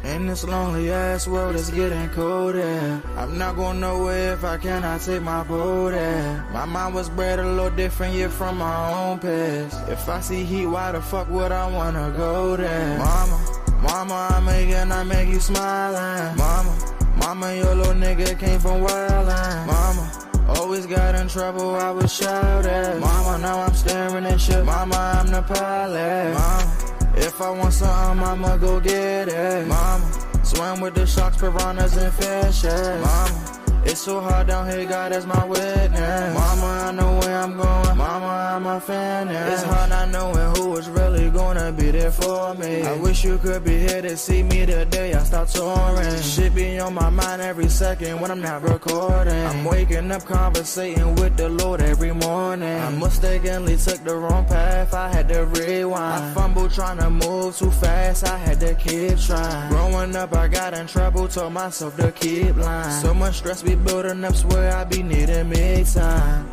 In this lonely ass world, it's getting colder. I'm not going nowhere if I cannot take my boat there. My mind was bred a little different, yeah, from my own past. If I see heat, why the fuck would I wanna go there? Mama, I make you smiling. Mama, your little nigga came from wildin'. Mama, always got in trouble, I was shouted. Mama, now I'm staring at shit. Mama, I'm the pilot. Mama, if I want something, I'ma go get it. Mama, swim with the sharks, piranhas, and fishes. Mama, it's so hard down here, God is my witness. Mama, I know where I'm going. Mama, I'm a fan. It's hard not knowing who is really gonna be there for me. I wish you could be here to see me the day I start touring. Shit be on my mind every second when I'm not recording. I'm waking up conversating with the Lord every morning. I mistakenly took the wrong path, I had to rewind. I fumbled trying to move too fast, I had to keep trying. Growing up, I got in trouble, told myself to keep lying. So much stress be building up, swear I be needing me time.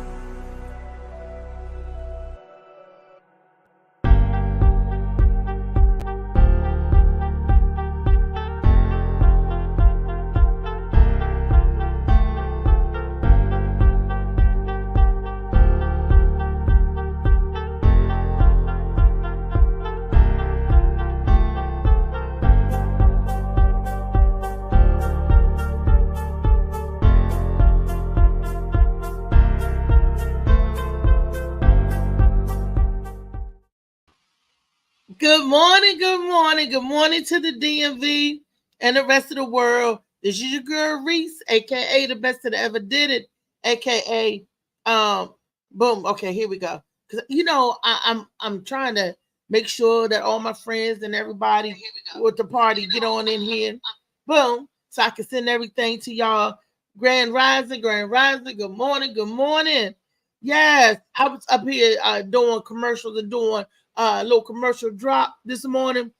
Good morning to the DMV and the rest of the world. This is your girl Reese, aka the best that ever did it, aka boom. Okay, here we go. Cause I'm trying to make sure that all my friends and everybody with the party get on in here, boom, so I can send everything to y'all. Grand Rising, good morning. Yes, I was up here doing commercials and doing a little commercial drop this morning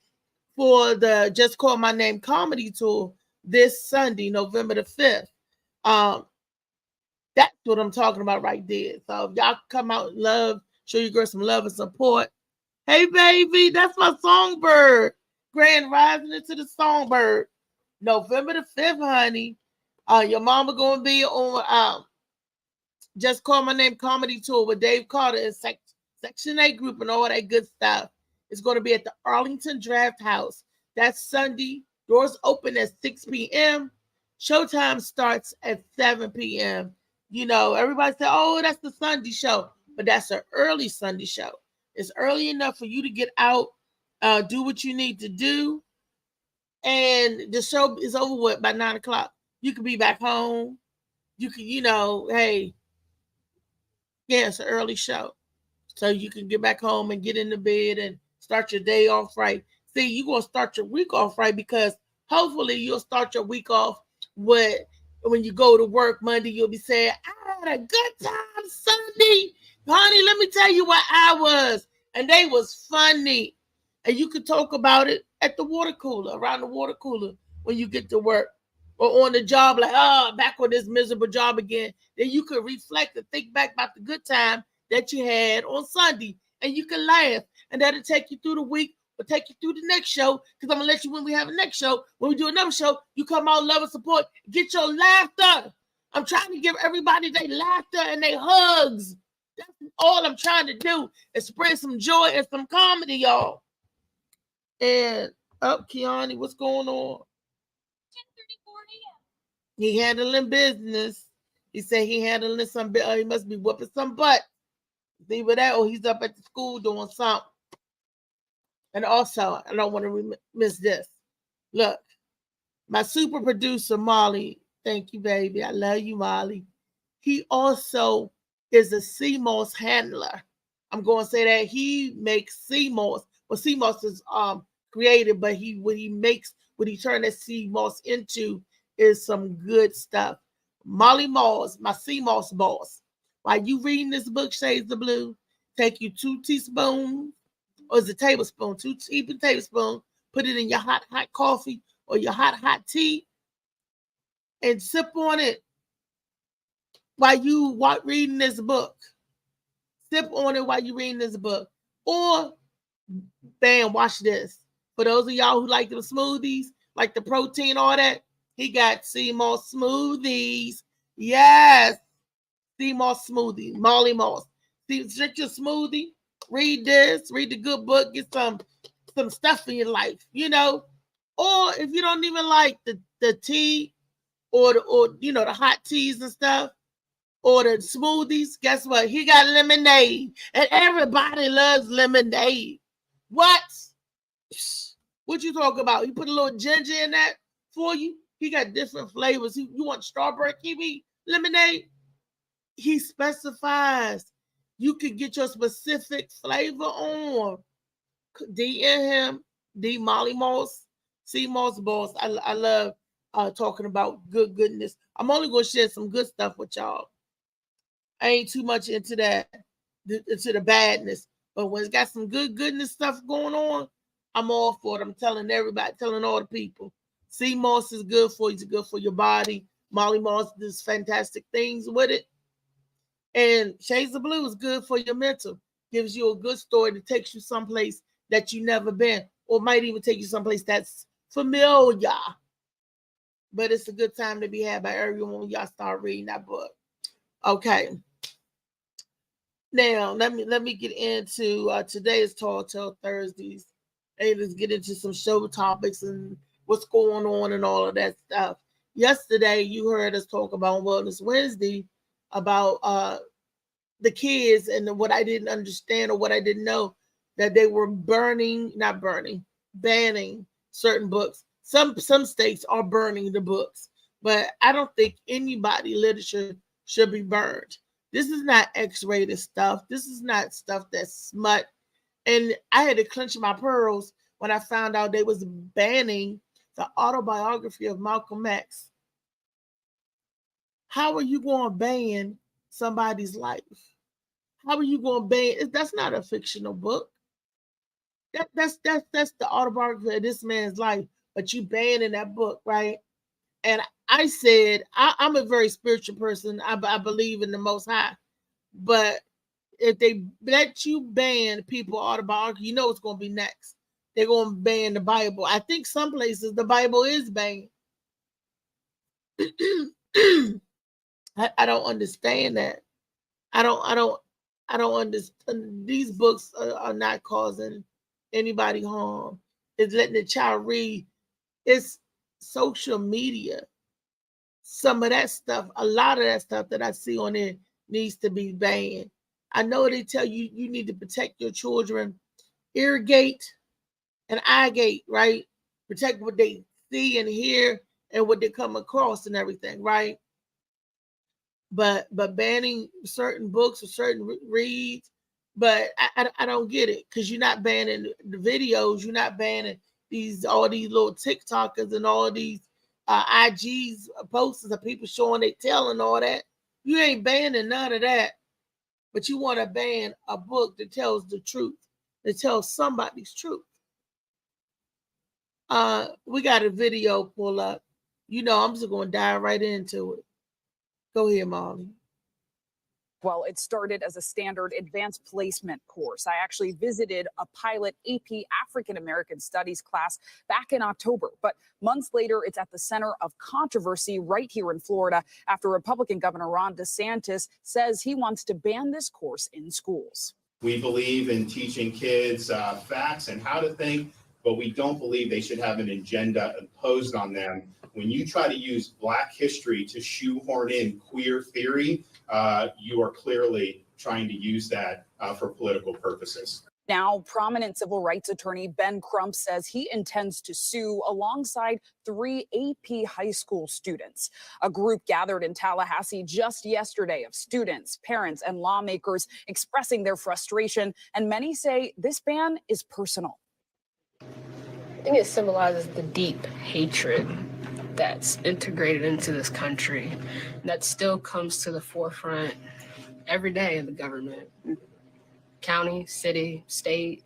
for the Just Call My Name comedy tour this Sunday, November the 5th. That's what I'm talking about right there. So if y'all come out and love, show your girl some love and support. Hey, baby, that's my songbird. Grand Rising into the songbird. November the 5th, honey. Your mama going to be on Just Call My Name comedy tour with Dave Carter and Section 8 group and all that good stuff. It's going to be at the Arlington Draft House. That's Sunday. Doors open at 6 p.m. Showtime starts at 7 p.m. You know, everybody said, oh, that's the Sunday show. But that's an early Sunday show. It's early enough for you to get out, do what you need to do. And the show is over with by 9 o'clock. You can be back home. You can, hey, yeah, it's an early show. So you can get back home and get into bed and start your day off right. See, you're going to start your week off right because hopefully you'll start your week off with, when you go to work Monday, you'll be saying, I had a good time Sunday. Honey, let me tell you what I was. And they was funny. And you could talk about it at the water cooler, around the water cooler when you get to work. Or on the job, like, back on this miserable job again. Then you could reflect and think back about the good time that you had on Sunday. And you can laugh. And that'll take you through the week or take you through the next show. Because I'm going to let you, when we have a next show, when we do another show, you come out, love and support, get your laughter. I'm trying to give everybody their laughter and their hugs. That's all I'm trying to do is spread some joy and some comedy, y'all. And Keanu, what's going on? 10:34 a.m. He handling business. He said he handling some. He must be whooping some butt. See with that, or he's up at the school doing something. And also, I don't want to miss this. Look, my super producer Molly. Thank you, baby. I love you, Molly. He also is a sea moss handler. I'm going to say that he makes sea moss. Well, sea moss is created, but what he turned that sea moss into is some good stuff. Molly Moss, my sea moss boss. While you reading this book, Shades of Blue, take you 2 teaspoons, or is it tablespoon? 2 tablespoons. Put it in your hot coffee or your hot tea, and sip on it while you reading this book. Sip on it while you're reading this book. Or Bam, watch this. For those of y'all who like the smoothies, like the protein, all that, he got sea moss smoothies. Yes, sea moss smoothie, Molly Moss. See, drink your smoothie, read this, read the good book, get some stuff in your life, you know. Or if you don't even like the tea or the hot teas and stuff, or the smoothies, guess what? He got lemonade. And everybody loves lemonade. What? What you talk about? He put a little ginger in that for you. He got different flavors. You want strawberry kiwi lemonade? He specifies. You can get your specific flavor on. DM him, D Molly Moss, C Moss Boss. I love talking about goodness. I'm only gonna share some good stuff with y'all. I ain't too much into that, into the badness. But when it's got some goodness stuff going on, I'm all for it. I'm telling everybody, telling all the people. Sea moss is good for you. It's good for your body. Molly Moss does fantastic things with it. And Shades of Blue is good for your mental. Gives you a good story that takes you someplace that you never been, or might even take you someplace that's familiar. But it's a good time to be had by everyone when y'all start reading that book. Okay. Now let me get into today's Tall Tale Thursdays. Hey, let's get into some show topics and what's going on and all of that stuff. Yesterday, you heard us talk about Wellness Wednesday about the kids and what I didn't understand or what I didn't know, that they were banning certain books. Some states are burning the books, but I don't think literature should be burned. This is not X-rated stuff. This is not stuff that's smut. And I had to clench my pearls when I found out they was banning the autobiography of Malcolm X. How are you going to ban somebody's life? How are you going to ban? That's not a fictional book. That's the autobiography of this man's life. But you banning that book, right? And I said, I'm a very spiritual person. I believe in the Most High. But if they let you ban people autobiography, you know what's going to be next. They're going to ban the Bible. I think some places the Bible is banned. I don't understand that. I don't understand. These books are not causing anybody harm. It's letting the child read. It's social media. Some of that stuff, a lot of that stuff that I see on there needs to be banned. I know they tell you you need to protect your children, ear gate and eye gate, right? Protect what they see and hear and what they come across and everything, right? But banning certain books or certain reads, but I don't get it, because you're not banning the videos, you're not banning all these little TikTokers and all these IGs posters of people showing they tail and all that. You ain't banning none of that, but you want to ban a book that tells the truth, that tells somebody's truth. We got a video pull up. You know, I'm just going to dive right into it. Go ahead, Molly. Well, it started as a standard advanced placement course. I actually visited a pilot AP African American Studies class back in October. But months later, it's at the center of controversy right here in Florida after Republican Governor Ron DeSantis says he wants to ban this course in schools. We believe in teaching kids facts and how to think, but we don't believe they should have an agenda imposed on them. When you try to use Black history to shoehorn in queer theory, you are clearly trying to use that for political purposes. Now, prominent civil rights attorney Ben Crump says he intends to sue alongside 3 AP high school students. A group gathered in Tallahassee just yesterday of students, parents, and lawmakers expressing their frustration, and many say this ban is personal. I think it symbolizes the deep hatred that's integrated into this country that still comes to the forefront every day in the government. County, city, state,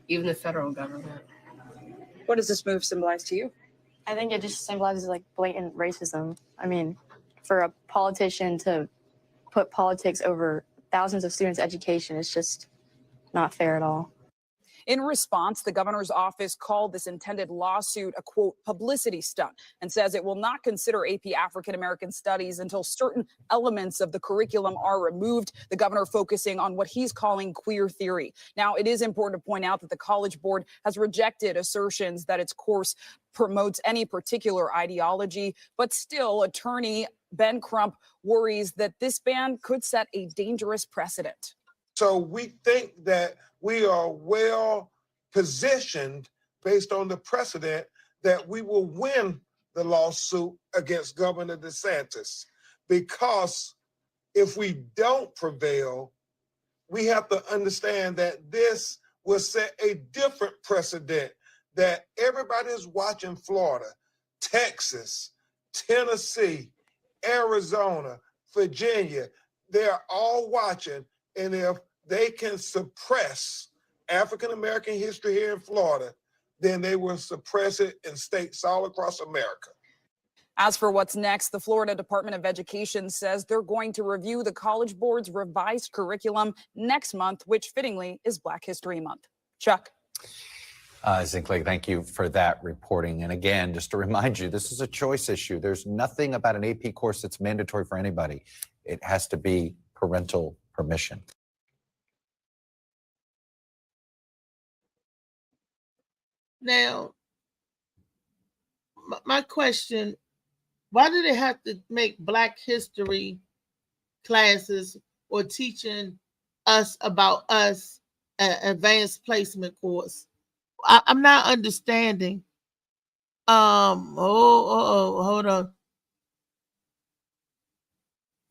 even the federal government. What does this move symbolize to you? I think it just symbolizes like blatant racism. I mean, for a politician to put politics over thousands of students' education is just not fair at all. In response, the governor's office called this intended lawsuit a, quote, publicity stunt, and says it will not consider AP African American Studies until certain elements of the curriculum are removed, the governor focusing on what he's calling queer theory. Now, it is important to point out that the College Board has rejected assertions that its course promotes any particular ideology, but still, attorney Ben Crump worries that this ban could set a dangerous precedent. So we think that we are well positioned based on the precedent that we will win the lawsuit against Governor DeSantis, because if we don't prevail, we have to understand that this will set a different precedent that everybody is watching. Florida, Texas, Tennessee, Arizona, Virginia, they're all watching. And if they can suppress African-American history here in Florida, then they will suppress it in states all across America. As for what's next, the Florida Department of Education says they're going to review the College Board's revised curriculum next month, which fittingly is Black History Month. Chuck. Zinkley, thank you for that reporting. And again, just to remind you, this is a choice issue. There's nothing about an AP course that's mandatory for anybody. It has to be parental permission. Now, my question, why do they have to make Black history classes or teaching us about us an advanced placement course? I'm not understanding. Hold on.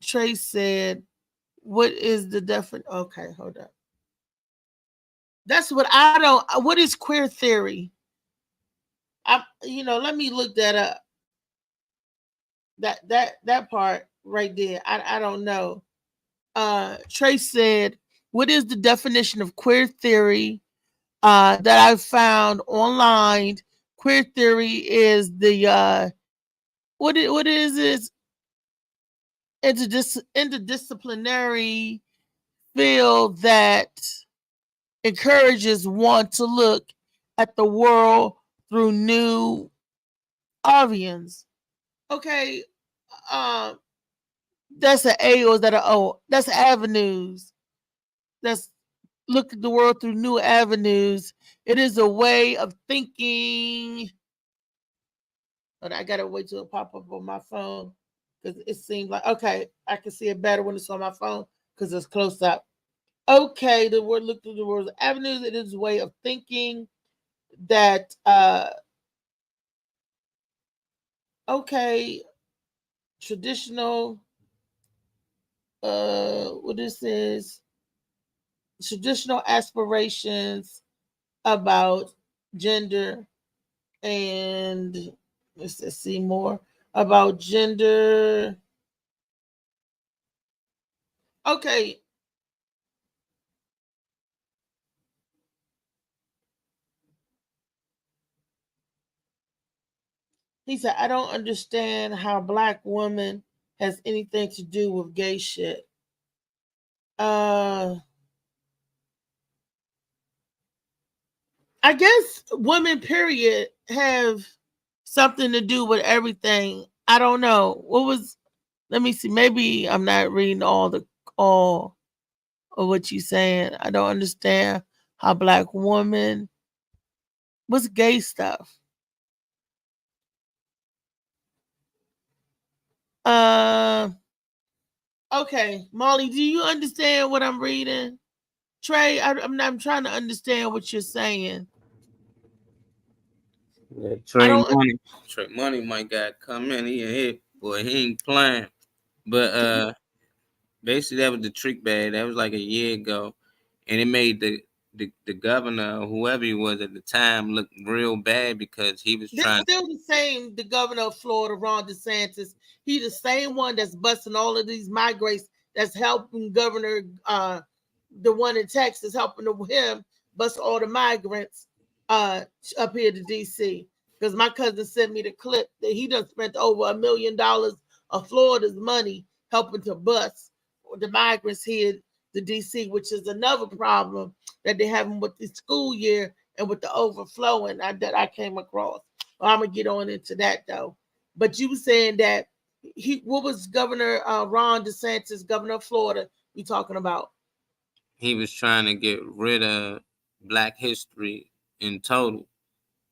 Trace said, what is the definition? Okay, hold up. That's what I don't, what is queer theory? Let me look that up. That part right there. I don't know. Trace said, what is the definition of queer theory that I found online? Queer theory is the what is this interdisciplinary field that encourages one to look at the world through new audience. Okay, that's an A or is that an O? That's avenues. That's look at the world through new avenues. It is a way of thinking. But I gotta wait till it pop up on my phone because it seems like, okay, I can see it better when it's on my phone because it's close up. Okay, the word look through the world avenues. It is a way of thinking that traditional what this is traditional aspirations about gender and let's see more about gender. Okay. He said, I don't understand how Black woman has anything to do with gay shit. I guess women, period, have something to do with everything. I don't know. Let me see. Maybe I'm not reading all of what you're saying. I don't understand how Black woman, what's gay stuff? Okay, Molly, do you understand what I'm reading? Trey, I'm trying to understand what you're saying. Yeah, Trey Money might got come in here, boy, he ain't playing. But basically that was the trick bag. That was like a year ago, and it made the governor, whoever he was at the time, look real bad because he was trying. Still the same. The governor of Florida, Ron DeSantis, he the same one that's busting all of these migrants. That's helping Governor, the one in Texas, helping him bust all the migrants up here to DC. Because my cousin sent me the clip that he done spent over $1 million of Florida's money helping to bust the migrants here to DC, which is another problem that they're having with the school year and with the overflowing that I came across. Well, I'm gonna get on into that though. But you were saying that what was Governor Ron DeSantis, governor of Florida, we talking about? He was trying to get rid of Black history in total,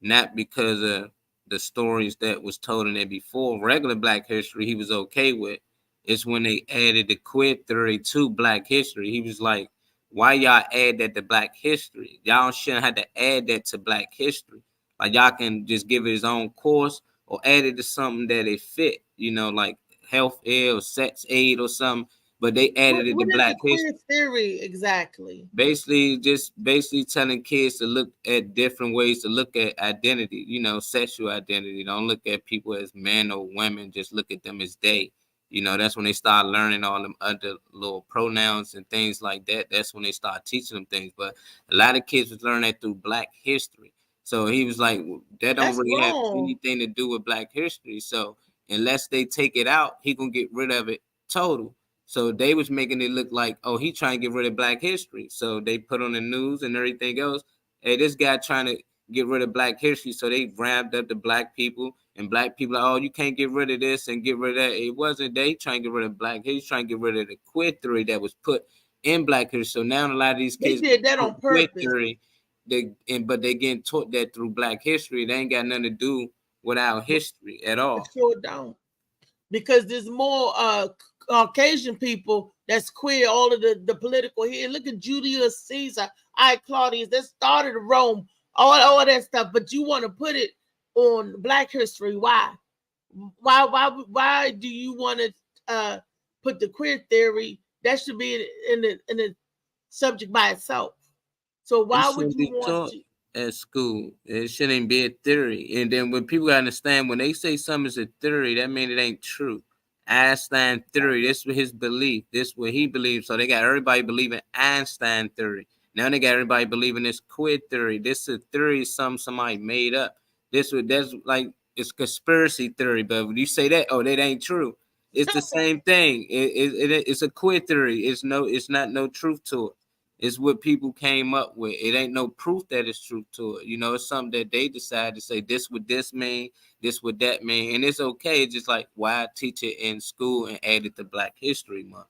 not because of the stories that was told in it before. Regular Black history he was okay with. It's when they added the queer theory to Black history. He was like, why y'all add that to Black history? Y'all shouldn't have to add that to Black history. Like, y'all can just give it its own course or add it to something that it fit, you know, like health aid or sex aid or something. But they added it to Black history. Queer theory exactly? Basically telling kids to look at different ways to look at identity, you know, sexual identity. Don't look at people as men or women, just look at them as they. You know, that's when they start learning all them other little pronouns and things like that. That's when they start teaching them things. But a lot of kids was learning that through Black history. So he was like, that don't really have anything to do with Black history. So unless they take it out, he gonna get rid of it total. So they was making it look like, oh, he trying to get rid of Black history. So they put on the news and everything else, hey, this guy trying to get rid of Black history. So they ramped up the Black people, and Black people like, oh, you can't get rid of this and get rid of that. It wasn't they trying to get rid of Black history, trying to get rid of the queer theory that was put in Black history. So now a lot of these kids did that on purpose. Theory, but they getting taught that through Black history. They ain't got nothing to do with our history at all. It sure don't. Because there's more Caucasian people that's queer, all of the political here. Look at Julius Caesar, Claudius, that started Rome, all that stuff. But you want to put it on Black history. Why? Why do you want to put the queer theory? That should be in the subject by itself. So why would you want to? At school, it shouldn't be a theory. And then when people understand, when they say something is a theory, that means it ain't true. Einstein theory, this was his belief, this what he believes. So they got everybody believing Einstein theory. Now they got everybody believing this queer theory. This is a theory somebody made up. That's like, it's conspiracy theory. But when you say that, oh, that ain't true. It's the same thing. It's a queer theory. It's not no truth to it. It's what people came up with. It ain't no proof that it's truth to it. You know, it's something that they decide to say, this what this mean, this what that mean. And it's okay. It's just like, why teach it in school and add it to Black History Month?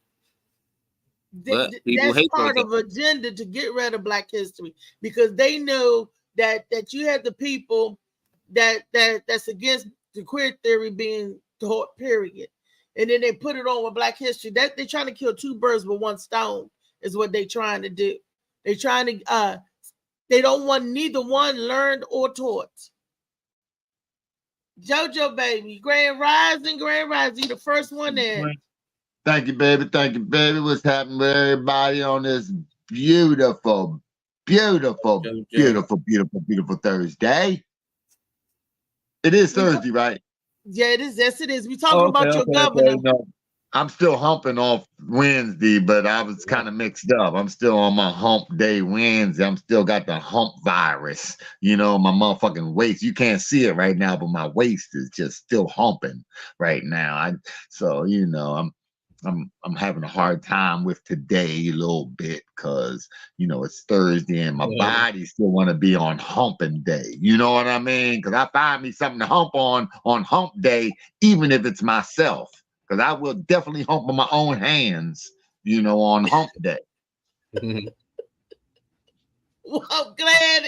But that's part of agenda to get rid of Black history, because they know that you have the people that's against the queer theory being taught, period. And then they put it on with Black history. That they're trying to kill two birds with one stone. Is what they trying to do. They're trying to they don't want neither one learned or taught. JoJo baby, Grand Rising, you the first one there. Thank you, baby. What's happening with everybody on this beautiful Thursday? It is Thursday, right? Yeah, it is. Yes, it is. We talking about your governor. No. I'm still humping off Wednesday, but I was kind of mixed up. I'm still on my hump day Wednesday. I'm still got the hump virus, you know, my motherfucking waist. You can't see it right now, but my waist is just still humping right now. So you know, I'm having a hard time with today a little bit because you know it's Thursday and my body still want to be on humping day. You know what I mean? Because I find me something to hump on hump day, even if it's myself. Because I will definitely hump with my own hands, you know, on hump day. Well, I'm glad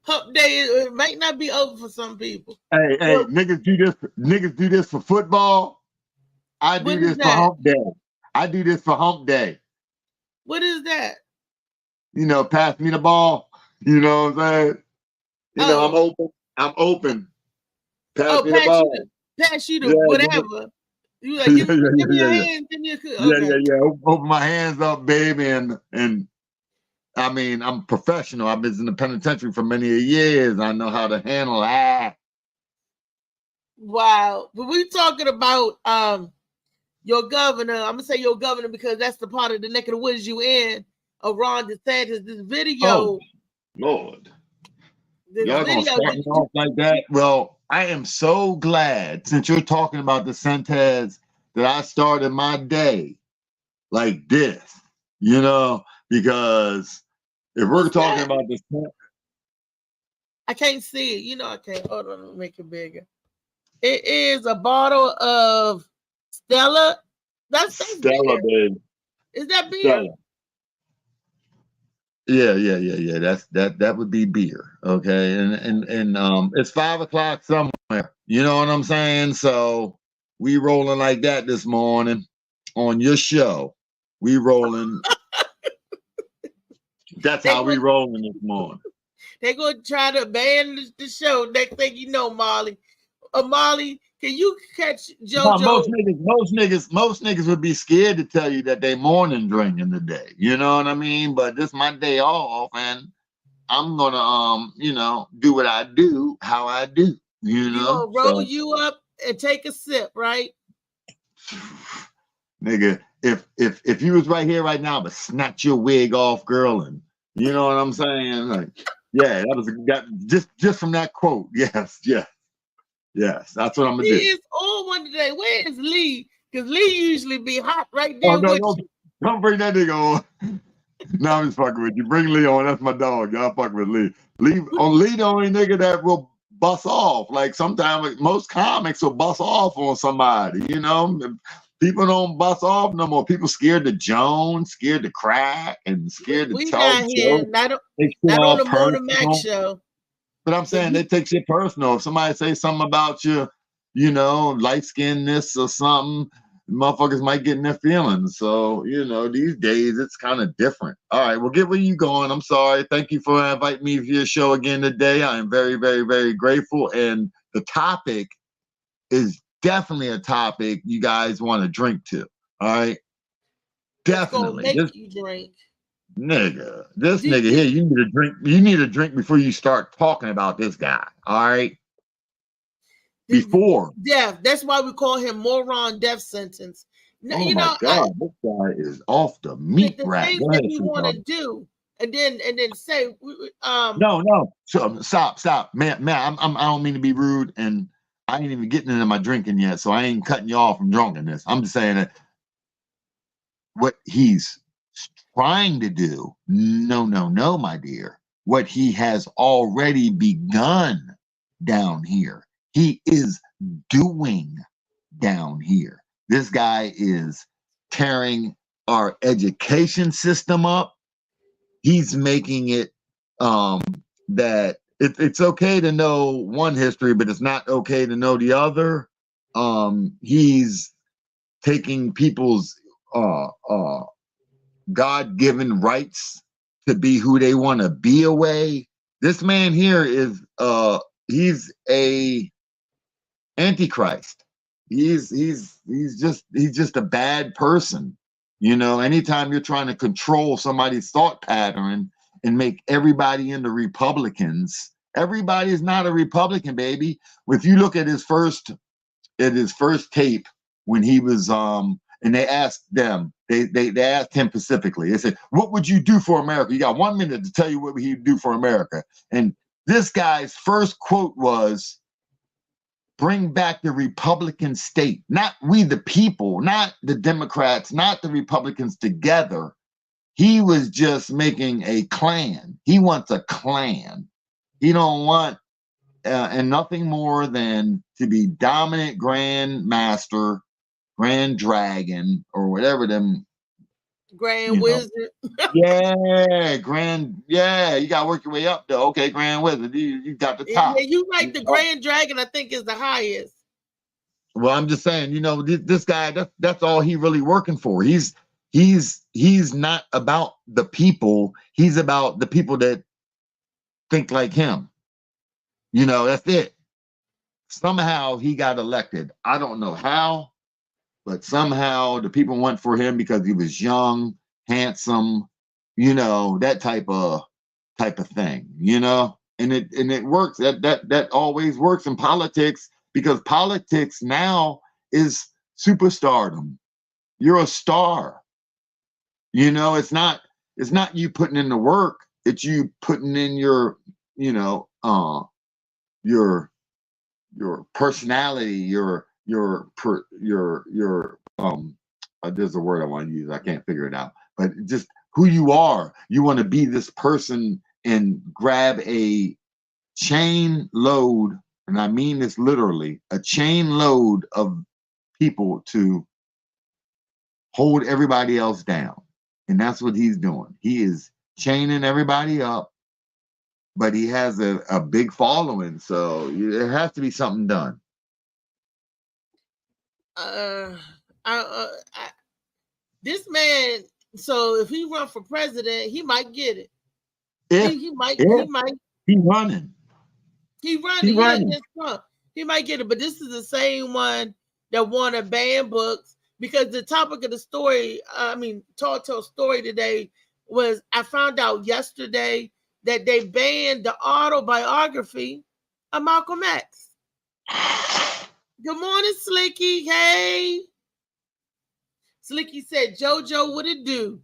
hump day it might not be over for some people. Hey, niggas do this for football. I do this for hump day. I do this for hump day. What is that? You know, pass me the ball. You know what I'm saying? You know, I'm open. Pass me the ball. Pass you the whatever. You like, give me your hands, give me a okay. Yeah. Open my hands up, baby, and I mean, I'm professional. I've been in the penitentiary for many years. I know how to handle that. Wow, but we talking about your governor. I'm gonna say your governor because that's the part of the neck of the woods you in. Ron DeSantis. This video. Oh, Lord. Y'all gonna start me off like that? Well, I am so glad, since you're talking about DeSantis, that I started my day like this. you know, because if we're What's talking that? about this, I can't see it. You know, I can't. Hold on, let me make it bigger. It is a bottle of Stella. That's Stella, beer. baby. Is that beer? Stella. Yeah. That would be beer. Okay. And it's 5 o'clock somewhere. You know what I'm saying? So we rolling like that this morning on your show. We rolling. That's how we rolling this morning. They're gonna try to ban the show. Next thing you know, Molly. Molly, can you catch JoJo? No, most niggas would be scared to tell you that they morning drinking today. You know what I mean? But this my day off, and I'm gonna do what I do, how I do. You know, gonna roll you up and take a sip, right? Nigga, if you was right here right now, but snatch your wig off, girl, and you know what I'm saying? Like, yeah, that just from that quote. Yes, that's what I'm gonna do. He is on one today. Where is Lee? Because Lee usually be hot right there with you. Don't bring that nigga on. No, I'm just fucking with you. Bring Lee on. That's my dog. Y'all fucking with Lee. Lee the only nigga that will bust off. Like sometimes most comics will bust off on somebody. You know, people don't bust off no more. People scared to Jones, scared to crack, and scared to tell jokes. Not on the Mona Mac show. But I'm saying they take shit personal. If somebody say something about you, light skinness or something, motherfuckers might get in their feelings. So, these days it's kind of different. All right, well, get where you going. I'm sorry. Thank you for inviting me to your show again today. I am very, very, very grateful. And the topic is definitely a topic you guys want to drink to. All right. Definitely. It's gonna make you drink. Nigga, this nigga here, you need a drink before you start talking about this guy. All right. Before death. That's why we call him moron death sentence. Oh my God, this guy is off the meat rack. Things that we want to do, and then say, No. So, stop, man. I don't mean to be rude, and I ain't even getting into my drinking yet, so I ain't cutting you off from drunkenness. I'm just saying that what he's trying to do, no, my dear, what he has already begun down here, he is doing down here. This guy is tearing our education system up. He's making it that it's okay to know one history, but it's not okay to know the other. He's taking people's God-given rights to be who they want to be away. This man here is he's a antichrist. He's just a bad person. Anytime you're trying to control somebody's thought pattern and make everybody into Republicans, everybody is not a Republican, baby. If you look at his first tape when he was and they asked them, they asked him specifically, they said, what would you do for America? You got 1 minute to tell you what he'd do for America. And this guy's first quote was, bring back the Republican state, not we the people, not the Democrats, not the Republicans together. He was just making a clan. He wants a clan. He don't want and nothing more than to be dominant grand master, grand dragon, or whatever them. Grand wizard. Yeah, you gotta work your way up though. Okay, grand wizard, you got the top. Yeah, you like the grand dragon, I think is the highest. Well, I'm just saying, this guy, that's all he really working for. He's not about the people. He's about the people that think like him. That's it. Somehow he got elected. I don't know how, but somehow the people went for him because he was young, handsome, that type of thing, and it works. That always works in politics, because politics now is superstardom. You're a star. It's not you putting in the work. It's you putting in your personality, your there's a word I want to use. I can't figure it out. but just who you are. You want to be this person and grab a chain load, and I mean this literally, a chain load of people to hold everybody else down. And that's what he's doing. He is chaining everybody up, but he has a big following, so there has to be something done. This man, so if he run for president, he might get it. He might. He's running. He running against Trump. He might get it, but this is the same one that want to ban books, because the topic of the story, Telltale story today was, I found out yesterday that they banned the autobiography of Malcolm X. Good morning, Slicky. Hey. Slicky said, JoJo, what it do?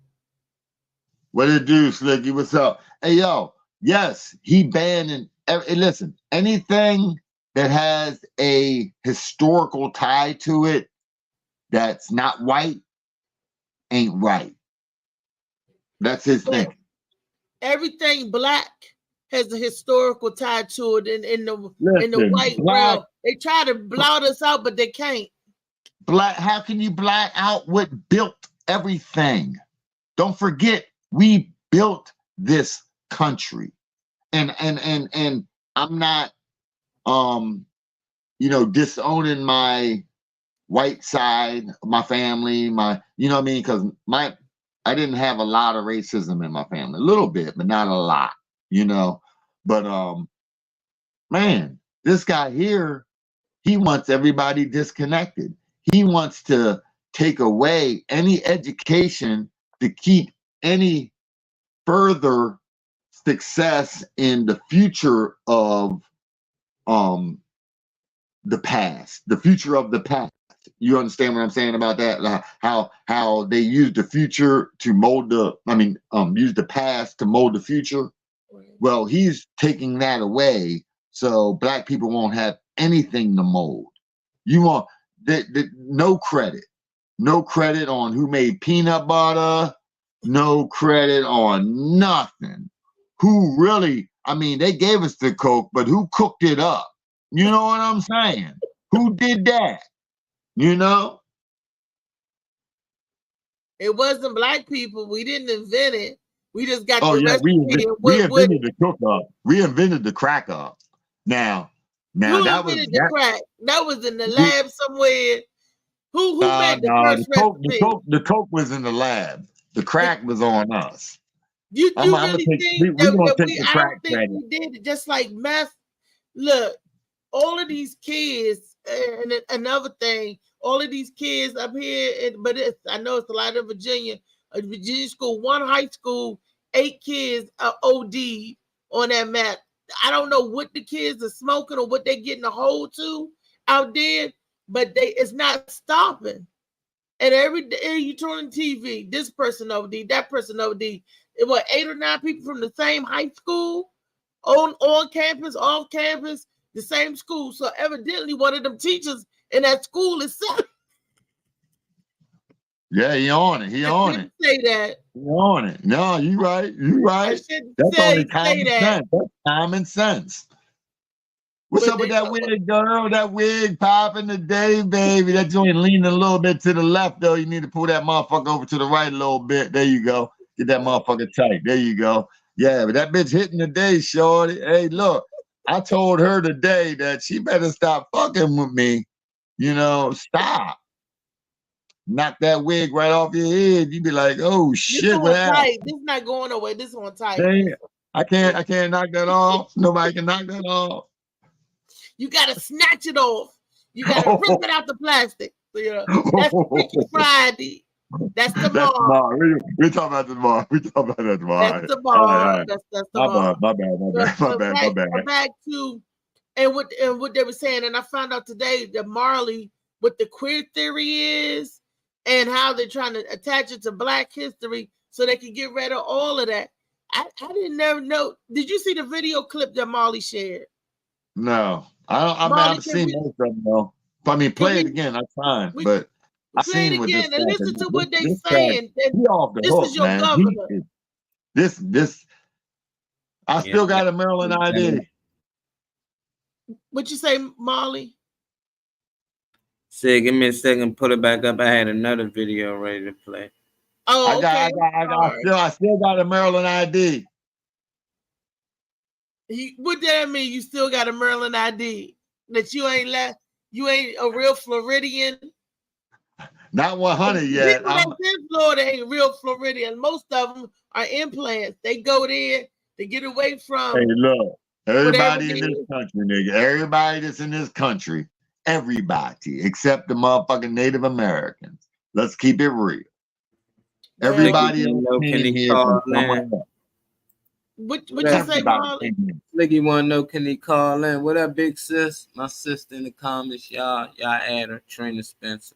What it do, Slicky? What's up? Hey, yo, yes, he banned, listen, anything that has a historical tie to it that's not white ain't right. That's his thing. Everything black has a historical tie to it in the white world. They try to blot us out, but they can't. Black, how can you blot out what built everything? Don't forget, we built this country. And I'm not disowning my white side, my family, you know what I mean? Because I didn't have a lot of racism in my family. A little bit, but not a lot, But man, this guy here, he wants everybody disconnected. He wants to take away any education to keep any further success in the future of the past, the future of the past. You understand what I'm saying about that? How they use the future to mold use the past to mold the future. Well, he's taking that away, so black people won't have anything to mold. You want no credit on who made peanut butter, no credit on nothing. Who really? They gave us the Coke, but who cooked it up? You know what I'm saying? Who did that? It wasn't black people. We didn't invent it. We just got the recipe. We invented the cook up. We invented the crack up. Now who that invented was the crack? That was in the lab somewhere. Who made the first recipe? The Coke was in the lab. The crack was on us. You really think we that take we? the I crack don't think we did it. Just like meth. Look, all of these kids, and another thing, all of these kids up here, I know it's a lot in Virginia. Virginia school, one high school, 8 kids are OD on that meth. I don't know what the kids are smoking or what they're getting a hold to out there, but it's not stopping. And every day you turn on TV, this person OD, that person OD. It was 8 or 9 people from the same high school, on campus, off campus, the same school. So evidently one of them teachers in that school is sick. Yeah, he on it. He on it. Say that. He on it. No, you right. You right. That's only common sense. That's common sense. What's up with that wig, girl? That wig popping today, baby. That joint leaning a little bit to the left, though. You need to pull that motherfucker over to the right a little bit. There you go. Get that motherfucker tight. There you go. Yeah, but that bitch hitting today, shorty. Hey, look, I told her today that she better stop fucking with me. Stop. Knock that wig right off your head. You be like, oh shit. This one tight. This is not going away. This one tight. Dang, I can't knock that off. Nobody can knock that off. You gotta snatch it off. You gotta rip it out the plastic. That's Freaky Friday. That's tomorrow. We're talking about tomorrow. That's tomorrow. That's tomorrow. My bad. Back to and what they were saying, and I found out today that Marley, what the queer theory is, and how they're trying to attach it to Black history so they can get rid of all of that. I didn't never know. Did you see the video clip that Marley shared? No, I've seen most of them though. Play it again. That's fine. I Say it seen what this again and listen to what they this saying. he off the This hook, is your man. governor. This I Yeah, still got a Maryland ID. What you say, Molly? Say, give me a second, put it back up. I had another video ready to play. Oh, okay. I still got a Maryland ID. What that mean? You still got a Maryland ID? That you ain't a real Floridian? Not 100 yet. People that's in Florida ain't real Floridian. Most of them are implants. They go there to get away from. Hey, look, everybody in whatever it this country, nigga. Everybody that's in this country, everybody except the motherfucking Native Americans. Let's keep it real. Everybody else came here from somewhere else. What you say, Molly? Slicky want to know, can he call in? What up, big sis? My sister in the comments, y'all add her, Trina Spencer.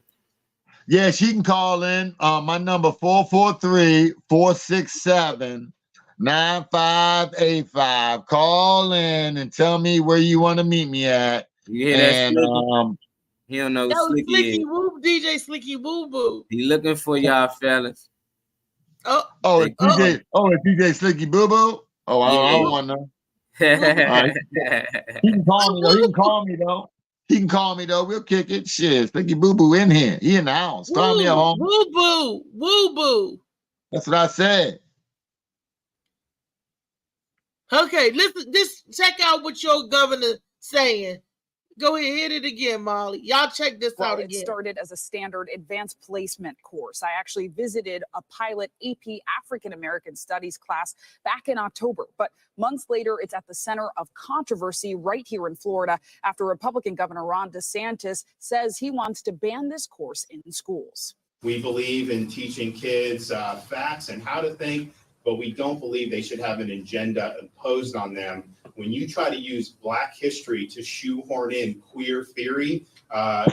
Yeah, she can call in. My number 443-467-9585. Call in and tell me where you want to meet me at. You hear that, Slicky? He don't know That who Slicky Slicky is. Woo, DJ Slicky Woo Boo. He looking for y'all fellas. It's DJ Slicky Boo Boo? Oh, I don't want to know. He can call me though. He can call me though. We'll kick it. Shit, Slicky Boo Boo in here. He in the house. Call me at home. Woo Boo. Woo Boo. That's what I said. Okay, listen. Check out what your governor saying. Go ahead, hit it again, Molly. Y'all check this out again. It started as a standard advanced placement course. I actually visited a pilot AP African American Studies class back in October, but months later, it's at the center of controversy right here in Florida after Republican Governor Ron DeSantis says he wants to ban this course in schools. We believe in teaching kids facts and how to think, but we don't believe they should have an agenda imposed on them. When you try to use Black history to shoehorn in queer theory,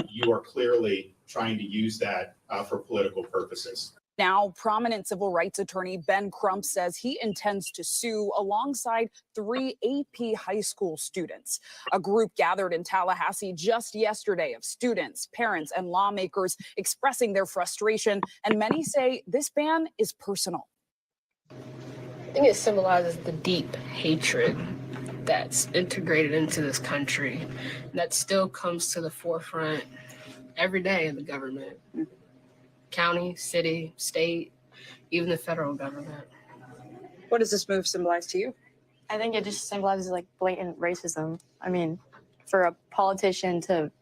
you are clearly trying to use that for political purposes. Now, prominent civil rights attorney Ben Crump says he intends to sue alongside 3 AP high school students. A group gathered in Tallahassee just yesterday of students, parents, and lawmakers expressing their frustration, and many say this ban is personal. I think it symbolizes the deep hatred that's integrated into this country that still comes to the forefront every day in the government. County, city, state, even the federal government. What does this move symbolize to you? I think it just symbolizes like blatant racism. I mean, for a politician to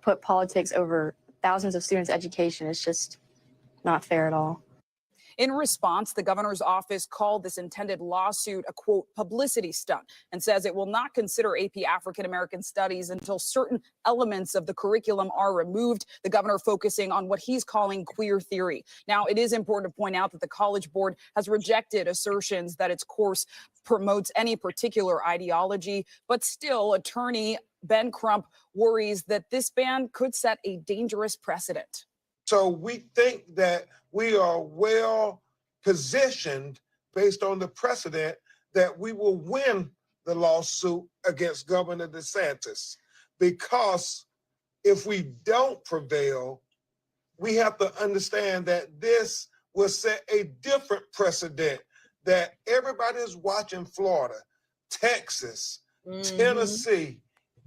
put politics over thousands of students' education, it's just not fair at all. In response, the governor's office called this intended lawsuit a, quote, publicity stunt and says it will not consider AP African American Studies until certain elements of the curriculum are removed, the governor focusing on what he's calling queer theory. Now, it is important to point out that the College Board has rejected assertions that its course promotes any particular ideology, but still, attorney Ben Crump worries that this ban could set a dangerous precedent. So we think that we are well positioned based on the precedent that we will win the lawsuit against Governor DeSantis. Because if we don't prevail, we have to understand that this will set a different precedent that everybody is watching Florida, Texas, Tennessee,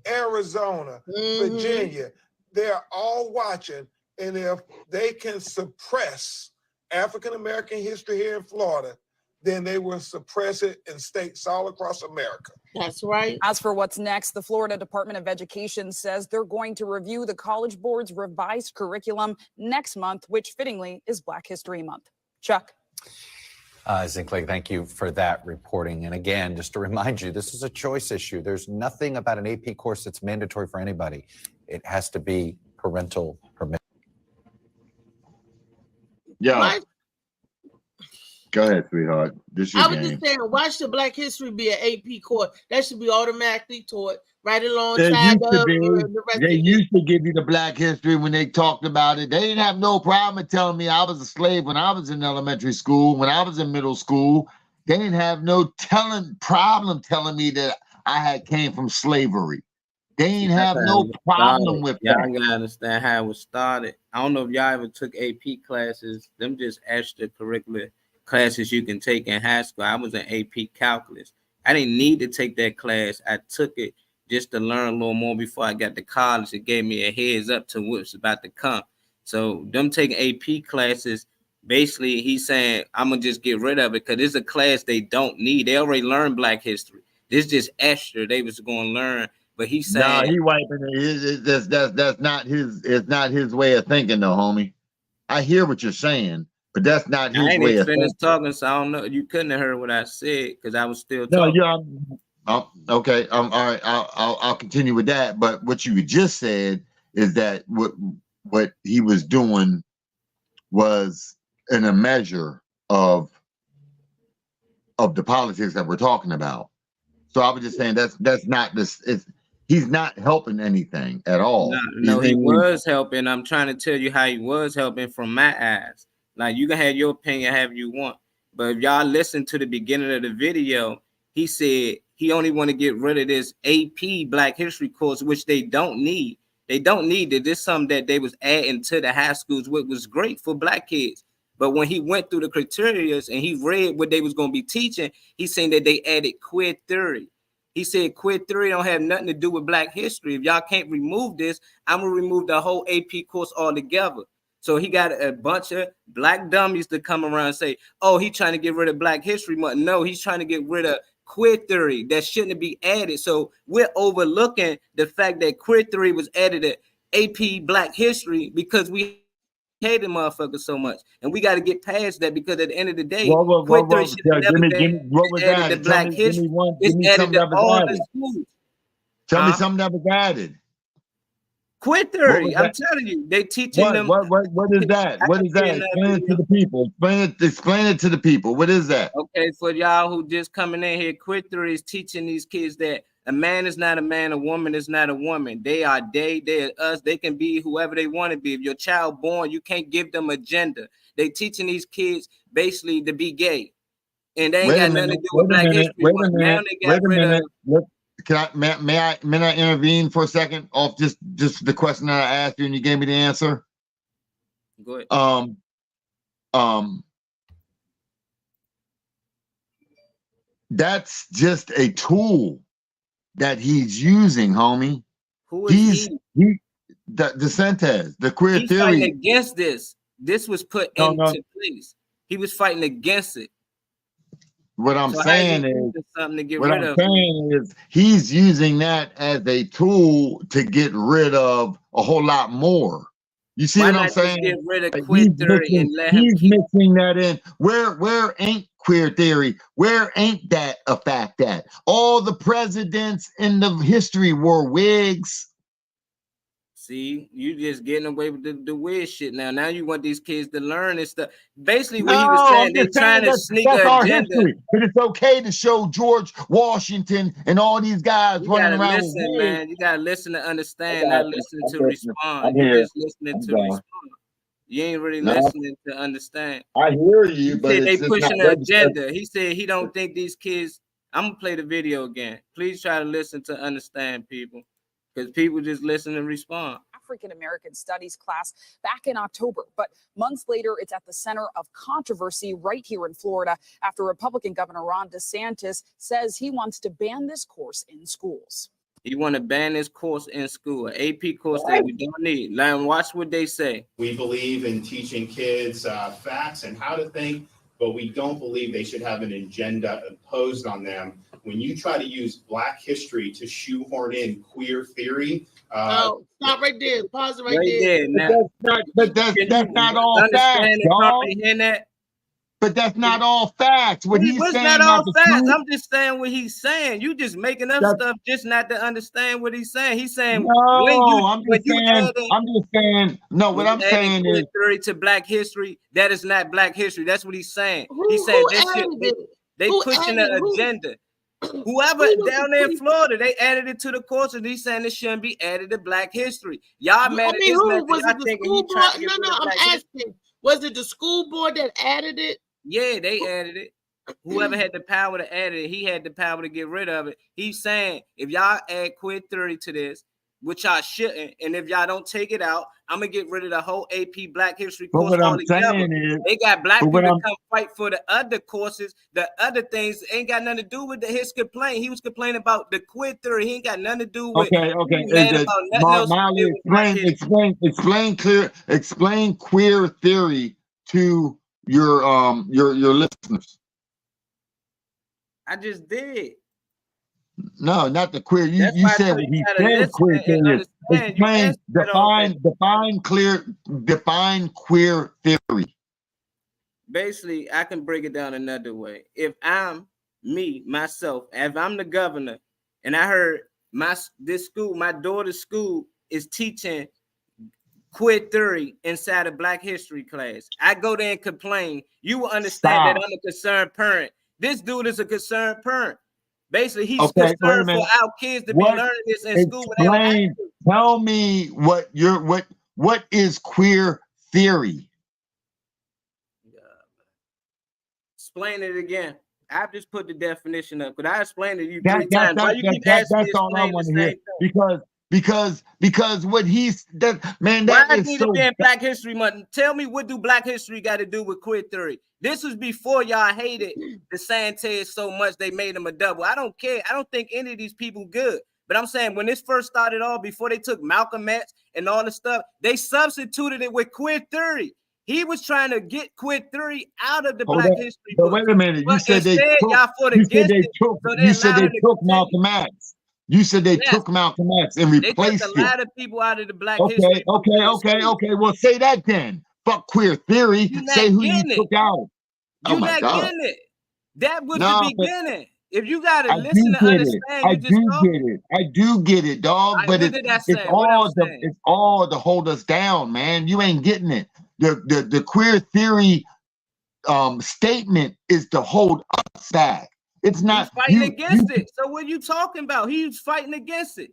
Arizona, Virginia. They're all watching. And if they can suppress African-American history here in Florida, then they will suppress it in states all across America. That's right. As for what's next, the Florida Department of Education says they're going to review the College Board's revised curriculum next month, which fittingly is Black History Month. Chuck. Zinkley, thank you for that reporting. And again, just to remind you, this is a choice issue. There's nothing about an AP course that's mandatory for anybody. It has to be parental permission. Yeah. Go ahead, sweetheart. This is your I was game. just saying, why should Black History be an AP course? That should be automatically taught right They alongside used to of be. the rest They of it. used to give you the Black history when they talked about it. They didn't have no problem telling me I was a slave when I was in elementary school, when I was in middle school. They didn't have no problem telling me that I had came from slavery. They didn't have no problem with Y'all that. gotta understand how it was started. I don't know if y'all ever took AP classes. Them just extracurricular classes you can take in high school. I was in AP calculus. I didn't need to take that class. I took it just to learn a little more before I got to college. It gave me a heads up to what's about to come. So them taking AP classes, basically he's saying I'm gonna just get rid of it because it's a class they don't need. They already learned Black history. This just extra they was gonna learn. But he's saying, nah, he wiping it. That's not his. It's not his way of thinking, though, homie. I hear what you're saying, but that's not his I ain't way even of thinking. finished talking, so I don't know. You couldn't have heard what I said because I was still No, talking. yeah. Okay. All right. I'll continue with that. But what you just said is that what he was doing was in a measure of the politics that we're talking about. So I was just saying that's not this. He's not helping anything at all. No, he was helping. I'm trying to tell you how he was helping from my eyes. Like, you can have your opinion however you want, but if y'all listen to the beginning of the video, he said he only want to get rid of this AP Black History course, which they don't need. They don't need it. This is something that they was adding to the high schools, which was great for Black kids. But when he went through the criteria and he read what they was going to be teaching, he's saying that they added queer theory. He said queer theory don't have nothing to do with Black history. If y'all can't remove this, I'm going to remove the whole AP course altogether. So he got a bunch of Black dummies to come around and say, oh, he's trying to get rid of Black history month. No, he's trying to get rid of queer theory that shouldn't be added. So we're overlooking the fact that queer theory was added to AP Black history because we hate the motherfucker so much, and we got to get past that because at the end of the day, queer theory should have never been added to Black history. It's added to all the schools. Tell me something that was added. Queer theory. I'm telling you, they teaching them. What is that? What is that? Explain it to the people. Explain it to the people. What is that? Okay, for y'all who just coming in here, queer theory is teaching these kids that a man is not a man, a woman is not a woman. They are us. They can be whoever they want to be. If your child born, you can't give them a gender. They teaching these kids basically to be gay, and they ain't got nothing to do with Black history. Wait a minute. May I intervene for a second off just the question that I asked you and you gave me the answer? Go ahead. That's just a tool that he's using, homie. Who is he? DeSantis, the queer he's theory. Fighting against this. This was put into place. He was fighting against it. What I'm saying is he's using that as a tool to get rid of a whole lot more. You see what I'm saying? Get rid of queer theory and let him he's mixing that in. Where ain't queer theory? Where ain't that a fact at? All the presidents in the history wore wigs. See, you just getting away with the weird shit now. Now you want these kids to learn and stuff. Basically, what he was saying, they're trying to sneak an agenda. History. But it's okay to show George Washington and all these guys running around. Listen, man. You gotta listen to understand, not listen to respond. You're just listening to respond. You ain't really listening to understand. I hear you, but they pushing an agenda. He said he don't think these kids. I'm gonna play the video again. Please try to listen to understand, people. Because people just listen and respond. African American Studies class back in October, but months later, it's at the center of controversy right here in Florida after Republican Governor Ron DeSantis says he wants to ban this course in schools. You want to ban this course in school, an AP course that we don't need. Now, watch what they say. We believe in teaching kids facts and how to think, but we don't believe they should have an agenda imposed on them. When you try to use Black history to shoehorn in queer theory, stop right there. Pause it right there. But that's not all facts, y'all. But that's not all facts. What he's saying not all facts. I'm just saying what he's saying. You just making up stuff just not to understand what he's saying. He's saying I'm just saying. No, what I'm saying is theory to Black history. That is not Black history. That's what he's saying. He's saying they pushing an agenda. Whoever down there in Florida, they added it to the course, and he's saying it shouldn't be added to Black history. Y'all mad at this? Was it the school board? No, I'm asking. Was it the school board that added it? Yeah, they added it. Whoever had the power to add it, he had the power to get rid of it. He's saying if y'all add queer theory to this, which y'all shouldn't. And if y'all don't take it out, I'm gonna get rid of the whole AP Black History But course what I'm altogether. saying is, They got black but people what to I'm come fight for the other courses. The other things ain't got nothing to do with his complaint. He was complaining about the queer theory. He ain't got nothing to do with. okay. He was Is mad it about nothing else to Molly? do with Black history. Explain queer theory to your listeners. I just did. No, not the queer. That's You why I said told what you he gotta said listen queer and theory is. understand. You Explain, answered that already. define queer theory. Basically, I can break it down another way. If I'm myself, if I'm the governor, and I heard my daughter's school is teaching queer theory inside a Black history class, I go there and complain. You will understand that I'm a concerned parent. This dude is a concerned parent. Basically, he's concerned for our kids to be learning this in school. Explain. Tell me what is queer theory? Explain it again. I've just put the definition up, but I explained it to you 3 times. Why you keep That's asking me to all I explain the want to same hear. thing? Because what he's that man, Why that I is need so to be in Black History Month? Tell me, what do Black history got to do with queer theory? This was before y'all hated the Santés so much they made them a double. I don't care. I don't think any of these people good. But I'm saying when this first started off, before they took Malcolm X and all the stuff, they substituted it with queer theory. He was trying to get queer theory out of the Black history book. But wait a minute, you said they took Malcolm X. You said they took Malcolm X and replaced it. They took a lot of people out of the Black history. Okay. Well, say that then. Fuck queer theory. Say who you took out. You're not getting it. That was the beginning. If you gotta listen to understand, I do get it, dog. But it's all to hold us down, man. You ain't getting it. The queer theory statement is to hold us back. It's not fighting against it. So what are you talking about? He's fighting against it.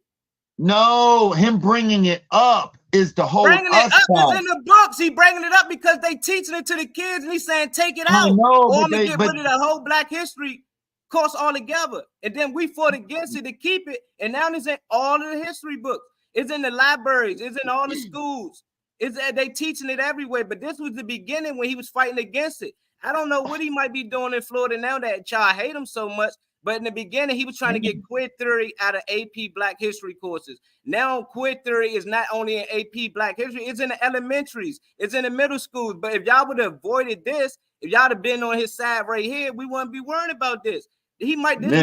No, him bringing it up is to hold us back. It's in the books. He bringing it up because they teaching it to the kids, and he's saying take it out. I know, or I'm gonna get rid of the whole Black history course altogether. And then we fought against it to keep it, and now it's in all of the history books. It's in the libraries. It's in all the schools. They teaching it everywhere. But this was the beginning when he was fighting against it. I don't know what he might be doing in Florida now that y'all hate him so much. But in the beginning, he was trying to get queer theory out of AP Black history courses. Now, queer theory is not only in AP Black history, it's in the elementaries, it's in the middle schools. But if y'all would have avoided this, if y'all have been on his side right here, we wouldn't be worrying about this. This might be this is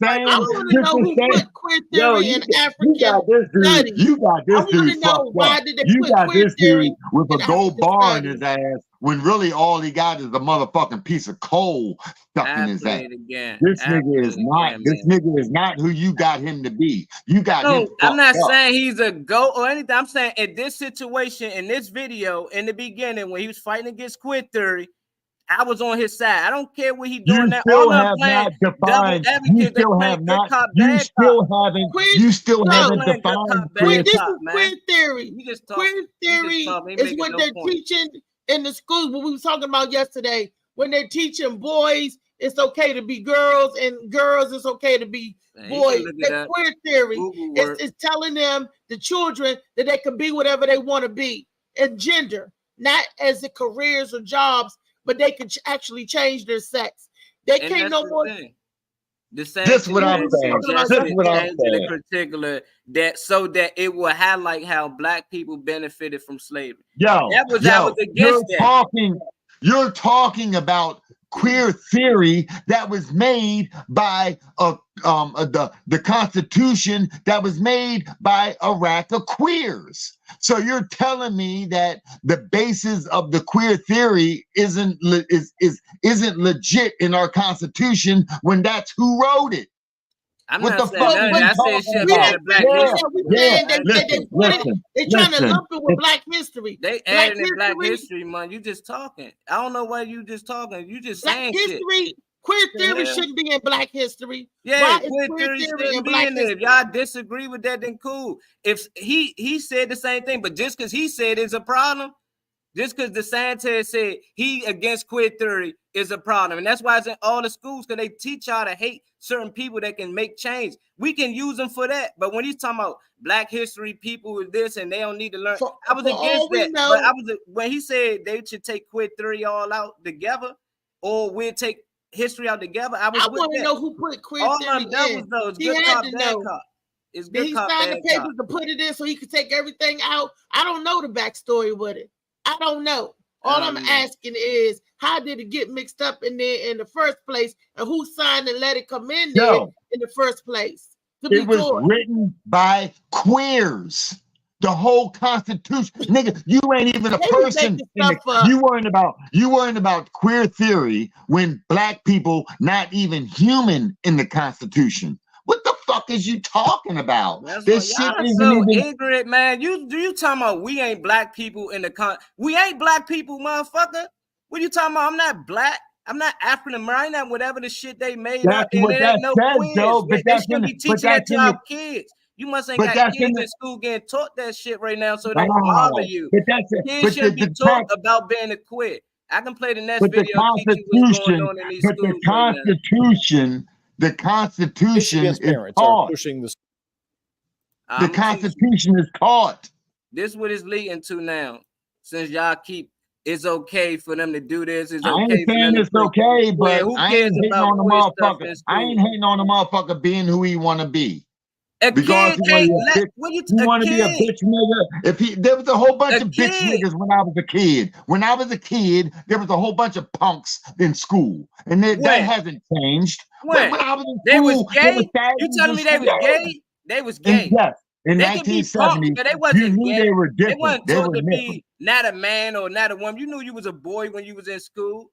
saying. I want to know who put queer theory in African studies. You got this dude. Why did they put got queer this theory dude with a gold bar in his ass when really all he got is a motherfucking piece of coal stuck in his ass. This nigga is not. This nigga is not who you got him to be. You got him. I'm not saying he's a goat or anything. I'm saying in this situation, in this video, in the beginning when he was fighting against queer theory, I was on his side. I don't care what he's doing now. All I'm playing double advocate. You still haven't defined queer. This is queer theory. Queer theory is what they're teaching in the schools. What we were talking about yesterday, when they're teaching boys, it's okay to be girls, and girls, it's okay to be boys. That queer theory is telling them, the children, that they can be whatever they want to be, and gender, not as the careers or jobs, but they can actually change their sex. They can't no more. The same. That's what I'm saying. That's what I'm saying. Particular that so that it will highlight how Black people benefited from slavery. I was against that. You're talking about queer theory that was made by the Constitution that was made by a rack of queers. So you're telling me that the basis of the queer theory isn't legit in our Constitution when that's who wrote it. I'm what not the saying fuck? I said shit about Black history. They're trying to lump it with Black history. They added in Black history, man. You just talking. I don't know why you just talking. You just saying history. Shit. Queer theory shouldn't be in Black history. Yeah, queer theory shouldn't be in there. If y'all disagree with that, then cool. If he said the same thing, but just because he said it's a problem, Just because DeSantis said he against queer theory is a problem. And that's why it's in all the schools, because they teach y'all to hate certain people that can make change. We can use them for that. But when he's talking about Black history, people with this, and they don't need to learn, I was against that. But I was, when he said they should take queer theory all out together, or we'll take history out together, I want to know who put queer all theory them devils, in. though. It's He good had cop, to bad know. cop. It's Did good he cop, sign the bad papers cop. to put it in so he could take everything out? I don't know the backstory with it. I don't know. All I'm asking is, how did it get mixed up in there in the first place, and who signed and let it come in there in the first place? It was written by queers. The whole Constitution, nigga, you ain't even a person. You worrying about queer theory when Black people not even human in the Constitution. What the fuck is you talking about? This shit is so ignorant, man. You talking about we ain't Black people in the we ain't Black people, motherfucker. What you talking about? I'm not Black. I'm not African American. I'm not whatever the shit they made up. And it ain't no quiz. They should be teaching that to our kids. You must ain't got kids in school getting taught that shit right now, so it don't bother you. Kids shouldn't be taught about being a queer. I can play the next video teaching what's going on in these schools right now. The Constitution is taught. The Constitution is taught. This is what it's leading to now. Since y'all keep, it's okay for them to do this. It's okay. I ain't saying it's okay, but who I cares ain't hating about on the motherfucker. I ain't hating on the motherfucker being who he want to be. Because he want to be a bitch nigga. There was a whole bunch of bitch niggas when I was a kid. When I was a kid, there was a whole bunch of punks in school, and that hasn't changed. When I was in they school, was gay. You telling me they was gay? They was gay. Yes. In they 1970, but they wasn't you knew gay. they were different. They wasn't They taught were to different. be not a man or not a woman. You knew you was a boy when you was in school.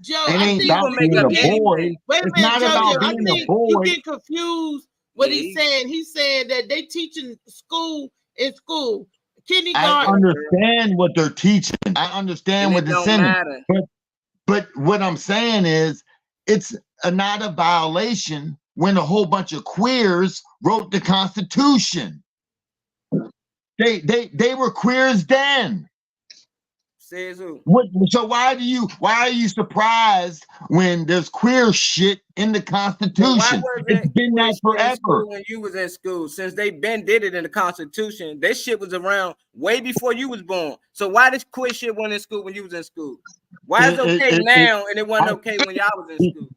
Joe, It I ain't think about being a boy. Wait a It's minute, not about Jojo. I being a think boy. you get confused what he's saying. He's saying that they teaching school in school. Kindergarten. I understand what they're teaching. I understand what they're saying. But what I'm saying is, it's not a violation when a whole bunch of queers wrote the Constitution. They were queers then. Says who? So why are you surprised when there's queer shit in the Constitution? It's been that forever. When you was in school, since they been did it in the Constitution, this shit was around way before you was born. So why this queer shit wasn't in school when you was in school? Why is it okay now and it wasn't okay when y'all was in school?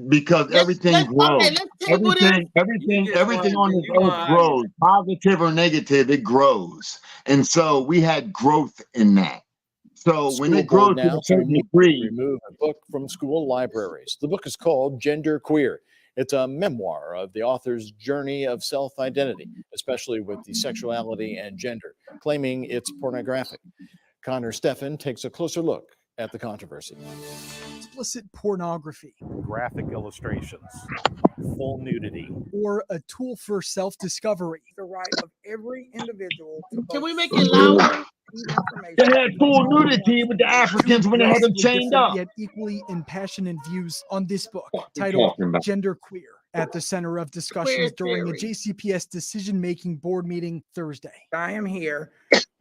Because everything grows. Everything on this earth grows. Positive or negative, it grows. And so we had growth in that. So when it grows to a certain degree, remove a book from school libraries. The book is called Gender Queer. It's a memoir of the author's journey of self-identity, especially with the sexuality and gender, claiming it's pornographic. Connor Steffen takes a closer look at the controversy. Explicit pornography, graphic illustrations, full nudity, or a tool for self-discovery. The right of every individual to Can we make it louder? They had full nudity with the Africans when they had them chained up. Yet equally impassioned views on this book titled Gender Queer, at the center of discussions during a JCPS decision-making board meeting Thursday. I am here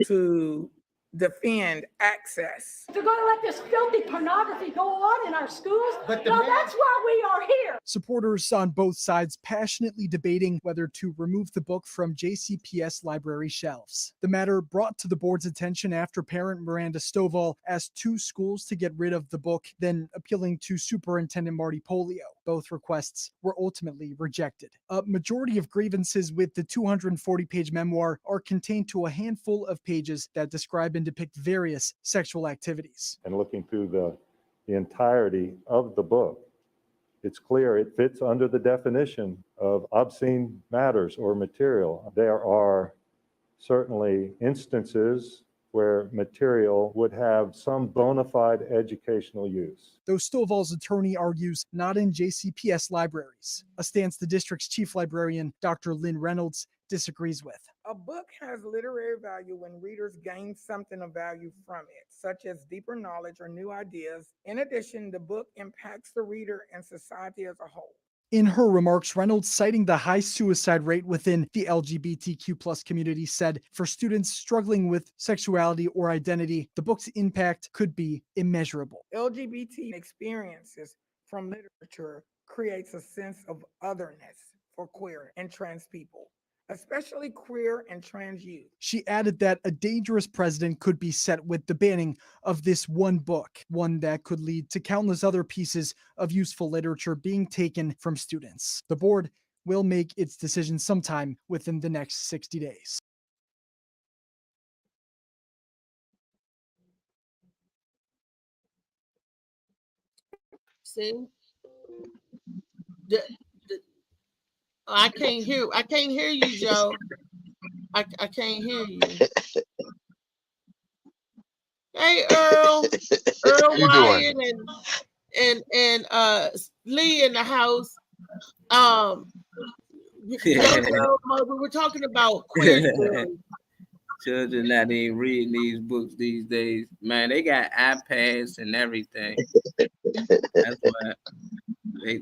to defend access. They're going to let this filthy pornography go on in our schools? That's why we are here. Supporters on both sides passionately debating whether to remove the book from JCPS library shelves. The matter brought to the board's attention after parent Miranda Stovall asked 2 schools to get rid of the book, then appealing to Superintendent Marty Polio. Both requests were ultimately rejected. A majority of grievances with the 240-page memoir are contained to a handful of pages that describe and depict various sexual activities. And looking through the entirety of the book, it's clear it fits under the definition of obscene matters or material. There are certainly instances where material would have some bona fide educational use. Though Stovall's attorney argues not in JCPS libraries, a stance the district's chief librarian, Dr. Lynn Reynolds, disagrees with. A book has literary value when readers gain something of value from it, such as deeper knowledge or new ideas. In addition, the book impacts the reader and society as a whole. In her remarks, Reynolds, citing the high suicide rate within the LGBTQ+ community, said for students struggling with sexuality or identity, the book's impact could be immeasurable. LGBT experiences from literature creates a sense of otherness for queer and trans people, especially queer and trans youth. She added that a dangerous precedent could be set with the banning of this one book, one that could lead to countless other pieces of useful literature being taken from students. The board will make its decision sometime within the next 60 days. See? I can't hear you, Joe. I can't hear you. Hey, Earl Wyatt and Lee in the house. We were talking about queer. Children that ain't reading these books these days, man, they got iPads and everything. That's why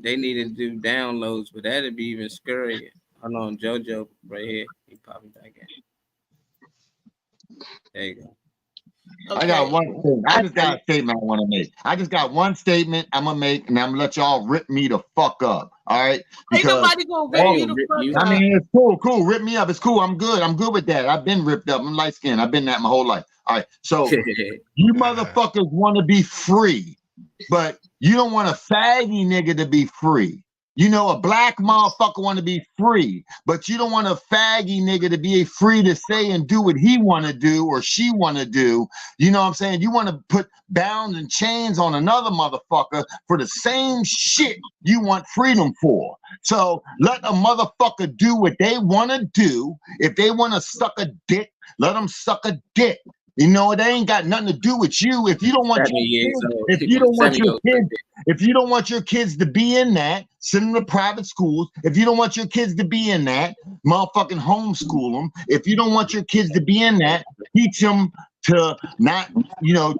they need to do downloads, but that'd be even scarier. Hold on, JoJo right here. He popping back in. There you go. Okay. I got one thing. I just got a statement I want to make. I just got one statement I'm gonna make, and I'm gonna let y'all rip me the fuck up. All right? Because ain't nobody gonna rip you the fuck up. I mean, it's cool. Rip me up. It's cool. I'm good with that. I've been ripped up. I'm light skinned. I've been that my whole life. All right. So you motherfuckers want to be free, but you don't want a faggy nigga to be free. You know, a black motherfucker want to be free, but you don't want a faggy nigga to be free to say and do what he want to do or she want to do. You know what I'm saying? You want to put bounds and chains on another motherfucker for the same shit you want freedom for. So let a motherfucker do what they want to do. If they want to suck a dick, let them suck a dick. You know, it ain't got nothing to do with you. If you don't want if you don't want your kids to be in that, send them to private schools. If you don't want your kids to be in that, motherfucking homeschool them. If you don't want your kids to be in that, teach them to not,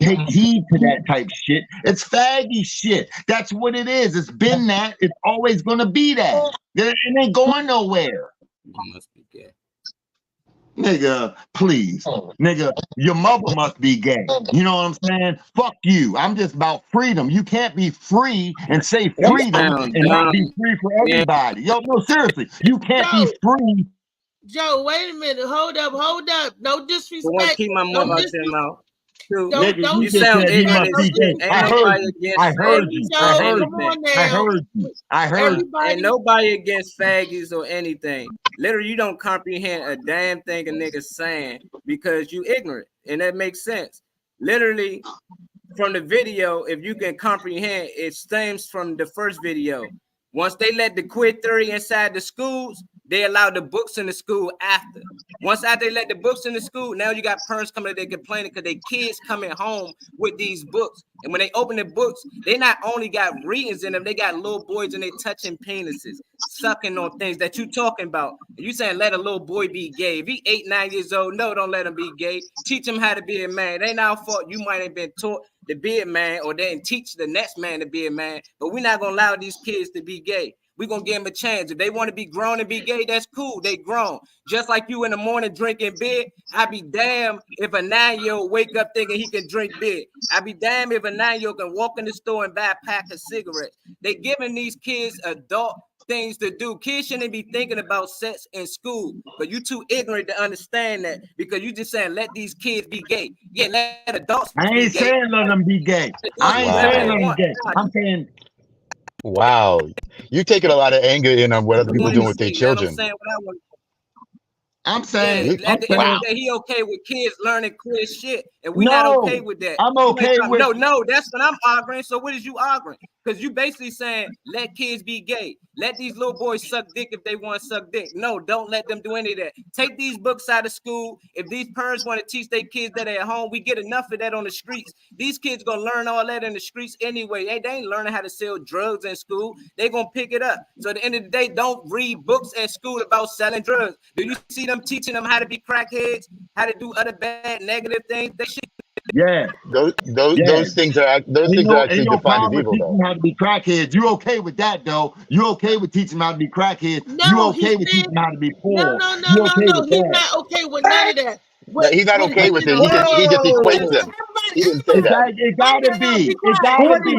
take heed to that type shit. It's faggy shit. That's what it is. It's been that. It's always gonna be that. It ain't going nowhere. You must be gay. Nigga, please. Nigga, your mother must be gay. You know what I'm saying? Fuck you. I'm just about freedom. You can't be free and say freedom and not be free for everybody. Yo, no, seriously. You can't be free. Joe, wait a minute. Hold up. No disrespect. I want to keep my mother out there now. Nigga, you sound ignorant. I heard you. Ain't nobody against faggots or anything. Literally, you don't comprehend a damn thing a nigga's saying because you ignorant, and that makes sense. Literally, from the video, if you can comprehend, it stems from the first video. Once they let the queer theory inside the schools, they allow the books in the school after. Once after they let the books in the school, now you got parents coming, they complaining because their kids coming home with these books. And when they open the books, they not only got readings in them, they got little boys and they touching penises, sucking on things that you talking about. You saying let a little boy be gay. If he 8, 9 years old, no, don't let him be gay. Teach him how to be a man. They not fault. You might have been taught to be a man or then teach the next man to be a man, but we're not gonna allow these kids to be gay. We're gonna give them a chance. If they want to be grown and be gay, that's cool. They grown. Just like you in the morning drinking beer, I'd be damned if a 9-year-old wake up thinking he can drink beer. I'd be damned if a 9-year-old can walk in the store and buy a pack of cigarettes. They giving these kids adult things to do. Kids shouldn't be thinking about sex in school, but you too ignorant to understand that because you just saying let these kids be gay. Yeah, let adults. I ain't saying let them be gay. I ain't saying let them be gay. I'm saying. Wow, you're taking a lot of anger in on what other people doing with their children. I'm saying at the end of the day, he okay with kids learning queer shit, and we not okay with that. I'm okay with no. That's what I'm arguing. So what is you arguing? Because you basically saying let kids be gay, let these little boys suck dick if they want to suck dick. No, don't let them do any of that. Take these books out of school. If these parents want to teach their kids that at home, we get enough of that on the streets. These kids gonna learn all that in the streets anyway. They ain't learning how to sell drugs in school. They gonna pick it up. So at the end of the day, don't read books at school about selling drugs. Do you see them teaching them how to be crackheads, how to do other bad negative things? They should Yeah, Those yeah. things are Ain't actually no defining problem with people, teaching though. them how to be crackheads. You okay with that, though? You okay with teaching them how to be crackheads? You No, he okay with said teaching them how to be no, poor? no, no, You no, okay no. with He's that? not okay with none of that. No, he's not What okay with it. no, He just equates everybody, them. He didn't say that. It gotta be be. It quiet. gotta be.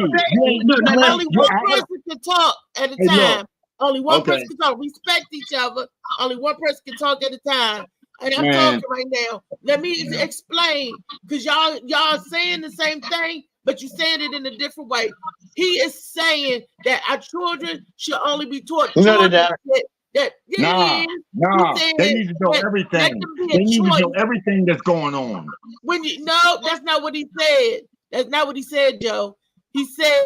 Only one person can talk at a Hey, look. time. Only one Okay. person can talk. Respect each other. Only one person can talk at a time. And I'm Man. talking right now. Let me explain, because y'all saying the same thing, but you're saying it in a different way. He is saying that our children should only be taught No, children they're not. that Nah, He's they saying need to know that everything. let them be They a need to choice. know everything that's going on. When you no, that's not what he said. That's not what he said, Joe. He said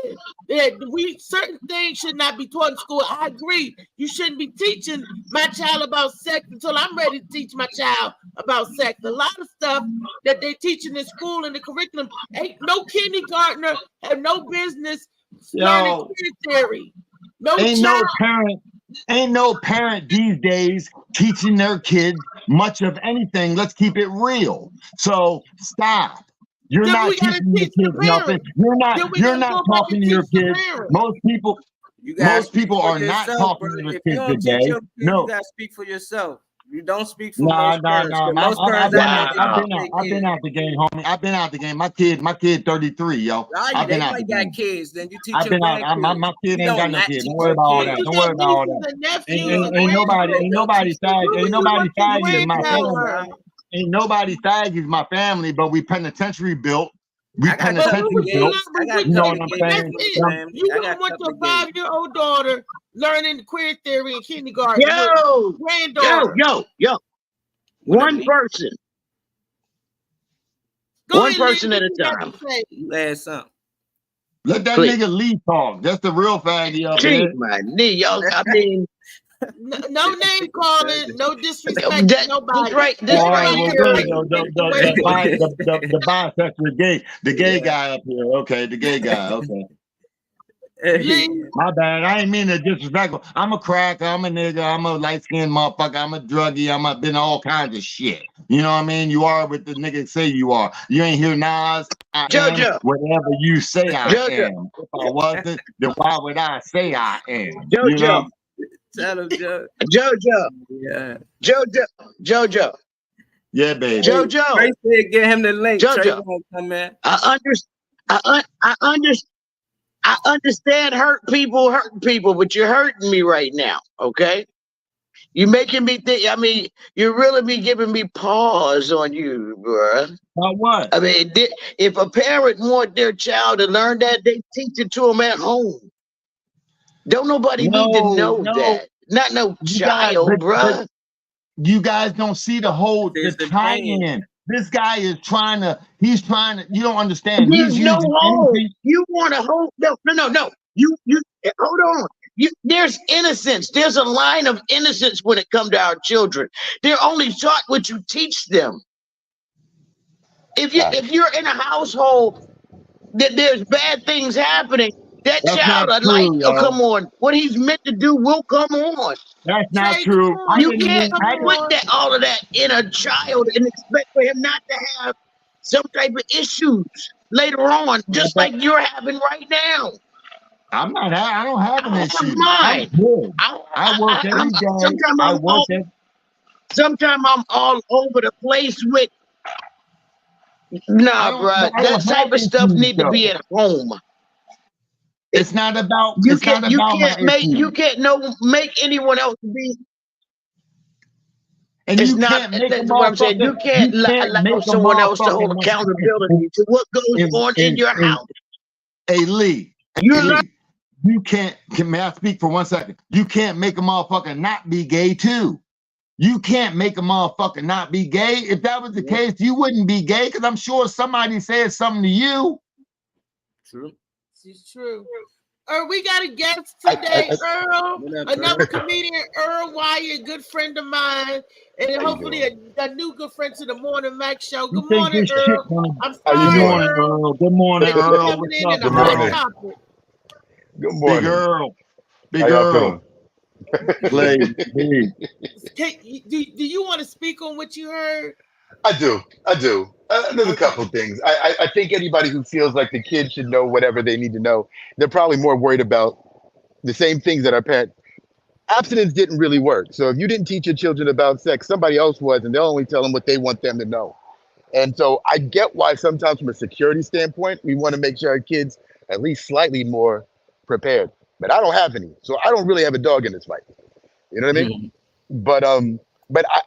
that certain things should not be taught in school. I agree. You shouldn't be teaching my child about sex until I'm ready to teach my child about sex. A lot of stuff that they teaching in school in the curriculum, ain't no kindergartner have no business learning Yo, queer theory. No ain't child. no parent these days teaching their kids much of anything. Let's keep it real. So stop. You're Then not we gotta teaching your teach the kids nothing. parents. You're Then we not gotta go back talking and to your teach the kids. parents. You gotta Most speak people for are not yourself, talking bro. to their If you kids don't teach today. your kids, No. you gotta speak for yourself. You don't speak for Nah. most parents. 'Cause most I've parents been act out. like they teach their I've been kids. out the game, homie. I've been out the game. My kid 33, yo. I've They been out the might got game. kids. Then you teach I've your been out. grandkids. My kid You ain't got don't no not kid. teach Don't worry your about all kids. that. You Don't worry got about all nieces that. and nephews and Ain't grandchildren. nobody fag. Ain't nobody What your faggy in my grandchild family. learn? Ain't nobody faggy in my family, but we penitentiary built. We I got a But couple penitentiary of built. gays. I got a You know couple what of I'm gays that's saying? in it. my family. You I got don't a want couple your of gays. 5-year-old daughter learning queer theory in kindergarten with Yo, granddaughter. yo. One person. Go One ahead, Lee. person What at a you got time. to say? You add something. Let that Please. nigga Lee talk. That's the real faggy up Jeez, here. my knee, y'all. I mean, No name calling, no disrespect to this nobody. right All right, here. well, good. The bisexual gay, the gay guy up here. Okay, the gay guy. Okay. My bad. I ain't mean to disrespectful. I'm a cracker. I'm a nigga. I'm a light skinned motherfucker. I'm a druggie. been all kinds of shit. You know what I mean? You are what the nigga say you are. You ain't hear Nas. I am JoJo. whatever you say I JoJo. am. If I wasn't, then why would I say I am? You JoJo. know? Tell him, Joe. JoJo. Yeah. JoJo. Yeah, baby. JoJo. Trey said, get him the link. Trey JoJo. won't come in. I understand hurting people, but you're hurting me right now, okay? You're making me think, I mean, you're really be giving me pause on you, bruh. About what? I mean, if a parent want their child to learn that, they teach it to them at home. Don't nobody need to know that. Not no child, bruh. You guys don't see the tie-in. This guy is he's trying to, you don't understand. There's He's no using hole. anything. You want a hole? No. You hold on. There's innocence. There's a line of innocence when it comes to our children. They're only taught what you teach them. If you're in a household that there's bad things happening, that That's child, not a light true, will yo. come on. What he's meant to do will come on. That's not true. You can't put all of that in a child and expect for him not to have some type of issues later on, just like you're having right now. I don't have an issue. Mine. I'm good. I work every day. Sometimes I'm all over the place with. Nah, bro. That type of stuff need to be at home. It's not about. You It's not about my make issue. you can't make anyone else be. And It's you not. can't make That's a what I'm saying. You motherfucker. can't You can't allow make a someone else to hold motherfucking accountability to what goes on in your house. Hey Lee. You're not. You can't. May I speak for 1 second? You can't make a motherfucker not be gay too. You can't make a motherfucker not be gay. If that was the case, you wouldn't be gay, because I'm sure somebody said something to you. True. It's true. We got a guest today, Earl, another comedian, Earl Wyatt, good friend of mine, and hopefully a new good friend to the Morning Mac Show. Good morning, Earl. I'm sorry, Earl. Good morning, Thank you for Earl. coming What's in up, and a Earl? hot topic. Good morning. Big Earl. Big How y'all Earl. feeling? Do you want to speak on what you heard? I do. There's a couple things. I think anybody who feels like the kid should know whatever they need to know, they're probably more worried about the same things that our parents. Abstinence didn't really work. So if you didn't teach your children about sex, somebody else was, and they'll only tell them what they want them to know. And so I get why sometimes from a security standpoint, we want to make sure our kids at least slightly more prepared. But I don't have any, so I don't really have a dog in this fight. You know what I mean? But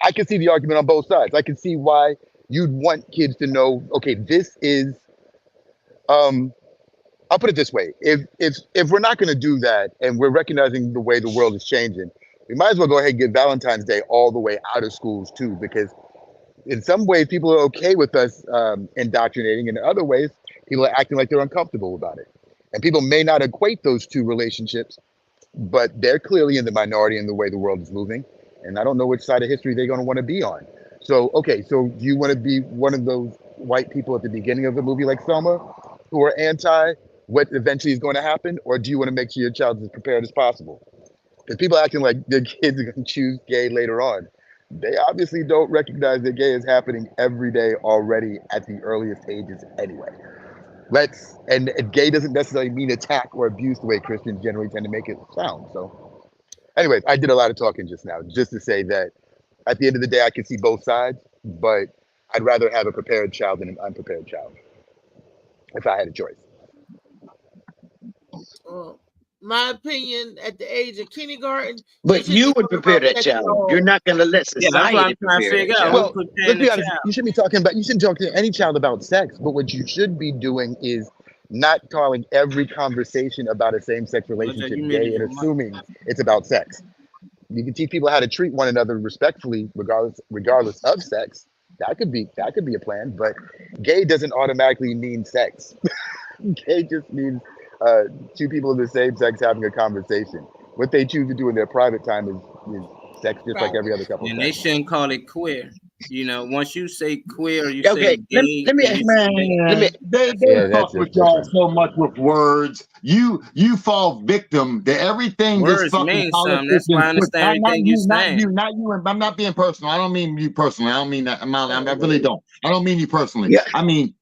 I can see the argument on both sides. I can see why you'd want kids to know, okay, this is I'll put it this way. If we're not going to do that and we're recognizing the way the world is changing, we might as well go ahead and get Valentine's Day all the way out of schools too, because in some ways people are okay with us indoctrinating, and in other ways people are acting like they're uncomfortable about it. And people may not equate those two relationships, but they're clearly in the minority in the way the world is moving. And I don't know which side of history they're going to want to be on. So, okay, so do you want to be one of those white people at the beginning of the movie like Selma who are anti what eventually is going to happen? Or do you want to make sure your child is as prepared as possible? Because people acting like their kids are going to choose gay later on. They obviously don't recognize that gay is happening every day already at the earliest ages anyway. And gay doesn't necessarily mean attack or abuse the way Christians generally tend to make it sound. So anyways, I did a lot of talking just now, just to say that at the end of the day, I can see both sides, but I'd rather have a prepared child than an unprepared child if I had a choice. My opinion, at the age of kindergarten. But you would prepare that child. You're not going to let society prepare that child. Well, let's be honest. You shouldn't talk to any child about sex, but what you should be doing is not calling every conversation about a same-sex relationship gay and assuming it's about sex. You can teach people how to treat one another respectfully, regardless of sex. That could be a plan, but gay doesn't automatically mean sex. Gay just means two people of the same sex having a conversation. What they choose to do in their private time is sex, just like every other couple. And they shouldn't call it queer. You know, once you say queer, you okay, say gay. They fuck with y'all so much with words. You fall victim to everything. Words this fucking mean something. That's why I understand everything you're saying. Not you. I'm not being personal. I don't mean you personally. I don't mean that. I really don't. I don't mean you personally. Yeah. I mean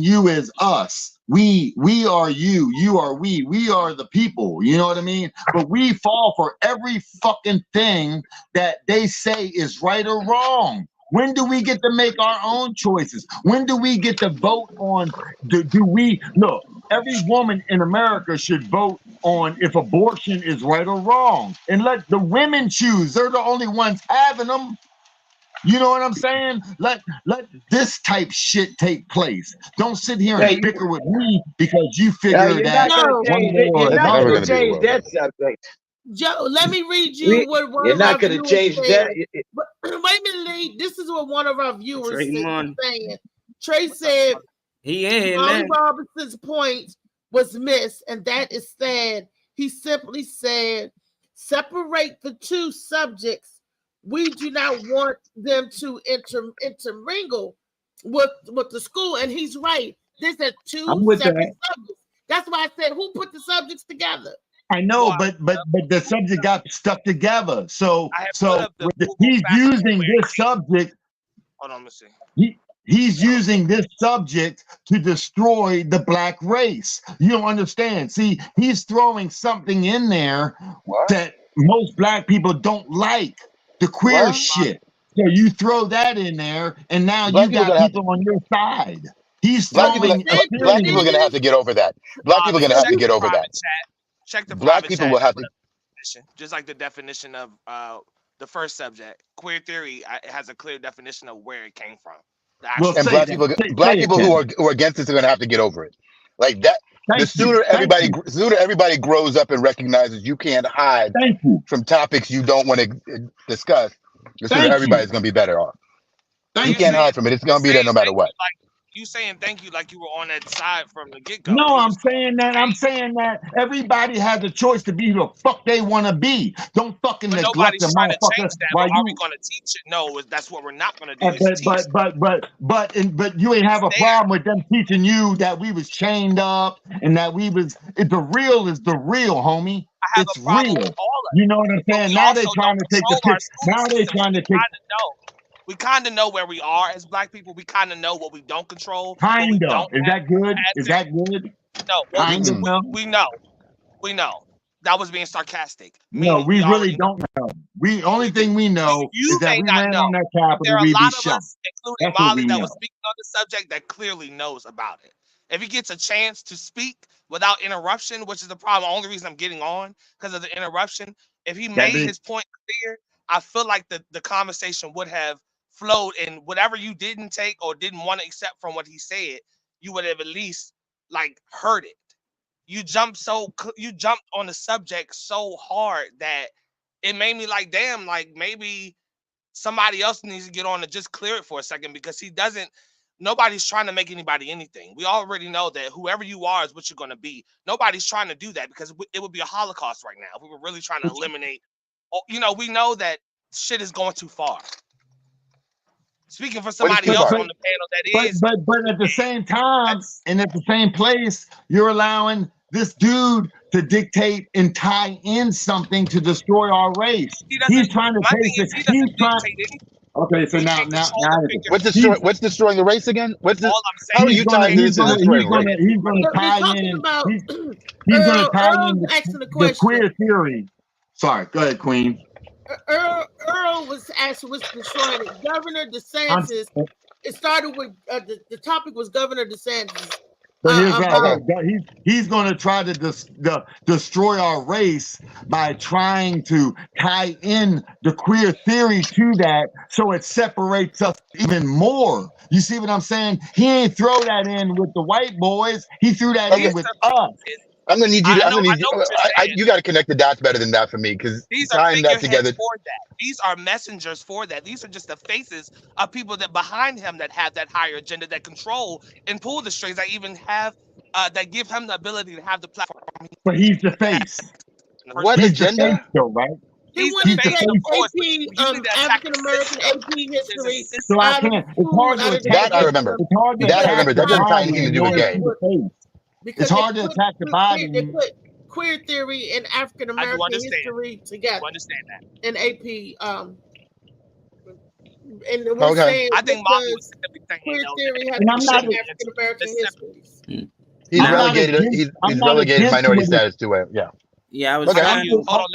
you as us. We are you. You are we. We are the people. You know what I mean? But we fall for every fucking thing that they say is right or wrong. When do we get to make our own choices? When do we get to vote on? Do we look? Every woman in America should vote on if abortion is right or wrong, and let the women choose. They're the only ones having them. You know what I'm saying? Let this type shit take place. Don't sit here and bicker with me because you figure that you're not going to change that subject. Joe, let me read you what one you're of not our going to viewers change said. that. Wait a minute, Lee. This is what one of our viewers Trey said. Trey said, he ain't Molly man. Robinson's point was missed, and that is sad. He simply said, separate the two subjects. We do not want them to intermingle with the school. And he's right. There's a two separate subjects. That's why I said, who put the subjects together? I know, but the subject got stuck together. So he's using this subject. Hold on, let's see. He's using this subject to destroy the black race. You don't understand. See, he's throwing something in there that most black people don't like. The queer shit. So you throw that in there, and now you got people on your side. He's throwing. Black people are going to have to get over that. Black people are going to have to get over that. Check the Black people will have to. Just like the definition of the first subject, queer theory has a clear definition of where it came from. And black people who are against this are going to have to get over it. Like that. The sooner everybody grows up and recognizes you can't hide from topics you don't want to discuss, the sooner everybody's going to be better off. You can't hide from it. It's going to be there no matter what. You saying thank you like you were on that side from the get-go. No, I'm saying that everybody has a choice to be who the fuck they want to be. Don't fucking neglect the motherfucker. Why are we going to teach it? No, that's what we're not going to do. But you ain't have a problem with them teaching you that we was chained up and that we was the real is the real, homie. It's real. You know what I'm saying? Now they're trying to take the piss. Now they're trying to take. We kind of know where we are as Black people. We kind of know what we don't control. Kind of. Is that good? Is that good? No, well, Kind of know. we know. We know. That was being sarcastic. No, Meaning we really already know. don't know. We only thing we know You is that may we not ran know. on that There Capitol, are a we'd be lot of shot. us, including That's what Molly, we that know. was speaking on the subject that clearly knows about it. If he gets a chance to speak without interruption, which is the problem, only reason I'm getting on because of the interruption, if he made his point clear, I feel like the conversation would have flowed, and whatever you didn't take or didn't want to accept from what he said, you would have at least like heard it. You jumped on the subject so hard that it made me like, damn, like maybe somebody else needs to get on and just clear it for a second, because nobody's trying to make anybody anything. We already know that whoever you are is what you're going to be. Nobody's trying to do that, because it would be a Holocaust right now if we were really trying to eliminate. We know that shit is going too far. Speaking for somebody else on the panel but at the same time and at the same place, you're allowing this dude to dictate and tie in something to destroy our race. He's trying to take it. He's trying. Okay, so now what's destroying the race again? How are you tying this to he's destroying gonna, race? he's gonna tie in. He's gonna tie in the queer theory. Sorry, go ahead, Queen. Earl was asking what's destroying it. Governor DeSantis. It started with the topic was Governor DeSantis. But he's going to try to destroy our race by trying to tie in the queer theory to that, so it separates us even more. You see what I'm saying? He ain't throw that in with the white boys. He threw that in with us. I'm gonna need you. You got to connect the dots better than that for me, because tying that together. For that. These are messengers for that. These are just the faces of people that behind him that have that higher agenda, that control and pull the strings, that even have that give him the ability to have the platform. But he's the face. What agenda? Though, right? He wanted to take AP, African American AP history. So I can't. It's hard to attack. That I remember. That doesn't tie anything to do with gay. It's hard to attack the body. They put queer theory and African American history together. I understand that. In AP, and we're Okay. saying I think Molly was queer theory has And I'm not- African American histories. He's I'm not relegated. against- He's I'm not relegated against minority it. status to it. Yeah. Yeah, I was Okay. trying Hold to on,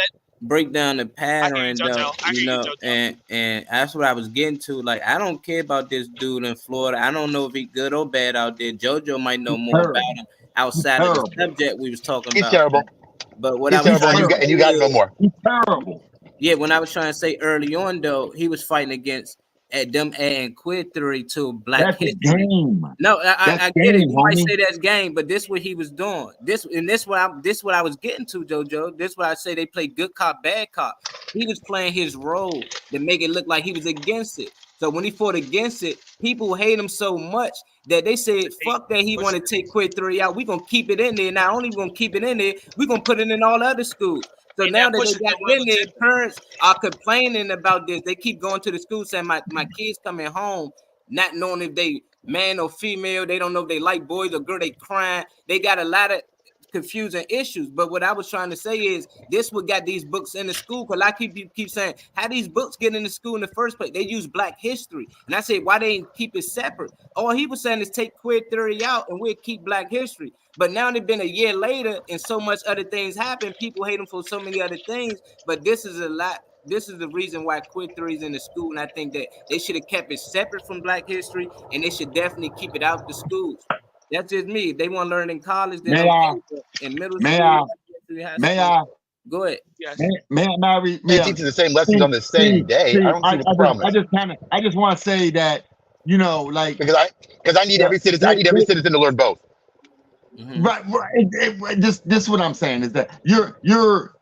break down the pattern, JoJo. though, I hear you, JoJo. and that's what I was getting to. Like, I don't care about this dude in Florida. I don't know if he's good or bad out there. JoJo might know more terrible. about him outside of the subject we was talking He's about. terrible. But what He's I was terrible, trying and you got to no say more. He's terrible. yeah, when I was trying to say early on, though, he was fighting against them adding queer theory to Black That's a history. game. No, I That's get it. game, You might homie. say that's game, but this what he was doing. This what I was getting to, JoJo. This what I say they play good cop, bad cop. He was playing his role to make it look like he was against it. So when he fought against it, people hate him so much that they said, fuck that, he want to take queer theory out. We're gonna keep it in there. Not only we gonna keep it in there, we're gonna put it in all other schools. So now that they got it in there, parents are complaining about this. They keep going to the school saying my kids coming home, not knowing if they man or female. They don't know if they like boys or girl. They crying. They got a lot of confusing issues. But what I was trying to say is this what got these books in the school. Because I keep saying, how these books get in the school in the first place? They use Black history. And I said, why they ain't keep it separate? All he was saying is take queer theory out and we'll keep Black history. But now it's been a year later and so much other things happen. People hate him for so many other things. But this is a lot. This is the reason why queer theory is in the school. And I think that they should have kept it separate from Black history. And they should definitely keep it out the schools. That's just me. If they want to learn in college, then in middle school. May I? Go ahead. Yes. May I read? They teach the same lessons on the same day. I don't see the problem. I just want to say that, you know, like because I need every citizen. I need every citizen to learn both. Right. This is what I'm saying is that you're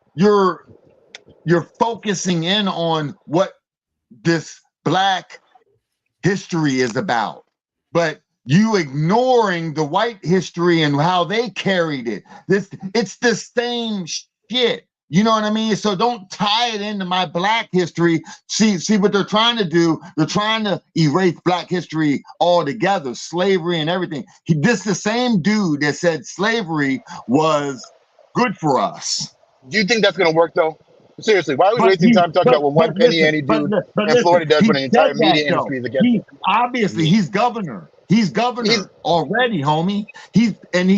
focusing in on what this Black history is about, but you ignoring the white history and how they carried it. It's the same shit. You know what I mean? So don't tie it into my Black history. See what they're trying to do. They're trying to erase Black history altogether, slavery and everything. This the same dude that said slavery was good for us. Do you think that's going to work though? Seriously, why are we But wasting he, time talking about what one but penny listen, ante dude in listen, Florida does he when the said entire that media though. industry is against He him? obviously he's governor. He's governor already, homie. He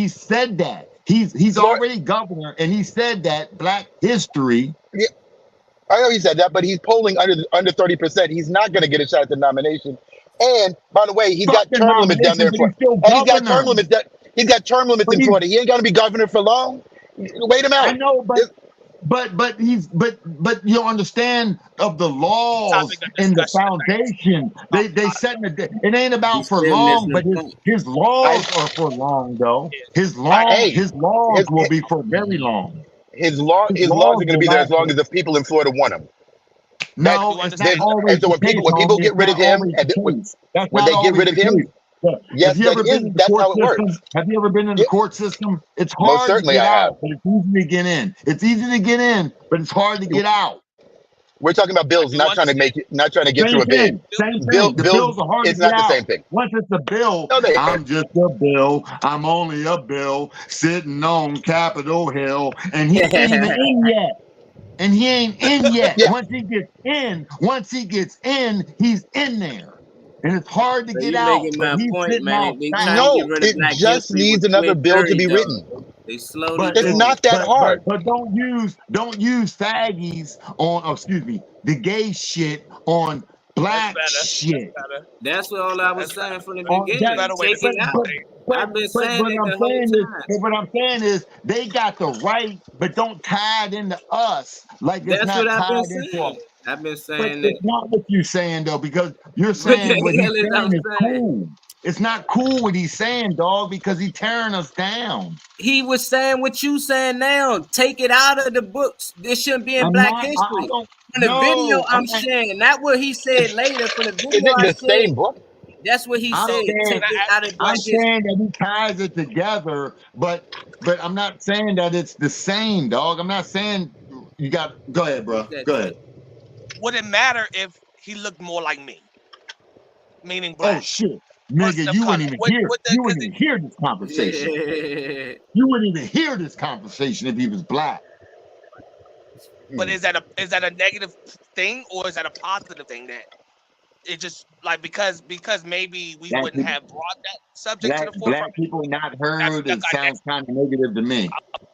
said that. He's already governor, and he said that Black history. Yeah, I know he said that, but he's polling under 30%. He's not going to get a shot at the nomination. And by the way, he's Fuck got the term limits down there nomination, in but he's Florida. still And he's got term governor. limits. He's got term limits But in Florida. He ain't going to be governor for long. Wait him out. I know, but you understand of the laws and the foundation. They set it ain't about for long, but his laws are for long though. His laws will be for very long. His laws are going to be there as long as the people in Florida want him. No, it's not always and so when the case, people homie. get It's rid of not him, always and the case. That's when not they get rid always of the him, case. But yes, have you that ever been in the that's court how it system? works. Have you ever been in the court system? It's Most hard to certainly get I have. out, but it's easy to get in. It's easy to get in, but it's hard to get out. We're talking about bills, not trying to get through a bid. Same thing. The bills are hard to It's get not the out. same thing. Once it's a bill, No, they I'm just a bill. I'm only a bill sitting on Capitol Hill, and he ain't even in yet. And he ain't in yet. Yeah. Once he gets in, he's in there. And it's hard to So get you out. making But my he's point, sitting man. They outside. trying to get No, rid of it Black just history needs with another bill to 2030 be though. written. They slowly But It's doing not it. that hard. But don't use faggies on, the gay shit on Black shit. That's what all I was saying from the On beginning. that, Take it out. I've been saying it the whole time. what I'm saying is they got the right, but don't tie it into us like it's That's not what I've been tied into us. saying. I've been But saying that. it's not what you're saying though, because you're What saying the what he's hell is I'm saying is saying? cool. It's not cool what he's saying, dog, because he's tearing us down. He was saying what you saying now. Take it out of the books. This shouldn't be in Black history. From the video I'm sharing, not what he said later. From the Is video it I the said, same book? that's what he I'm said. saying, Take it out of Black I'm history. saying that he ties it together, but I'm not saying that it's the same, dog. I'm not saying you got. Go ahead, bro. Go ahead. Would it matter if he looked more like me? Meaning Oh black. shit, Person nigga, of you color. wouldn't even Would- hear. would the- You wouldn't even hear this conversation. You wouldn't even hear this conversation if he was black. But is that a negative thing or is that a positive thing that it just like because maybe we Black wouldn't people- have brought that subject to the Black forefront? people not heard. It sounds kind of negative to me.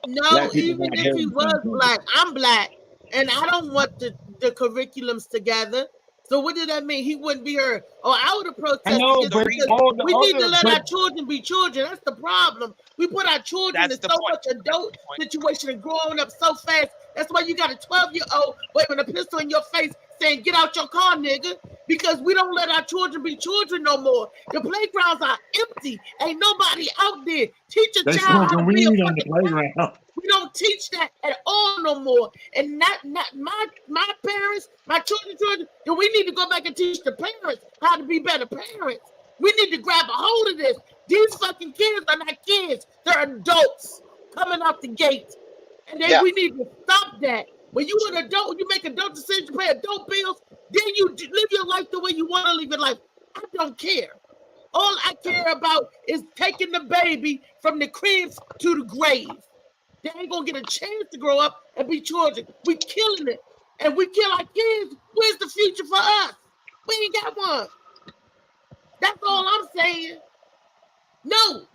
No, Black people even not if he heard was sounds negative. black, I'm black, and I don't want the curriculums together. So what did that mean? He wouldn't be heard. Or I would have protested know, against but it because all the we need to other- let but- our children be children. That's the problem. We put our children That's in the so point. much adult situation and growing up so fast. That's why you got a 12-year-old waving a pistol in your face saying, "Get out your car, nigga," because we don't let our children be children no more. The playgrounds are empty. Ain't nobody out there. Teach a They child how to smoking be a weed on the fucking playground. we don't teach that at all no more. And not my parents, my children, then we need to go back and teach the parents how to be better parents. We need to grab a hold of this. These fucking kids are not kids. They're adults coming out the gate. And then we need to stop that. When you an adult, you make adult decisions, pay adult bills, then you live your life the way you want to live your life. I don't care. All I care about is taking the baby from the cribs to the grave. They ain't gonna get a chance to grow up and be children. We killing it. And we kill our kids. Where's the future for us? We ain't got one. That's all I'm saying. No.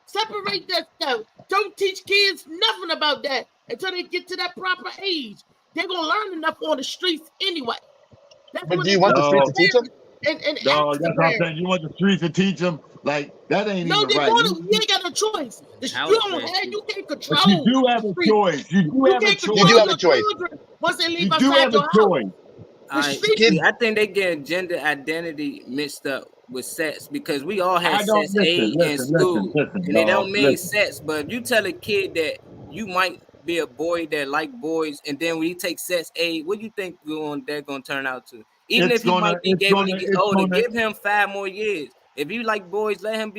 Separate that stuff. Don't teach kids nothing about that until they get to that proper age. They're gonna learn enough on the streets anyway. That's But what do you they want the do. streets to teach them? And No, ask that's the what I'm parents. saying. You want the streets to teach them? Like, that ain't No, even they right. want to. You ain't got no choice. You can't control. But you do have a streets. choice. You do have a can't choice. control your children once they leave You do outside have a your house. choice. All right, see, I think they get gender identity mixed up with sex because we all I had don't- sex listen, aid in listen, school, listen, and it don't dog, mean listen. sex. But if you tell a kid that you might be a boy that like boys, and then when you take sex aid, what do you think they're gonna turn out to? Even It's if he might be gay when he gets older, gonna- give him 5 more years. If you like boys, let him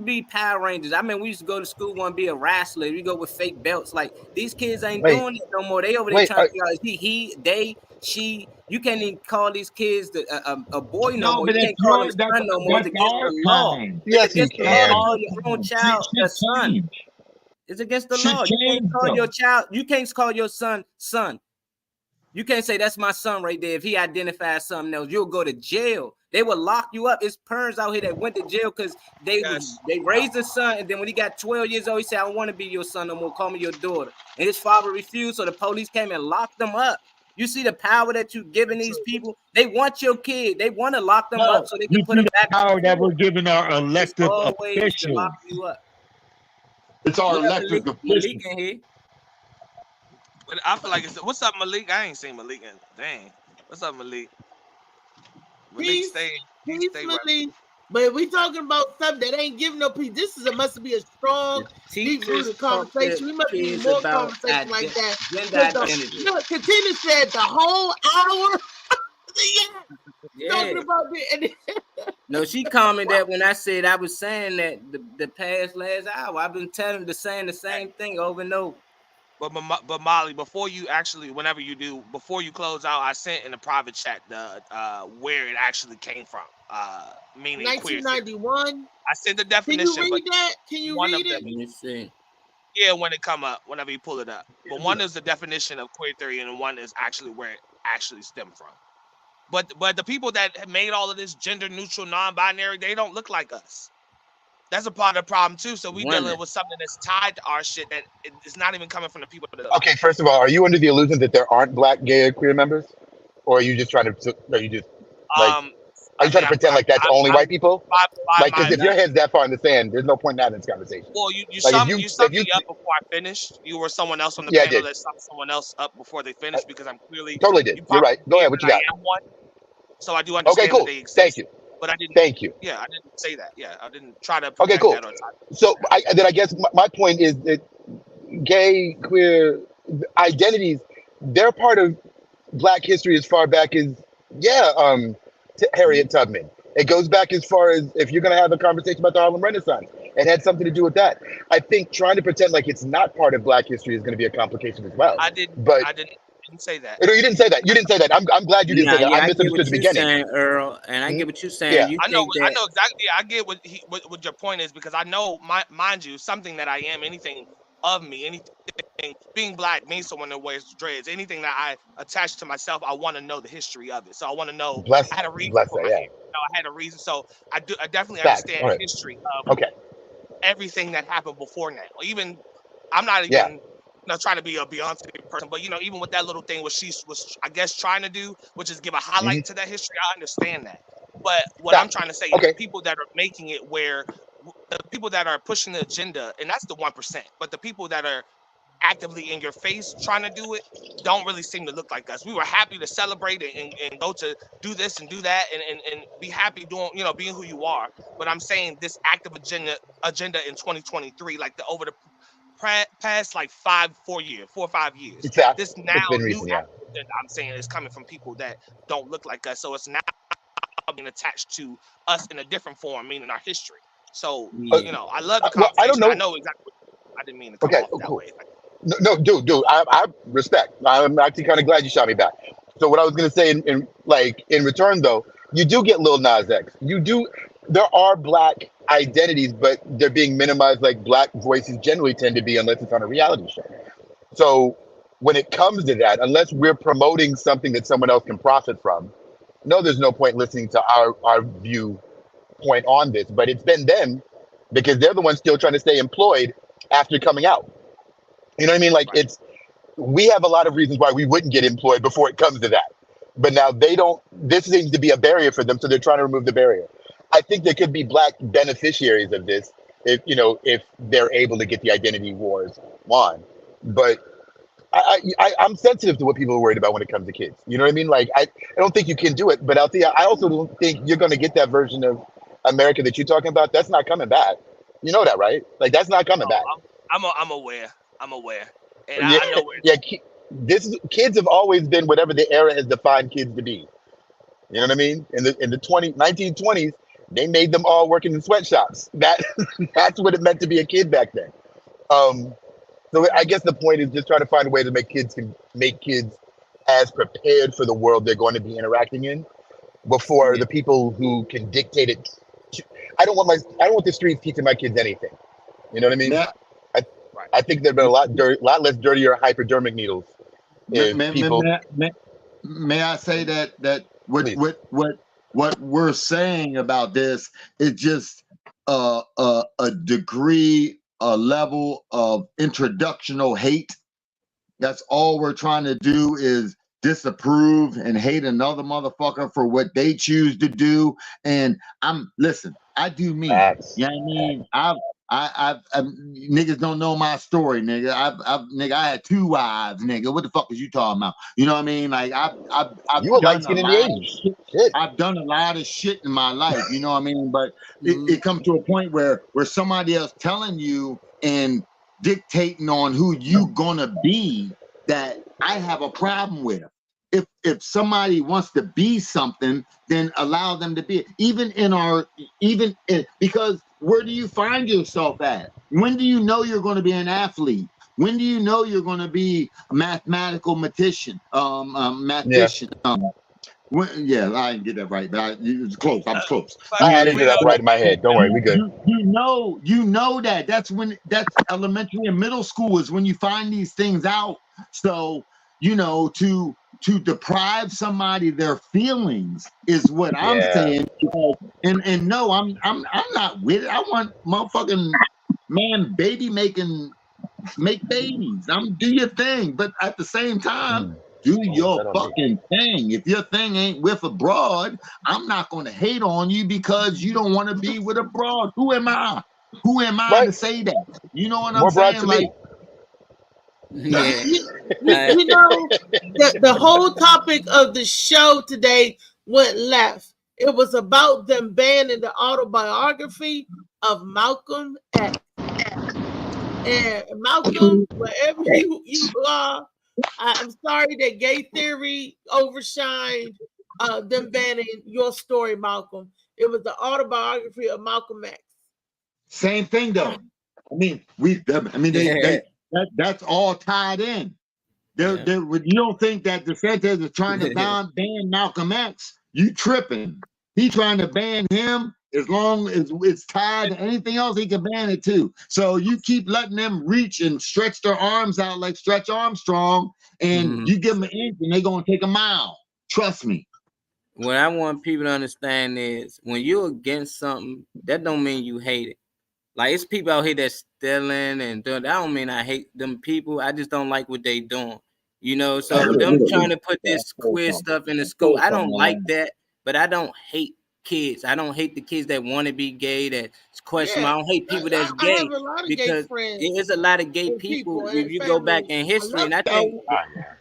be Power Rangers. I mean, we used to go to school, want to be a wrestler. We go with fake belts. Like these kids ain't Wait. doing it no more. They over there Wait, trying to figure out is he, they, she. You can't even call these kids a boy no more. but You that's can't call them your- son no more. It's that's against our the law. time. Yes, It's you against the law to can. call your own child a son. It's against the Should law. You can't change call them. your child. You can't call your son. You can't say that's my son right there. If he identifies something else, you'll go to jail. They will lock you up. It's parents out here that went to jail because they raised a son, and then when he got 12 years old, he said, "I don't want to be your son no more. Call me your daughter." And his father refused, so the police came and locked them up. You see the power that you're giving these people? They want your kid. They want to lock them up so they can You put see them the back. power that we're giving our It's elected always to officials. lock you up. It's our Yeah, elected Malik officials. in here. But I feel like it's what's up, Malik? I ain't seen Malik in dang. What's up, Malik? Malik Peace, stay Malik. But we talking about stuff that ain't giving no peace. This must be a strong, deep-rooted conversation. We must need more conversation like that. Look, Katina said the whole hour. Talking about it. No, she commented that when I said I was saying that the past last hour. I've been telling the same thing over and over. But Molly, before you actually, whenever you do, before you close out, I sent in the private chat the where it actually came from. Meaning 1991. I sent the definition. Can you read that? Can you read it? Let me see. Yeah, when it come up, whenever you pull it up. But one is the definition of queer theory, and one is actually where it actually stemmed from. But the people that have made all of this gender neutral, non-binary, they don't look like us. That's a part of the problem too. So we dealing with something that's tied to our shit that it's not even coming from the people that. Okay, first of all, are you under the illusion that there aren't black, gay, or queer members, or are you just trying to? Are you just like? Are you trying to pretend like that's only white people? Like, because if your head's that far in the sand, there's no point in having this conversation. Well, you Like, summed if me up before I finished. You were someone else on the Yeah, I panel did. that summed someone else up before they finished because I'm clearly Totally did. You're right. Go ahead. What you got? I am one, so I do understand Okay, cool. that they exist. Thank you. But I didn't. Thank you. Yeah, I didn't say that. Yeah, I didn't try to. Okay, project cool. That on top. So I guess my point is that gay, queer identities, they're part of Black history as far back as Harriet Tubman. It goes back as far as if you're going to have a conversation about the Harlem Renaissance. It had something to do with that. I think trying to pretend like it's not part of Black history is going to be a complication as well. I didn't say that. No, you didn't say that. You didn't say that. I'm glad you didn't say that. I misunderstood the beginning. Saying, Earl, and I get what you're saying. Yeah. You I know think that exactly. I get what your point is because I know, mind you, something that I am, anything of me, anything being Black means someone that wears dreads. Anything that I attach to myself, I want to know the history of it. So I want to know. I had a reason for my hair. I had a reason. So I definitely understand the history of everything that happened before now. Even I'm not even trying to be a Beyonce person, but even with that little thing, what she was, I guess, trying to do, which is give a highlight to that history. I understand that. But what I'm trying to say is the people that are making it where the people that are pushing the agenda, and that's the 1%, but the people that are actively in your face trying to do it don't really seem to look like us. We were happy to celebrate and go to do this and do that and be happy doing, being who you are. But I'm saying this active agenda in 2023, like over the past like 4 or 5 years. Exactly. This now new active agenda I'm saying is coming from people that don't look like us. So it's now being attached to us in a different form, meaning our history. So, I love the conversation. I don't know. I know exactly. I didn't mean to come off that way. No, dude, I respect. I'm actually kind of glad you shot me back. So what I was going to say in return, though, you do get Lil Nas X. There are Black identities, but they're being minimized like Black voices generally tend to be unless it's on a reality show. So when it comes to that, unless we're promoting something that someone else can profit from, no, there's no point listening to our viewpoint on this. But it's been them because they're the ones still trying to stay employed after coming out. You know what I mean? Like we have a lot of reasons why we wouldn't get employed before it comes to that. But now this seems to be a barrier for them. So they're trying to remove the barrier. I think there could be Black beneficiaries of this if they're able to get the identity wars on. But I'm sensitive to what people are worried about when it comes to kids. You know what I mean? Like I don't think you can do it, but I also don't think you're going to get that version of America that you're talking about. That's not coming back. You know that, right? Like that's not coming back. I'm aware. And I know where kids have always been whatever the era has defined kids to be. You know what I mean? In the 1920s, they made them all working in sweatshops. That's what it meant to be a kid back then. So I guess the point is just trying to find a way to make kids as prepared for the world they're going to be interacting in before the people who can dictate it. I don't want the streets teaching my kids anything. You know what I mean? I think there'd been a lot less dirtier hypodermic needles. If people, may I say that what we're saying about this is just a degree, a level of introductional hate. That's all we're trying to do is disapprove and hate another motherfucker for what they choose to do. And listen, I do me. Facts. You know what I mean? I've niggas don't know my story, nigga. I had 2 wives, nigga. What the fuck is you talking about? You know what I mean? Like I've you were done light skinned in a the lot of 80s. shit. I've done a lot of shit in my life, you know what I mean? But it comes to a point where somebody else telling you and dictating on who you gonna be that I have a problem with. If somebody wants to be something, then allow them to be it. Because where do you find yourself at? When do you know you're going to be an athlete? When do you know you're going to be a mathematical mathematician? I didn't get that right, but it was close. I was close. I didn't get that right in my head. Don't worry, we good. You know that. That's elementary and middle school is when you find these things out. So, you know, to deprive somebody their feelings is what I'm saying. And no, I'm not with it. I want motherfucking make babies. Do your thing, but at the same time, do your fucking thing. If your thing ain't with a broad, I'm not going to hate on you because you don't want to be with a broad. Who am I? To say that? You know what I'm saying? Like. You know, the whole topic of the show today went left. It was about them banning the autobiography of Malcolm X. And Malcolm, wherever you are, I'm sorry that gay theory overshined them banning your story, Malcolm. It was the autobiography of Malcolm X. Same thing, though. That's all tied in. You don't think that DeSantis is trying to ban Malcolm X? You tripping. He trying to ban him as long as it's tied to anything else, he can ban it too. So you keep letting them reach and stretch their arms out like Stretch Armstrong, and you give them an inch and they're going to take a mile. Trust me. What I want people to understand is when you're against something, that don't mean you hate it. Like, it's people out here that's stealing and doing. That don't mean I hate them people. I just don't like what they doing. You know, so them trying to put this queer stuff in the school, I don't like that, but I don't hate kids. I don't hate the kids that want to be gay, that's questionable. I don't hate people that's gay because there's a lot of gay people if you go back in history, and I think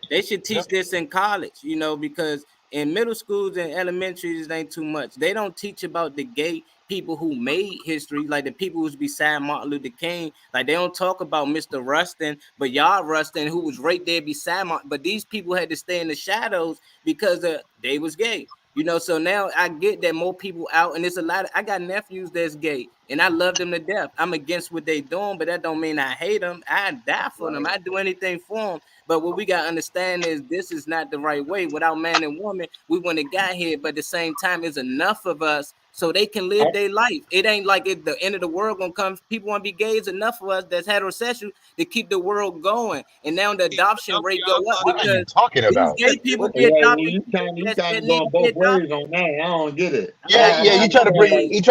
they should teach this in college, you know, because in middle schools and elementaries, it ain't too much. They don't teach about the gay people who made history, like the people who's beside Martin Luther King. Like, they don't talk about Mr. Rustin, but y'all Rustin, who was right there beside Martin. But these people had to stay in the shadows because they was gay. You know, so now I get that more people out, and it's a lot. I got nephews that's gay, and I love them to death. I'm against what they doing, but that don't mean I hate them. I die for them. I do anything for them. But what we got to understand is this is not the right way. Without man and woman, we wouldn't have got here. But at the same time, it's enough of us so they can live their life. It ain't like it, the end of the world gonna come. People want to be gay. It's enough of us that's heterosexual to keep the world going. And now the adoption rate go up because talking about these gay people be adopted. You trying to go both ways on that. I don't get it. Yeah. You try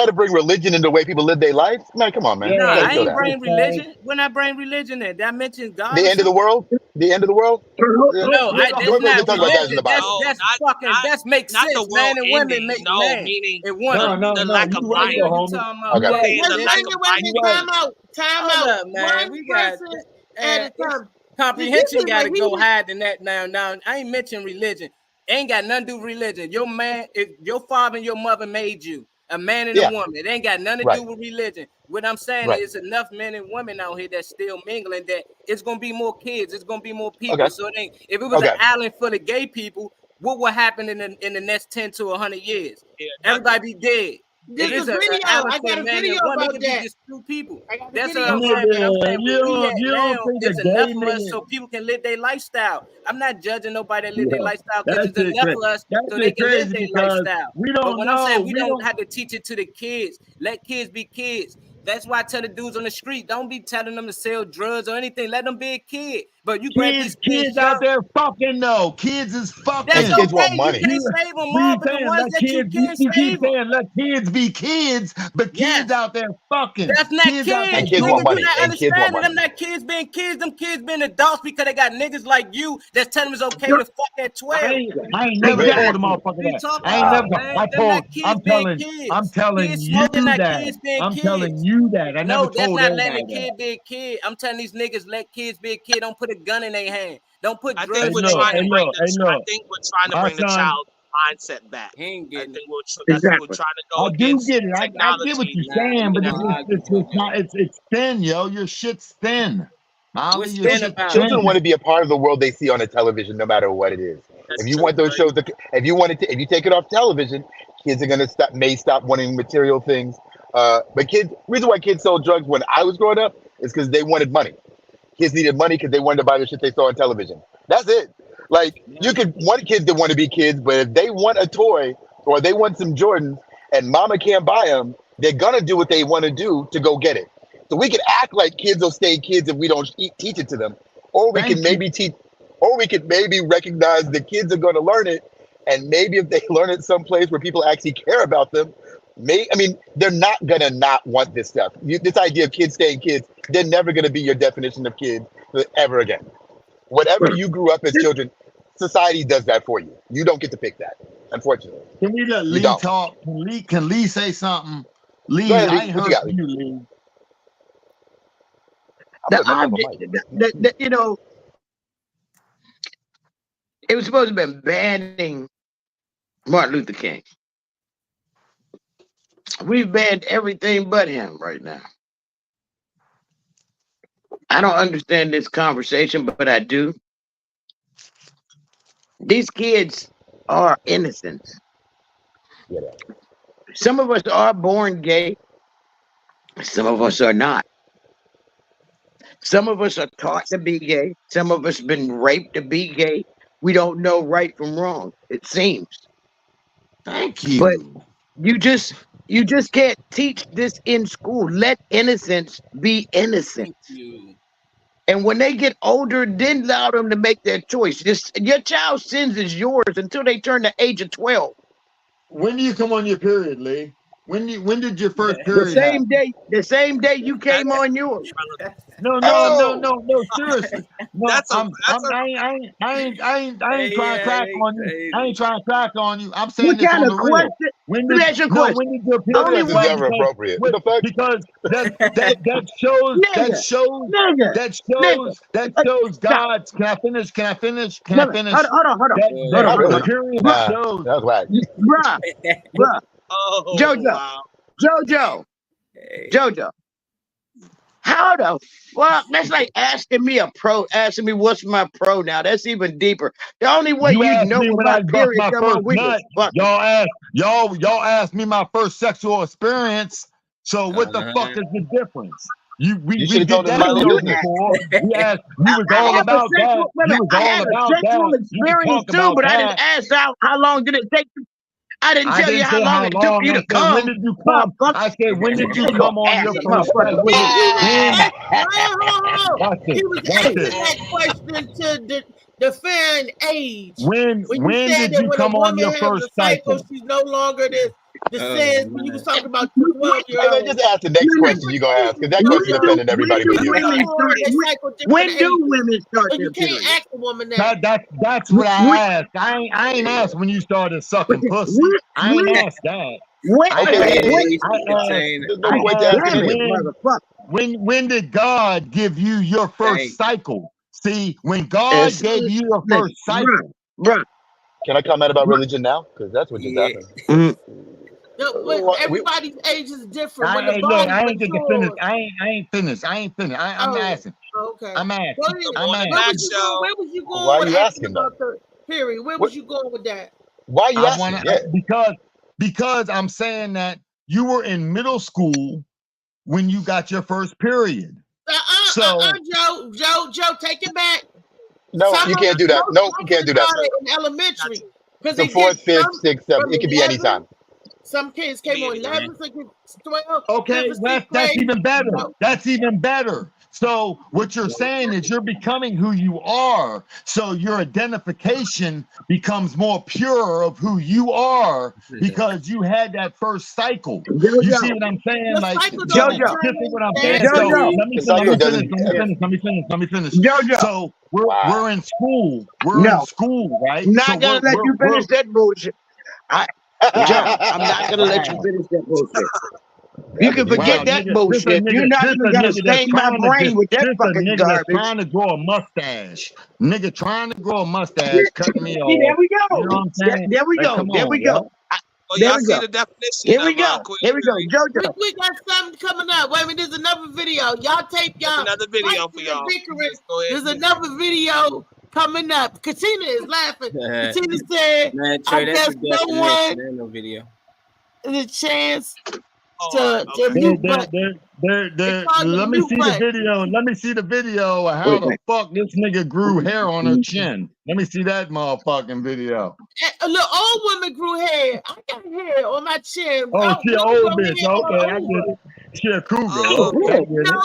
to bring religion into the way people live their life. Man, come on, man. No, I ain't bring religion. When I bring religion in, that mentions God. The end of the world. The end of the world. No, that's not religion. That's fucking. That's makes sense. Man and women make man and woman. The lack of life. Time out, man. We got comprehension. Got to go higher than that now. Now, I ain't mentioning religion. Ain't got nothing to do with religion. Your man, if your father and your mother made you a man and a woman, it ain't got nothing to do with religion. What I'm saying is enough men and women out here that's still mingling that it's gonna be more kids, it's gonna be more people. So it ain't, if it was an island full of gay people, what will happen in the next 10 to 100 years? Everybody be dead. There's a video. I got a video about that. Just two people. That's what I'm saying. It's enough of us so people can live their lifestyle. I'm not judging nobody that live their lifestyle because it's enough of us so they can live their lifestyle. But when I'm saying we don't have to teach it to the kids, let kids be kids. That's why I tell the dudes on the street, don't be telling them to sell drugs or anything. Let them be a kid. But you grab these Kids out there fucking though. Kids is fucking. That's kids want okay. money. You can't save them all, but the ones that you can You keep save them. saying let kids be kids, but kids out there fucking. That's not kids. Out there And kids Nigga, want money. you not And kids want understanding. money. Them not kids being kids. Them kids being adults because they got niggas like you that's telling them it's okay to fuck at 12. I ain't never told a motherfucker that. I ain't never. I'm telling Kids you smoking, not that. kids being I'm kids. telling you that. I No, never that's told not letting everybody a kid that. be a kid. I'm telling these niggas, let kids be a kid. Don't put a gun in their hand. Don't put I drugs think we're in their trying to hand. bring the. I think we're trying to My bring the son- child mindset back. He ain't I getting think it. that's what we're trying to go I do against get it. I get what technology. you're saying, but Nah, it's thin, yo. Your shit's thin. Molly, What's your thin shit's about it? Children thin. want to be a part of the world they see on the television, no matter what it is. That's If you true. want those shows, if you take it off television, kids are gonna stop wanting material things. But reason why kids sold drugs when I was growing up is because they wanted money. Kids needed money because they wanted to buy the shit they saw on television. That's it. Like you could want kids that want to be kids, but if they want a toy or they want some Jordans and mama can't buy them, they're gonna do what they want to do to go get it. So we can act like kids will stay kids if we don't teach it to them, or we can maybe teach, or we could maybe recognize the kids are going to learn it, and maybe if they learn it someplace where people actually care about them, they're not gonna not want this stuff. This idea of kids staying kids, they're never gonna be your definition of kids ever again. Whatever you grew up as children, society does that for you. You don't get to pick that, unfortunately. Can we let Lee talk? Can Lee say something? Lee, Go ahead, Lee. I ain't What heard you got, from you, Lee. You know, it was supposed to have been banning Martin Luther King. We've banned everything but him right now. I don't understand this conversation, but I do. These kids are innocent. Some of us are born gay. Some of us are not. Some of us are taught to be gay. Some of us been raped to be gay. We don't know right from wrong, it seems. Thank you. But you just can't teach this in school. Let innocence be innocent. And when they get older, then allow them to make their choice. Your child's sins is yours until they turn the age of 12. When do you come on your period, Lee? When did your first period The same day you came on yours. No, seriously. No, I ain't trying to crack on you. I ain't trying to crack on you. I'm saying What this kind on of the real. question? When Let me did ask you a no, question. when did your Only period? This is never appropriate. What the fuck? Because that shows God's. Can I finish? Can I finish? Hold on. The period shows. That's whack. Bruh. Oh, Jojo. wow. Jojo. How the fuck? That's like asking me what's my pronoun. That's even deeper. The only way you asked know me when I about bust period my come on first with nut. Y'all asked me my first sexual experience. So what the fuck is the difference? We should've did told us that about show it. before. We asked. You was all about that. I had a sexual experience too, but I didn't ask how long did it take. I didn't tell you how long it took you to come. When did you come? I said, when did you come on your first cycle? He was asking that question to define age. When you said did you come on your first cycle? She's no longer the sins. When you was talking about 12-year-old. Just ask the next question you're gonna ask, because that question offended everybody but you. When do women start You their can't period? ask a woman that. That's what I asked. I ain't asked when you started sucking pussy. I ain't asked that. When did God give you your first cycle? See, when God gave you your first cycle. Can I comment about religion now? Because that's what just happened. No, but everybody's age is different. When the Look, body I ain't get to matures. finish. I ain't finished. I'm asking. Okay. I'm asking. Where was you going Why are with you asking about the period? Where was you going with that? Why are you asking? Because I'm saying that you were in middle school when you got your first period. Joe, take it back. No, you can't do that. No, you can't do that. In elementary. The 4th, 5th, 6th, 7th. It could be anytime. Some kids came on 11, some kids 12. Okay, fifth, that's grade. even better. So, That's even better. So what you're saying is you're becoming who you are. So your identification becomes more pure of who you are because you had that first cycle. You see what I'm saying? the Like, cycle so don't this determine is what I'm that. saying. So Jojo. let me The cycle doesn't. finish. Jojo. So we're in school. We're No, in school, right? I'm So not gonna let you finish that bullshit. Joe, I'm not gonna let you finish that bullshit. You can forget that bullshit. You're not even gonna stain my brain with that fucking nigga that's garbage. trying to grow a mustache. Nigga trying to grow a mustache, cutting me See, off. there we You go. know what I'm saying? There we Like, go. come There on, we yo. go. Well, There y'all we see go. the definition Here we of go. queer Here we go. theory? Jojo. We got something coming up. Wait a minute, there's another video. Y'all tape y'all. Another video for fighting y'all. and bickering. Just go ahead. There's another video coming up. Katina is laughing. Katina said, Man, I Trey, that's guess the no definition. one There ain't no video. the chance Oh, to okay. mute button. They call it Let the me mute see the button. video. Let me see the video of how the fuck this nigga grew hair on her chin. Let me see that motherfucking video. Look, old women grew hair. I got hair on my chin. Oh, she an Women old grow bitch. hair all Okay, I over. get it. She a cougar. Oh, Okay, I get it. No.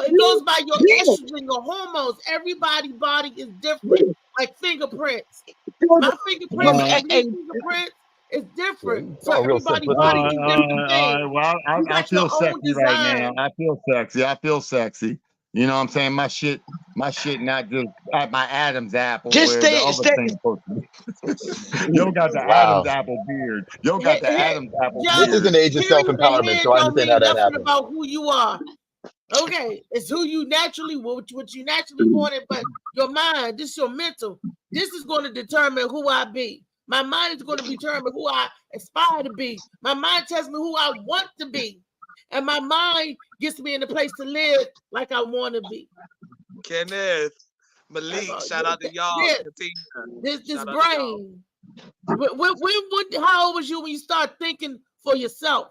It goes by your estrogen, your hormones. Everybody's body is different, like fingerprints. My fingerprints and your fingerprints is different. So Oh, real everybody's simplistic. body do different things. Well, You I got your feel own sexy right now. design. I feel sexy. You know what I'm saying? My shit not just at my Adam's apple Just where the stay. other thing's supposed to be. Yo got the Wow. Adam's apple beard. Yo got the Adam's apple Yo, This is an beard. age of hearing the self-empowerment, head so I don't understand mean how that nothing happens. about who you are. Okay, it's who you naturally, what you naturally wanted, but your mind, this is your mental. This is going to determine who I be. My mind is going to determine who I aspire to be. My mind tells me who I want to be. And my mind gets me in a place to live like I want to be. Kenneth, Malik, shout out to y'all. Yeah. Katina. This Shout out to y'all. brain. How old was you when you start thinking for yourself?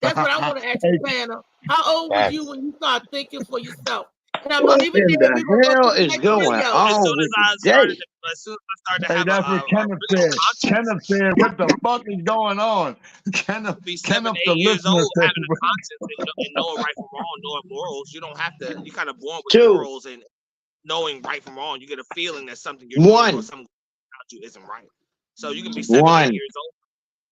That's what I want to ask the panel. How old was you when you start thinking for yourself? And I'm What gonna leave it in there. the We're gonna hell go to the is next going video. on with the day? As soon as I started to Hey, have that's what Kenneth said. Kenneth said, "What the fuck is going on?" Kenneth, be 7, Kenneth, 8 the years listener old, said, having a conscience and knowing right from wrong, knowing morals. You don't have to. You kind of born with Two. morals and knowing right from wrong. You get a feeling that something you're doing One. or something about you isn't right. So you can be 7, 8 One. years old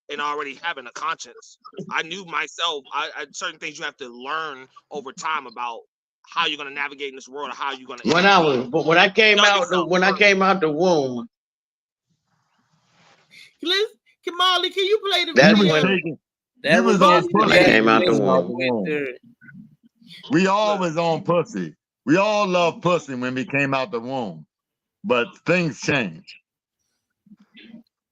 and already having a conscience. I knew myself. I certain things you have to learn over time about how you're going to navigate in this world, or how you're going to. When I came out the womb, Kamali, can you play the that's video? when You was on when I pussy. came out the womb. We all was on pussy. We all love pussy when we came out the womb, but things change.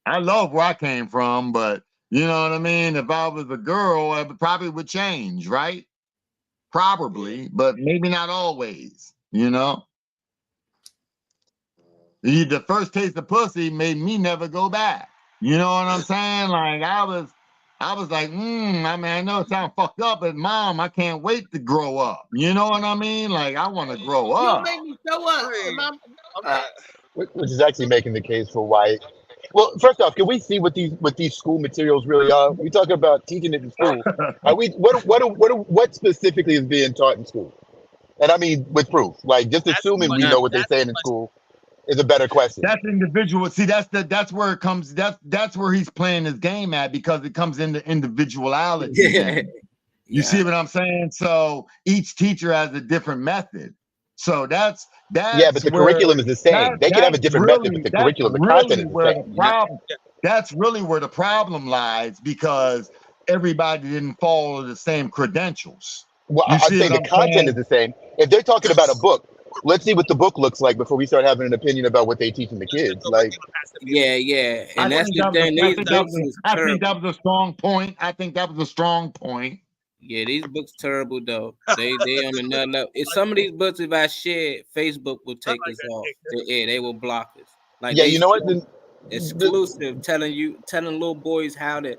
I love where I came from, but you know what I mean? If I was a girl, it probably would change, right? Probably, but maybe not always, you know? The first taste of pussy made me never go back. You know what I'm saying? Like I was like, I mean, I know it sounds fucked up, but mom, I can't wait to grow up. You know what I mean? Like I want to grow You up. make me show up. Which is actually making the case for why. Well, first off, can we see what these school materials really are? We talk about teaching it in school. Are we? What specifically is being taught in school? And I mean, with proof. Like just assuming we know what they're saying in school is a better question. That's individual. See, that's where it comes. That's where he's playing his game at, because it comes into individuality. Yeah. You see what I'm saying? So each teacher has a different method. So that's yeah, but the curriculum is the same. They can have a different method, but the curriculum, the content is the same. That's really where the problem lies, because everybody didn't follow the same credentials. Well, I'm saying the content is the same. If they're talking about a book, let's see what the book looks like before we start having an opinion about what they teaching the kids. Like, yeah, and that's the thing. I think that was a strong point. I think that was a strong point. Yeah, these books terrible though. They on another level. If some of these books, if I share, Facebook will take us off. They will block us. Like yeah, you know what? Exclusive, telling little boys how to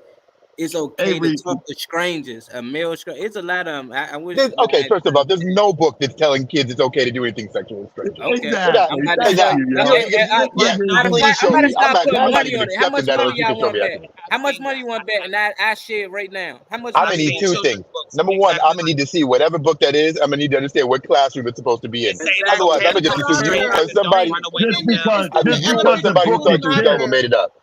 it's okay to talk to strangers, a male stranger. It's a lot of them. I wish. Okay, first of all, there's no book that's telling kids it's okay to do anything sexual with strangers. Okay, I'm I'm about to show you. Please show me. I'm about to put I'm not money even on it. How much accepting that money unless you y'all can show want me back? after. How much money you want back? And I share right now. How much? I'm money? gonna need two things. Number one, I'm gonna need to see whatever book that is. I'm gonna need to understand what classroom it's supposed to be in. Otherwise, I'm gonna just assume you or somebody. You or somebody who thought you was dumb or made it up.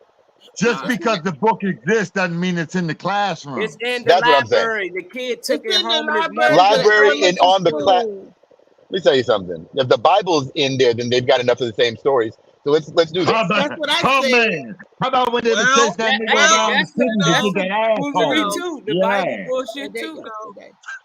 Just because the book exists doesn't mean it's in the classroom. It's in the That's what I'm saying. library. The kid took it home and his mother. Library and on the class. Let me tell you something. If the Bible's in there, then they've got enough of the same stories. So let's do this. That's what I said. Man. How about when they chase that nigga around the city to get that asshole? Too. The Bible bullshit too.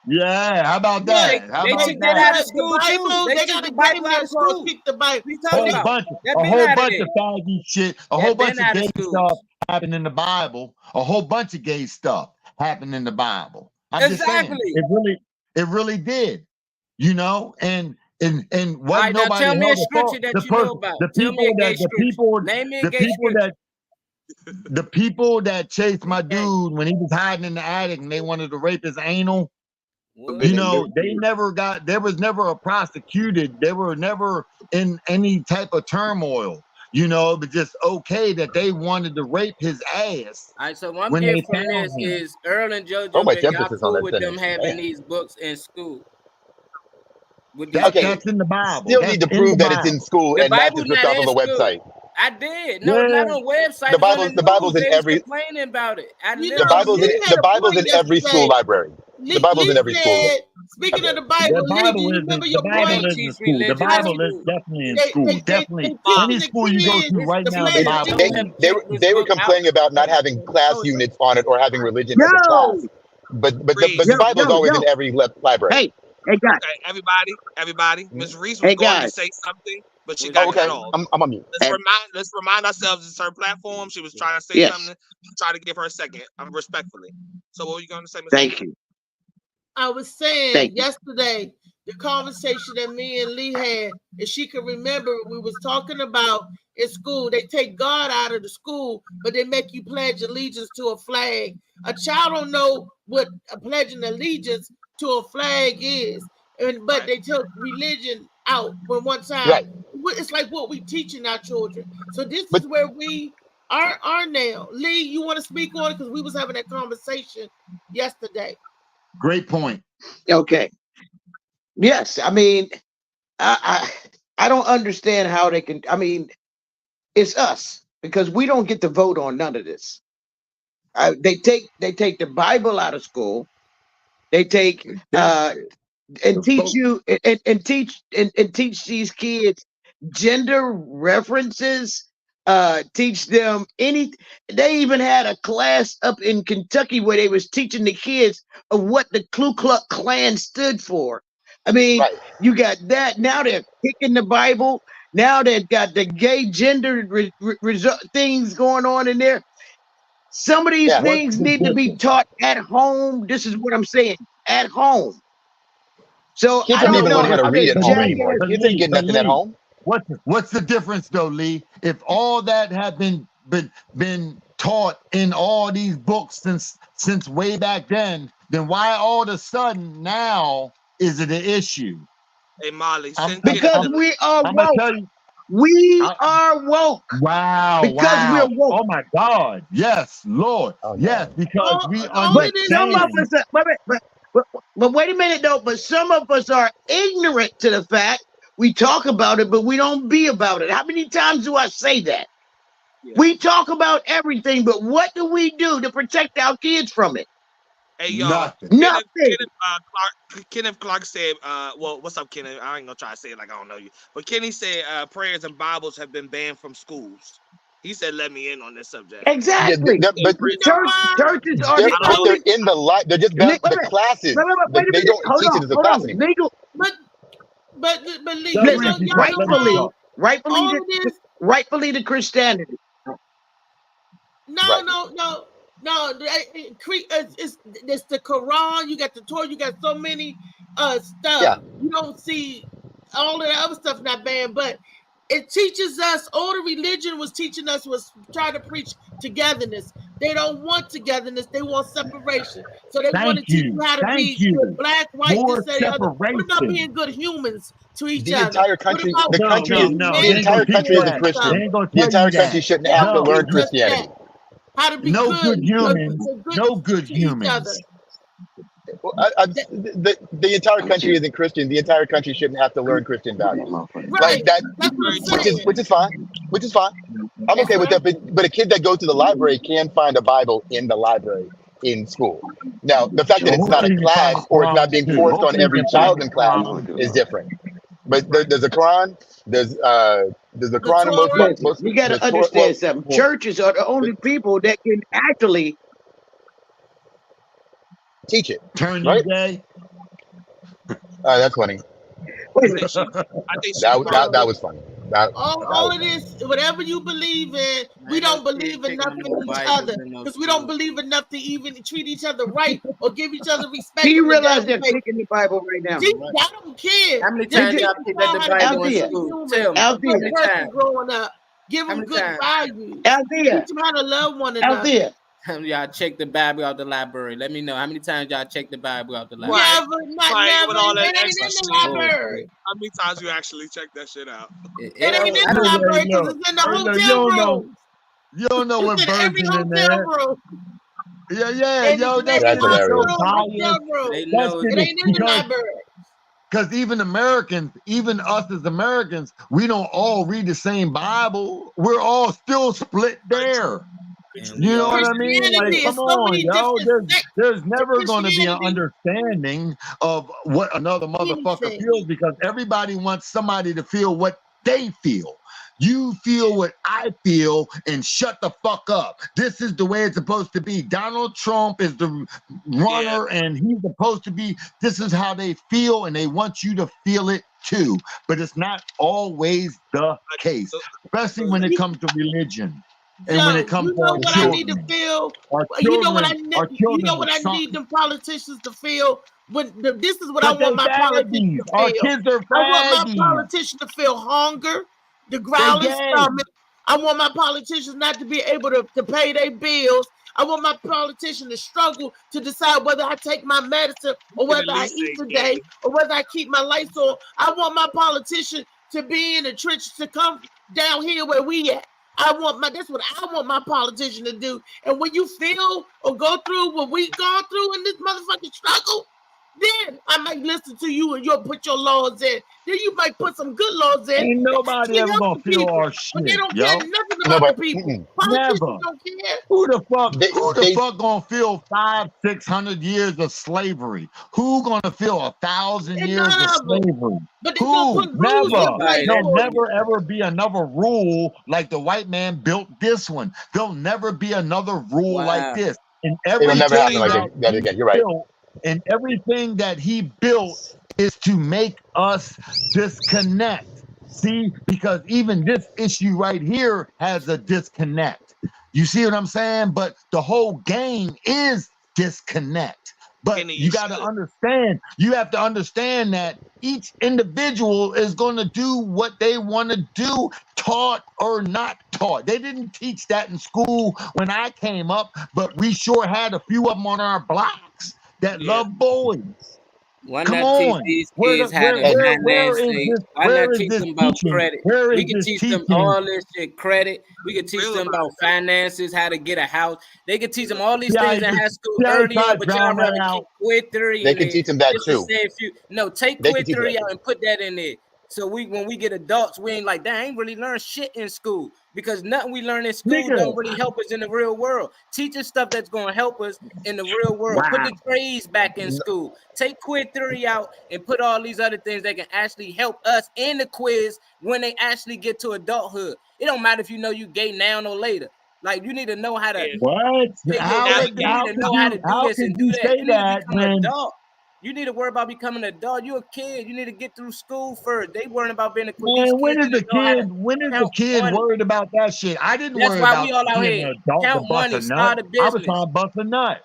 Yeah, how about that? How They about took that out of school The too. Bible, They they took got the to Bible get out in of there school. kick the Bible. a whole bunch of faggy shit, a whole bunch of gay stuff happened in the Bible. A whole bunch of gay stuff happened in the Bible. I'm just saying, it really did. You know, and what right, nobody tell me a held scripture that you know about. Tell me a gay scripture. Name me a gay scripture. The people that chased my dude when he was hiding in the attic and they wanted to rape his anal, you know, there was never a prosecuted, they were never in any type of turmoil, you know, but just okay that they wanted to rape his ass. All right, so what I'm when getting they from found this him. is Earl and JoJo, Oh, much y'all emphasis on cool that with them sentence. having Man. these books in school. That's in the Bible. Still That's need to in prove the that it's in Bible. school The and not Bible just ripped not off of in a school. website. I did. No, not on websites. The Bible's They in was every. complaining about it. The Bible's in every school library. The Bible's in every school. Speaking of the Bible, Lee, do you remember your point? is in school. The Bible is definitely in school. Definitely. Any school you go to right now, the Bible. They were complaining about not having class units on it or having religion as a class. But the Bible's always in every library. Hey guys. Okay, everybody. Miss Reese was going to say something, but she got cut off. I'm on mute. Let's remind ourselves it's her platform. She was trying to say something. Try to give her a second. Respectfully. So what were you going to say, Miss Thank Reese? you. I was saying yesterday, the conversation that me and Lee had, if she could remember, we was talking about in school, they take God out of the school, but they make you pledge allegiance to a flag. A child don't know what a pledging allegiance to a flag is, but they took religion out when one time. Right. It's like what we teaching our children. So this is where we are now. Lee, you want to speak on it? Because we was having that conversation yesterday. Great point. Okay. Yes, I mean, I don't understand how they can. I mean, it's us because we don't get to vote on none of this. They take the Bible out of school. They take and teach you and teach these kids gender references. Teach them they even had a class up in Kentucky where they was teaching the kids of what the Ku Klux Klan stood for. I mean, you got that. Now they're kicking the Bible. Now they've got the gay gender things going on in there. Some of these things need to be taught at home. This is what I'm saying, at home. So Kids I don't even know learn how to read at home anymore. Kids ain't getting nothing at home. What's the difference though, Lee? If all that had been taught in all these books since way back then why all of a sudden now is it an issue? Hey Molly, because we are woke. We are woke. Wow. Because we're woke. Oh my God. Yes, Lord. Yes, because we understand. Some of us but wait a minute though, but some of us are ignorant to the fact. We talk about it, but we don't be about it. How many times do I say that? Yeah. We talk about everything, but what do we do to protect our kids from it? Hey, y'all. Nothing. Kenneth Clark said, well, what's up, Kenneth? I ain't gonna try to say it like I don't know you. But Kenny said prayers and Bibles have been banned from schools. He said, let me in on this subject. Exactly. Yeah, but churches are they're in the light. They're just the classes. They don't teach it as a class anymore. But Lee, rightfully the Christianity. No. It's the Quran. You got the Torah. You got so many stuff. Yeah. You don't see all of the other stuff not banned, but it teaches us. All the religion was teaching us was trying to preach togetherness. They don't want togetherness. They want separation. So they want Thank to teach you. you how to Thank be you. good, black, white, More this, that, other. What about separation. being good humans to each The other? entire What country, about the No, country no, is no. the They ain't entire gonna teach country isn't that. They Christian. ain't gonna The tell you entire country that. shouldn't They have to don't No, learn teach us Christianity. that. How to be no good, good humans. so good No good to each other. humans. The entire country isn't Christian. The entire country shouldn't have to learn Christian values. Right. Like that, That's what I'm saying. which is fine. Which is fine. I'm okay with that. But a kid that goes to the library can find a Bible in the library in school. Now, the fact that it's not a Hopefully you can find class or it's not Quran being too. forced on Hopefully you every can find child in class Quran. is different. But there's a Quran. There's the Quran in most Torah. Listen, you got the to Torah. understand something. Churches are the only people that can actually Teach it, Turn you right? gay. That's funny. I think she That was funny. That All was of funny. this, whatever you believe in, we Ain't no don't believe in kid nothing taking no in each Bibles other in no because we don't school. believe enough to even treat each other right or give each other respect. Do you in the realize damn they're face. taking the Bible right now? See, I don't care. How many They're times y'all teaching picked up y'all the how to be Bible in Althea, good school? human, Tell me. a How Althea, good many person times? growing up. Give How them many good times? values. Althea, Teach them how to love one another. Althea. How many y'all check the Bible out the library? Let me know. How many times y'all check the Bible out the library? Right. Never, not Right, never. with all It that ain't extra in the shit. library. How many times you actually check that shit out? It ain't in I the don't. library Hey, because look, it's in the hey, look, you hotel don't know. room. You don't know what It's in every version in hotel there. room. Yeah, And yo, it's in that's every That's so hilarious. hotel biased. room. They That know shit It is ain't in the because library. even Americans, even us as Americans, we don't all read the same Bible. We're all still split there. And You we know all what I mean? Christianity Like, is come so on, many yo. different sects There's to never going to be an Christianity. understanding of what another motherfucker Anything. feels because everybody wants somebody to feel what they feel. You feel what I feel and shut the fuck up. This is the way it's supposed to be. Donald Trump is the runner and he's supposed to be. This is how they feel and they want you to feel it too. But it's not always the case, especially when it comes to religion. And when Joe, it comes you to know our what I need to children, feel? our You know what I children, need? our You children know are what I sunk. need them politicians to feel? This is what I But they want my politicians faggies. to Our feel. kids are I want my faggies. politicians to feel hunger, the They growling gay. stomach. I want my politicians not to be able to pay their bills. I want my politician to struggle to decide whether I take my medicine or You can whether at I least eat say today gay. or whether I keep my lights on. I want my politician to be in the trenches to come down here where we at. That's what I want my politician to do. And when you feel or go through what we gone through in this motherfucking struggle, then I might listen to you and you'll put your laws in. Then you might put some good laws in Ain't that nobody actually ever help gonna the feel people. our But they shit, don't care yo. nothing No, about but the people. Politicians Never. don't care. Who the fuck? Who the they fuck gonna feel 500-600 years of slavery? Who gonna feel 1,000 And years none of of them. slavery? But they're gonna Who? put rules in Never. place There'll for you. never ever be another rule like the white man built this one. There'll never be another rule like Wow. this. And It'll never happen everything like that that he again. You're right. built, and everything that he built is to make us disconnect. See, because even this issue right here has a disconnect. You see what I'm saying? But the whole game is disconnect. But Kenny, you got to should. understand, you have to understand that each individual is going to do what they want to do, taught or not taught. They didn't teach that in school when I came up, but we sure had a few of them on our blocks that Yeah. love boys. Why Come not teach on. these kids how to Where finance is things? this? Why Where not is teach this them about teaching? credit? Where We is can this teach them teaching? all this shit, credit. We can teach Real them about about finances, how to get a house. They can teach them all these See how things he in just high school see how he early tried on, to but y'all drown that rather keep out? quit theory They in can there. teach them that Just to too. say if you take They can quit teach theory that. out and put that in there. So when we get adults, we ain't like, I ain't really learned shit in school because nothing we learn in school Nigga. don't really help us in the real world. Teach us stuff that's going to help us in the real world. Put Wow. the trades back in school. Take quit theory out and put all these other things that can actually help us in the quiz when they actually get to adulthood. It don't matter if you know you gay now or later. Like you need to know how to What? take How your could weight. You need to know how to do this and do you that. say You need to that become an when adult. You need to worry about becoming an adult. You're a kid. You need to get through school first. They worrying about being a kid. These man, when kids is need the to know how to kid count money. worried about that shit? I didn't That's worry why about we all out being here. an adult to Count bust money, a nut. start a I was business. trying to bust a nut.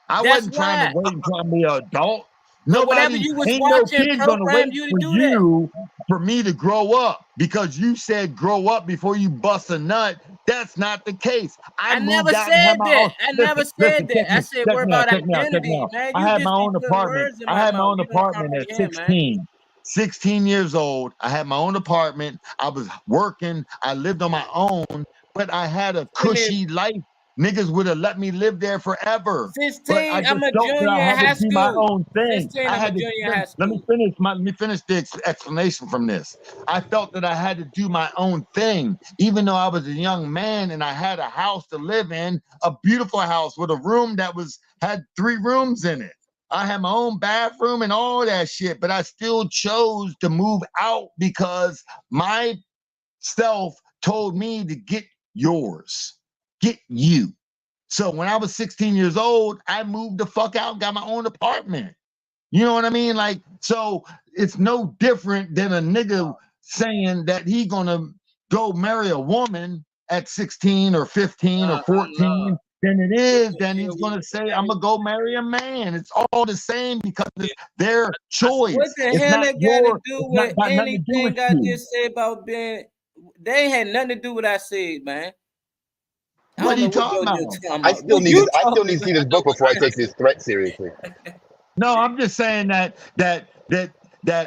I That's wasn't trying to why. wait until I'm an adult. But whatever Nobody, you was ain't no watching kid gonna wait programmed you to for do that. you for me to grow up because you said grow up before you bust a nut. That's not the case. I moved never out and had said my that. own. I never Listen, said check that. I me, said check we're me out, about check me out, check me identity, out. man. I You had just my be own putting apartment. words in I my had my mouth. own You don't apartment at comprehend, man. 16. 16 years old. I had my own apartment. I was working. I lived on my own, but I had a Wait a minute. cushy life. Niggas would have let me live there forever. But I 16, just I'm a felt that junior I in had to high do my school. own thing. 16, I I'm a had to junior in high let me school. finish the explanation from this. I felt that I had to do my own thing, even though I was a young man and I had a house to live in, a beautiful house with a room that had 3 rooms in it. I had my own bathroom and all that shit, but I still chose to move out because my self told me to get yours, get you. So when I was 16 years old, I moved the fuck out, got my own apartment. You know what I mean? Like, so it's no different than a nigga saying that he gonna go marry a woman at 16 or 15 or 14 than it is, then he's gonna say, I'm gonna go marry a man. It's all the same because it's their choice. What the It's hell not that got to your, do it's not with got nothing to do with anything I you. just said about being? They had nothing to do with what I said, man. I What don't are you know what talking you're about? talking I about. still What need you I still talking need to see about? this book before I take this threat seriously. No, I'm just saying that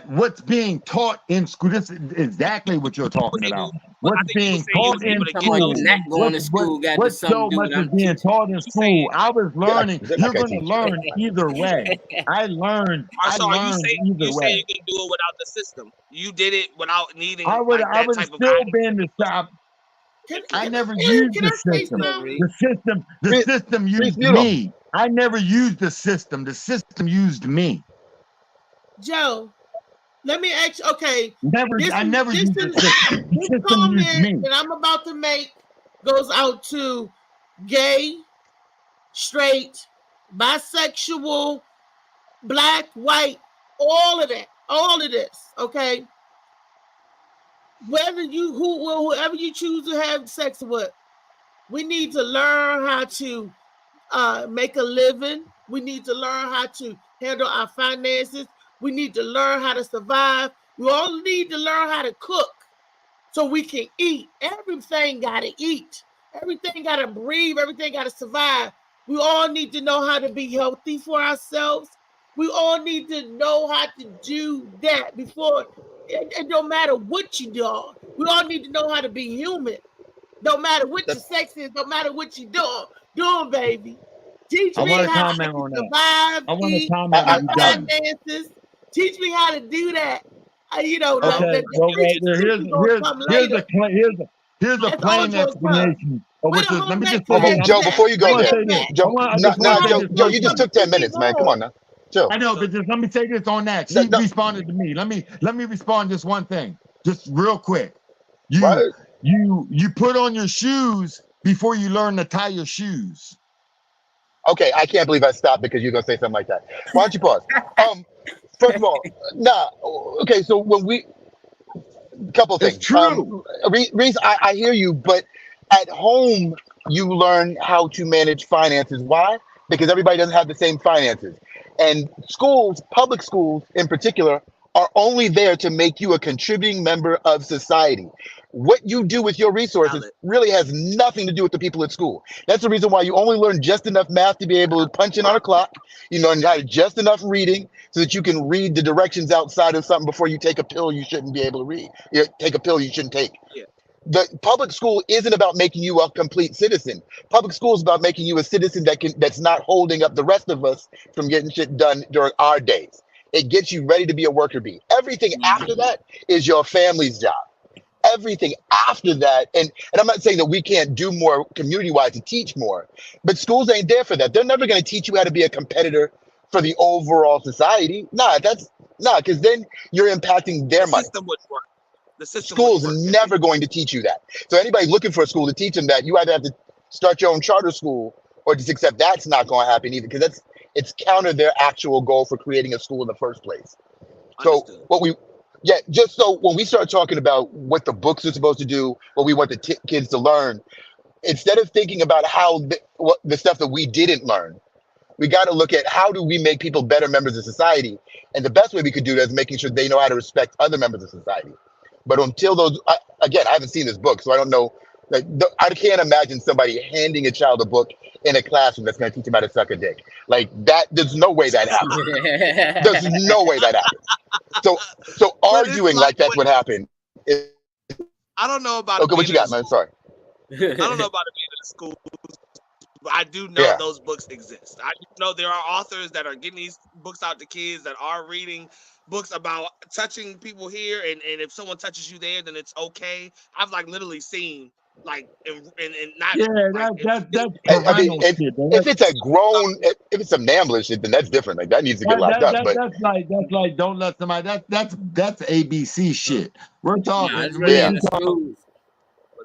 what's being taught in school, this is exactly what you're talking about. What's being taught in Talking about you school, not going to school got what something so to do much with is I'm being teaching. taught in school. I was learning, They're you're not gonna gonna teach. learn either way. I learned So are you saying either you way. can do it without the system? You did it without needing I would like have that type of still guidance. been the shop. I never Can used the I say system. something? The system used mute 'em. me. I never used the system. The system used me. Joe, let me ask you, okay. I never used the system. The This system used comment me. that I'm about to make goes out to gay, straight, bisexual, black, white, all of that, all of this, okay? Whether whoever you choose to have sex with, we need to learn how to make a living. We need to learn how to handle our finances. We need to learn how to survive. We all need to learn how to cook so we can eat. Everything got to eat. Everything got to breathe. Everything got to survive. We all need to know how to be healthy for ourselves. We all need to know how to do that before. It don't matter what you do. We all need to know how to be human. Don't matter what your sex is. Don't matter what you doing, baby. Teach I me want to how comment to on that. survive, I want to eat, comment my when you're done. finances. Teach me how to do that. Okay, The well, education gonna come later. here's a That's all plain Joe's time. explanation of Wait what a this. Let me just say bring Okay, this. that Joe, back. before you go I want to there, say this. Joe, I just want to say this Joe, one you just thing. took 10 minutes, man. Come on now. Chill. I know, but just let me say this on that. She responded to me. Let me respond just one thing, just real quick. Right. You put on your shoes before you learn to tie your shoes. Okay, I can't believe I stopped because you're gonna say something like that. Why don't you pause? First of all, okay, so when couple of things. It's true. Reese, I hear you, but at home you learn how to manage finances. Why? Because everybody doesn't have the same finances. And schools, public schools in particular, are only there to make you a contributing member of society. What you do with your resources really has nothing to do with the people at school. That's the reason why you only learn just enough math to be able to punch in on a clock. You learn how to just enough reading so that you can read the directions outside of something before you take a pill you shouldn't be able to read. You take a pill you shouldn't take. Yeah. The public school isn't about making you a complete citizen. Public school is about making you a citizen that's not holding up the rest of us from getting shit done during our days. It gets you ready to be a worker bee. Everything after that is your family's job. Everything after that, and I'm not saying that we can't do more community-wise to teach more, but schools ain't there for that. They're never going to teach you how to be a competitor for the overall society. Because then you're impacting their money. System would work. The system School's never going to teach you that. So anybody looking for a school to teach them that, you either have to start your own charter school or just accept that's not going to happen either, because it's counter their actual goal for creating a school in the first place. So just so when we start talking about what the books are supposed to do, what we want the kids to learn, instead of thinking about the stuff that we didn't learn, we got to look at how do we make people better members of society. And the best way we could do that is making sure they know how to respect other members of society. But until those, again, I haven't seen this book, so I don't know Like, I can't imagine somebody handing a child a book in a classroom that's going to teach them how to suck a dick. Like that, there's no way that happens. There's no way that happens. So arguing like that's what happened. I don't know about Okay, what you got, man? Sorry. I don't know about it being in the schools, but I do know those books exist. I know there are authors that are getting these books out to kids that are reading books about touching people here, and if someone touches you there, then it's okay. I've like literally seen like and not that's I mean, if it's a grown, if it's some NAMBLA shit, then that's different. Like that needs to get locked up. But that's like don't let somebody. That's ABC shit. We're talking. It's really in the schools.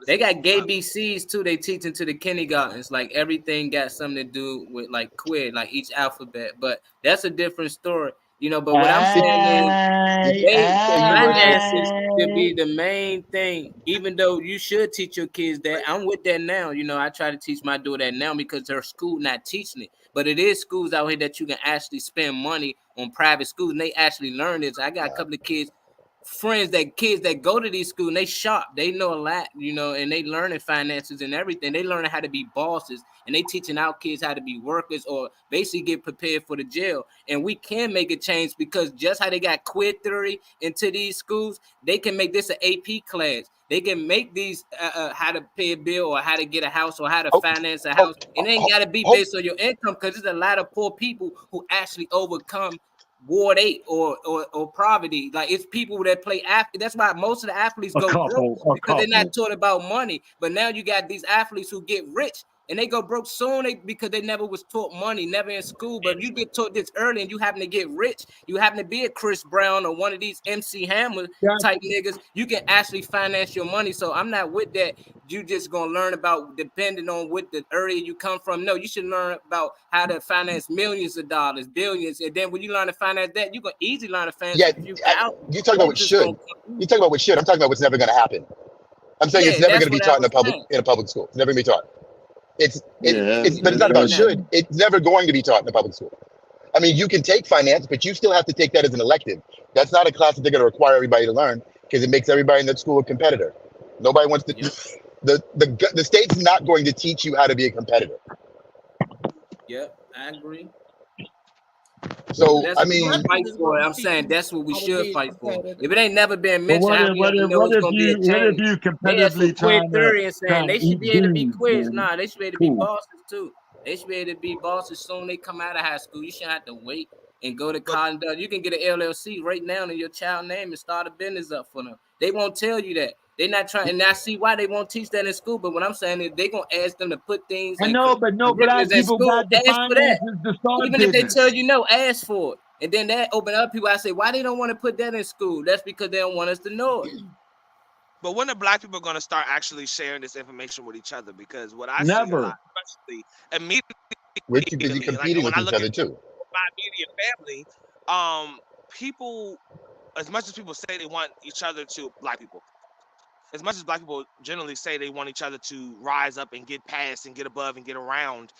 They got gay BCs too. They teach into the kindergartens. Like everything got something to do with like queer, like each alphabet. But that's a different story, you know. But what I'm saying is, finances should be the main thing. Even though you should teach your kids that, I'm with that now. You know, I try to teach my daughter that now because her school not teaching it. But it is schools out here that you can actually spend money on private schools, and they actually learn this. I got a couple of kids that go to these schools, and they shop, they know a lot, you know, and they learning finances and everything. They learning how to be bosses, and they teaching our kids how to be workers or basically get prepared for the jail. And we can make a change because just how they got queer theory into these schools, they can make this an AP class. They can make these how to pay a bill or how to get a house or how to finance a house. And it ain't got to be based on your income, because there's a lot of poor people who actually overcome Ward 8 or poverty. Like it's people that play athlete. That's why most of the athletes go broke, because they're not taught about money. But now you got these athletes who get rich and they go broke soon because they never was taught money, never in school. But if you get taught this early and you happen to get rich, you happen to be a Chris Brown or one of these MC Hammer type niggas, you can actually finance your money. So I'm not with that. You just gonna learn about depending on what the area you come from. No, you should learn about how to finance millions of dollars, billions, and then when you learn to finance that, you can easily learn to finance. You talking about what should. You talking about what should. I'm talking about what's never going to happen. I'm saying it's never going to be taught in a public school. It's never going to be taught. But it's not about should. It's never going to be taught in a public school. I mean, you can take finance, but you still have to take that as an elective. That's not a class that they're going to require everybody to learn, because it makes everybody in that school a competitor. Nobody wants to. The state's not going to teach you how to be a competitor. Yep, I agree. So I mean, fight for it. I'm saying that's what we should fight for. If it ain't never been mentioned, what if you competitively queer theory and saying they should be able to be quiz? Nah, they should be able to be bosses too. They should be able to be bosses soon they come out of high school. You shouldn't have to wait and go to college. You can get an LLC right now in your child name and start a business up for them. They won't tell you that. They're not trying, and I see why they won't teach that in school. But what I'm saying is they're gonna ask them to put things. I know, but no black people got the finances to start even if they tell you no, ask for it. And then that open up people. I say, why they don't want to put that in school? That's because they don't want us to know it. But when are black people going to start actually sharing this information with each other? Because what I see a lot, especially immediately, we're too busy competing with each other too. My immediate family, people, as much as people say they want each other to, black people, as much as black people generally say they want each other to rise up and get past and get above and get around,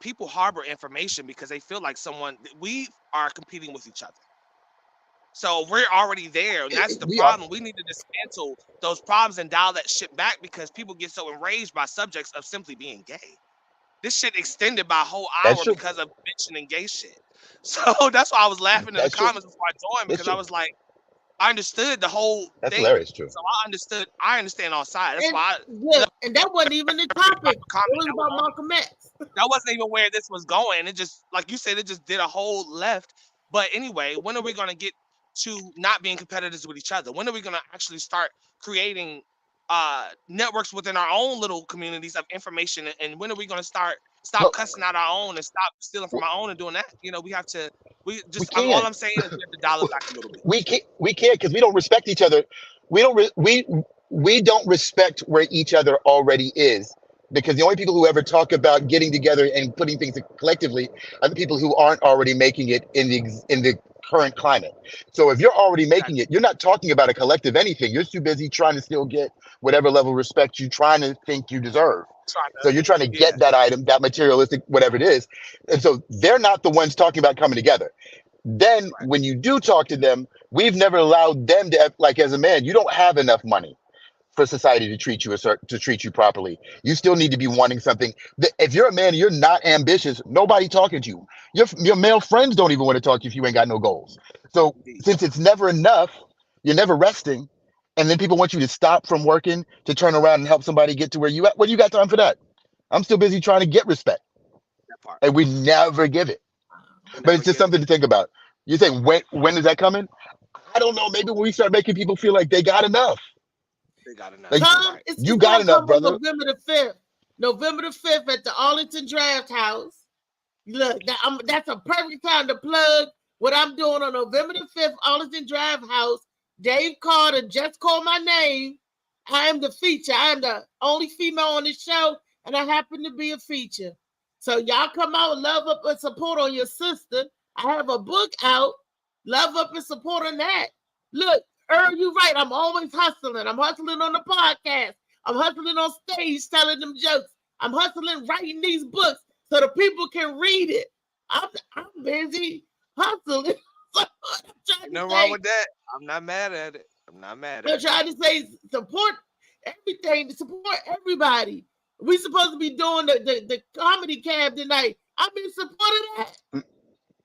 people harbor information because they feel like we are competing with each other. So we're already there. That's the problem. We need to dismantle those problems and dial that shit back, because people get so enraged by subjects of simply being gay. This shit extended by a whole hour because of mentioning gay shit. So that's why I was laughing in the comments before I joined, because I was like, I understood the whole That's thing. hilarious, true. So I understand all sides. That's why and that wasn't even the topic. It was about Malcolm X. That wasn't even where this was going. It just, like you said, it just did a whole left. But anyway, when are we gonna get to not being competitors with each other? When are we gonna actually start creating networks within our own little communities of information? And when are we gonna stop cussing out our own and stop stealing from our own and doing that? You know, all I'm saying is we have to dial it back a little bit. We can't because we don't respect each other. We don't respect where each other already is, because the only people who ever talk about getting together and putting things collectively are the people who aren't already making it in the current climate. So if you're already making it, you're not talking about a collective anything. You're too busy trying to still get whatever level of respect you trying to think you deserve. So you're trying to get that item, that materialistic, whatever it is. And so they're not the ones talking about coming together. Then when you do talk to them, we've never allowed them to, like, as a man, you don't have enough money for society to treat you properly. You still need to be wanting something. If you're a man, you're not ambitious. Nobody talking to you. Your male friends don't even want to talk to you if you ain't got no goals. So since it's never enough, you're never resting, and then people want you to stop from working to turn around and help somebody get to where you at. Well, you got time for that? I'm still busy trying to get respect, and we never give it. But it's just something to think about. You think when is that coming? I don't know. Maybe when we start making people feel like they got enough. They got enough. Like, Tom, you got enough, on brother. November the 5th. November the 5th at the Arlington Draft House. Look, that's a perfect time to plug what I'm doing on November the 5th, Arlington Draft House. Dave Carter just called my name. I am the feature. I am the only female on this show, and I happen to be a feature. So y'all come out, love up and support on your sister. I have a book out. Love up and support on that. Look, Earl, you're right. I'm always hustling. I'm hustling on the podcast. I'm hustling on stage telling them jokes. I'm hustling writing these books so the people can read it. I'm busy hustling. Nothing wrong with that. I'm not mad at it. I'm trying to say support everything, to support everybody. We supposed to be doing the comedy cab tonight. I've been supporting that.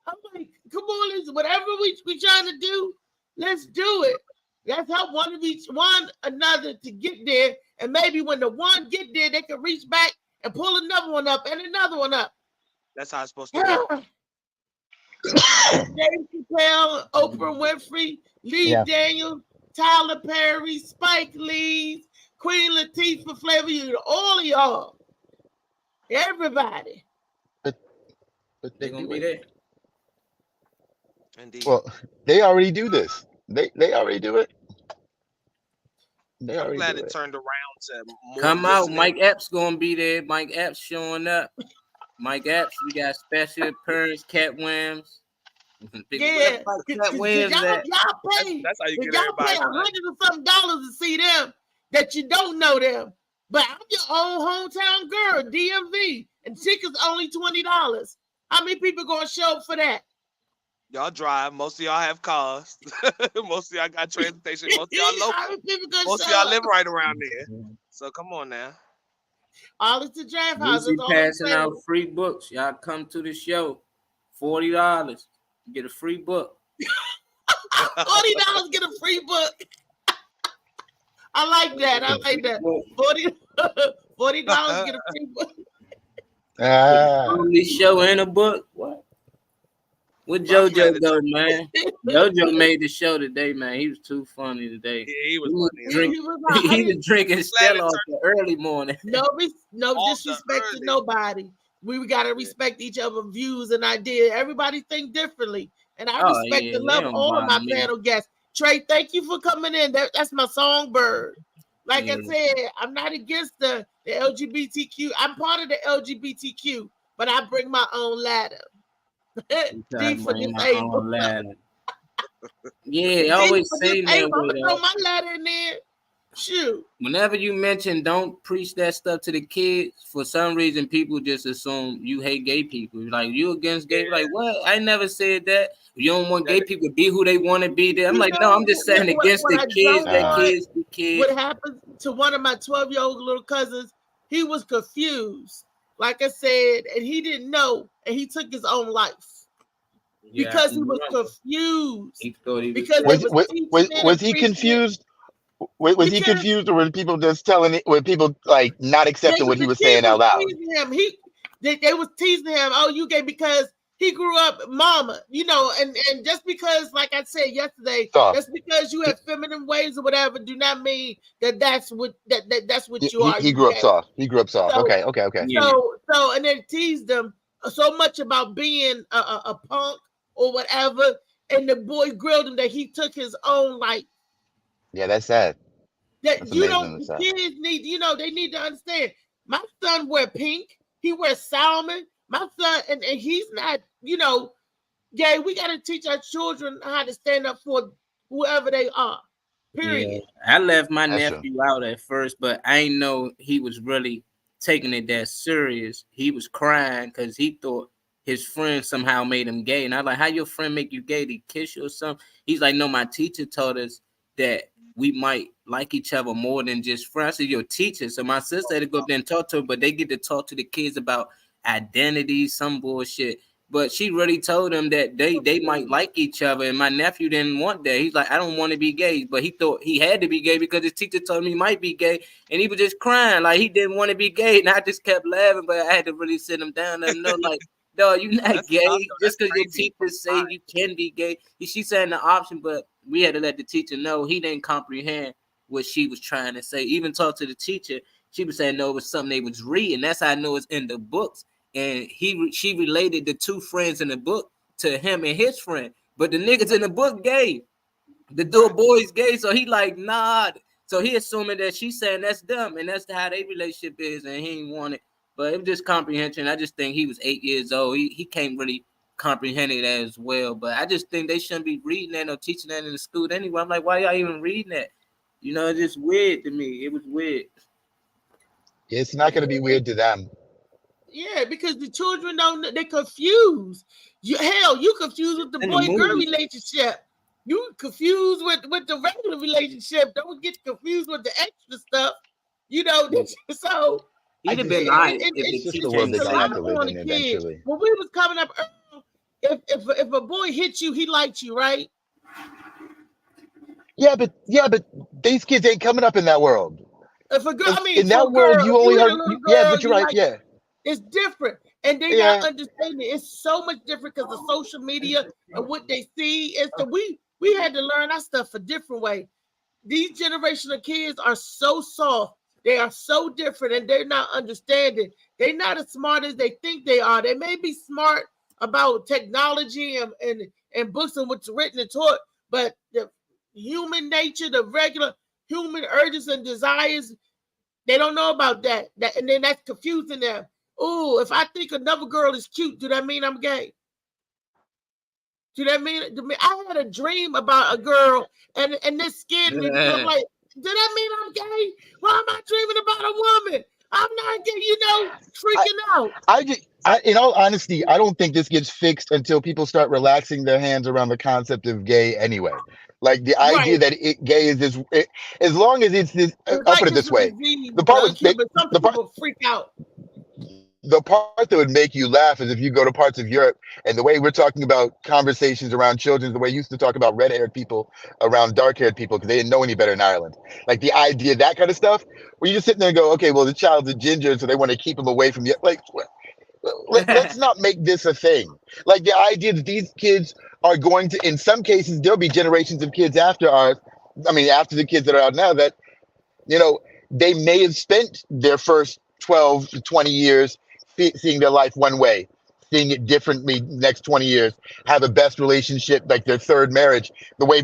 I'm like, come on, listen, whatever we trying to do, let's do it. Let's help one another to get there. And maybe when the one get there, they can reach back and pull another one up and another one up. That's how it's supposed to go. Dave Chappelle, Oprah Winfrey, Lee Daniels, Tyler Perry, Spike Lee, Queen Latifah, Flavor You, all of y'all. Everybody. But They're gonna be there. Indeed. Well, they already do this. They already do it. They I'm already glad do it it. turned around to more Come out. listening. Mike Epps gonna be there. Mike Epps showing up. Mike Epps, we got special appearance, Cat Williams. Yeah, Cat Williams y'all at? pay. That's how you get Y'all pay everybody. $100 or something to see them that you don't know them. But I'm your own hometown girl, DMV, and tickets only $20. How many people gonna show up for that? Y'all drive. Most of y'all have cars. Most of y'all got transportation. Most of y'all local. Most of y'all live right around there. So come on now. All it's the draft house. We'll be That's all I'm passing saying. out free books. Y'all come to the show. $40. Get a free book. $40 get a free book. I like that. $40 get a free book. Only show and a book. What JoJo go, man? JoJo made the show today, man. He was too funny today. Yeah, he was funny. He was drinking Stella off the early morning. No disrespect to nobody. We gotta respect each other's views and ideas. Everybody think differently, and I respect and love all of my panel guests. Trey, thank you for coming in. That's my songbird. Like I said, I'm not against the LGBTQ. I'm part of the LGBTQ, but I bring my own ladder. D for disabled. Yeah, I always say that. I'm gonna throw my ladder in there. Shoot. Whenever you mention don't preach that stuff to the kids, for some reason people just assume you hate gay people. Like, you against gay? Like, what? I never said that. You don't want gay people to be who they want to be. I'm like, no, I'm just saying against the kids. That kids be kids. What happened to one of my 12-year-old little cousins? He was confused, like I said, and he didn't know, and he took his own life because he was confused. He thought he was he confused? Was he confused, or were people just telling it? Were people like not accepting what he was saying out loud? They was teasing him. Oh, you gay because he grew up mama, and just because, like I said yesterday, just because you have feminine ways or whatever, do not mean that's what you are. He grew up soft. He grew up soft. So, Okay. So and they teased him so much about being a punk or whatever, and the boy grilled him that he took his own life. Yeah, that's sad. Kids need, they need to understand. My son wear pink. He wears salmon. My son, and he's not, gay. We got to teach our children how to stand up for whoever they are. Period. Yeah, I left my nephew out at first, but I didn't know he was really taking it that serious. He was crying because he thought his friend somehow made him gay. And I was like, how your friend make you gay? Did he kiss you or something? He's like, no, my teacher told us that we might like each other more than just friends. I said, your teacher. So my sister had to go up there and talk to her, but they get to talk to the kids about identity, some bullshit. But she really told them that they might like each other. And my nephew didn't want that. He's like, I don't want to be gay. But he thought he had to be gay because his teacher told him he might be gay. And he was just crying like he didn't want to be gay. And I just kept laughing, but I had to really sit him down and know, like, no, you're not gay. Just because your teacher say you can be gay. She said the option, but we had to let the teacher know he didn't comprehend what she was trying to say. Even talk to the teacher, she was saying no, it was something they was reading. That's how I know it's in the books. And she related the two friends in the book to him and his friend. But the niggas in the book gay. The dude boy's gay, so he like, nah. So he assuming that she's saying that's them, and that's how their relationship is, and he ain't want it. But it was just comprehension. I just think he was 8 years old. He can't really comprehend it as well. But I just think they shouldn't be reading that or teaching that in the school anyway. I'm like, why y'all even reading that? You know, it's just weird to me. It was weird. It's not going to be weird to them. Yeah, because the children they confused. You confused with the boy-girl relationship. You confused with the regular relationship. Don't get confused with the extra stuff. You know, so he'd have been nice. It's just the world that they have to live in eventually. When we was coming up, if a boy hits you, he likes you, right? Yeah, but these kids ain't coming up in that world. If a girl, in that world, you only heard. Yeah, but you're right. Like, yeah. It's different, and they not understanding. It's so much different because of social media and what they see. And so we had to learn our stuff a different way. These generational kids are so soft. They are so different, and they're not understanding. They're not as smart as they think they are. They may be smart about technology and books and what's written and taught, but the human nature, the regular human urges and desires, they don't know about that. And then that's confusing them. Oh, if I think another girl is cute, do that mean I'm gay? Do that mean I had a dream about a girl and this scared me because I'm like, do that mean I'm gay? Why am I dreaming about a woman? I'm not gay, freaking out. In all honesty, I don't think this gets fixed until people start relaxing their hands around the concept of gay anyway. Like the idea that gay is this, as long as it's this, I'll put it this way. The part people freak out. The part that would make you laugh is if you go to parts of Europe and the way we're talking about conversations around children, the way you used to talk about red-haired people around dark-haired people because they didn't know any better in Ireland. Like the idea, that kind of stuff, where you just sit there and go, okay, well, the child's a ginger, so they want to keep him away from you. Like, let's not make this a thing. Like the idea that these kids are going to, in some cases, there'll be generations of kids after ours. I mean, after the kids that are out now that, they may have spent their first 12 to 20 years seeing their life one way, seeing it differently next 20 years, have a best relationship, like their third marriage. The way,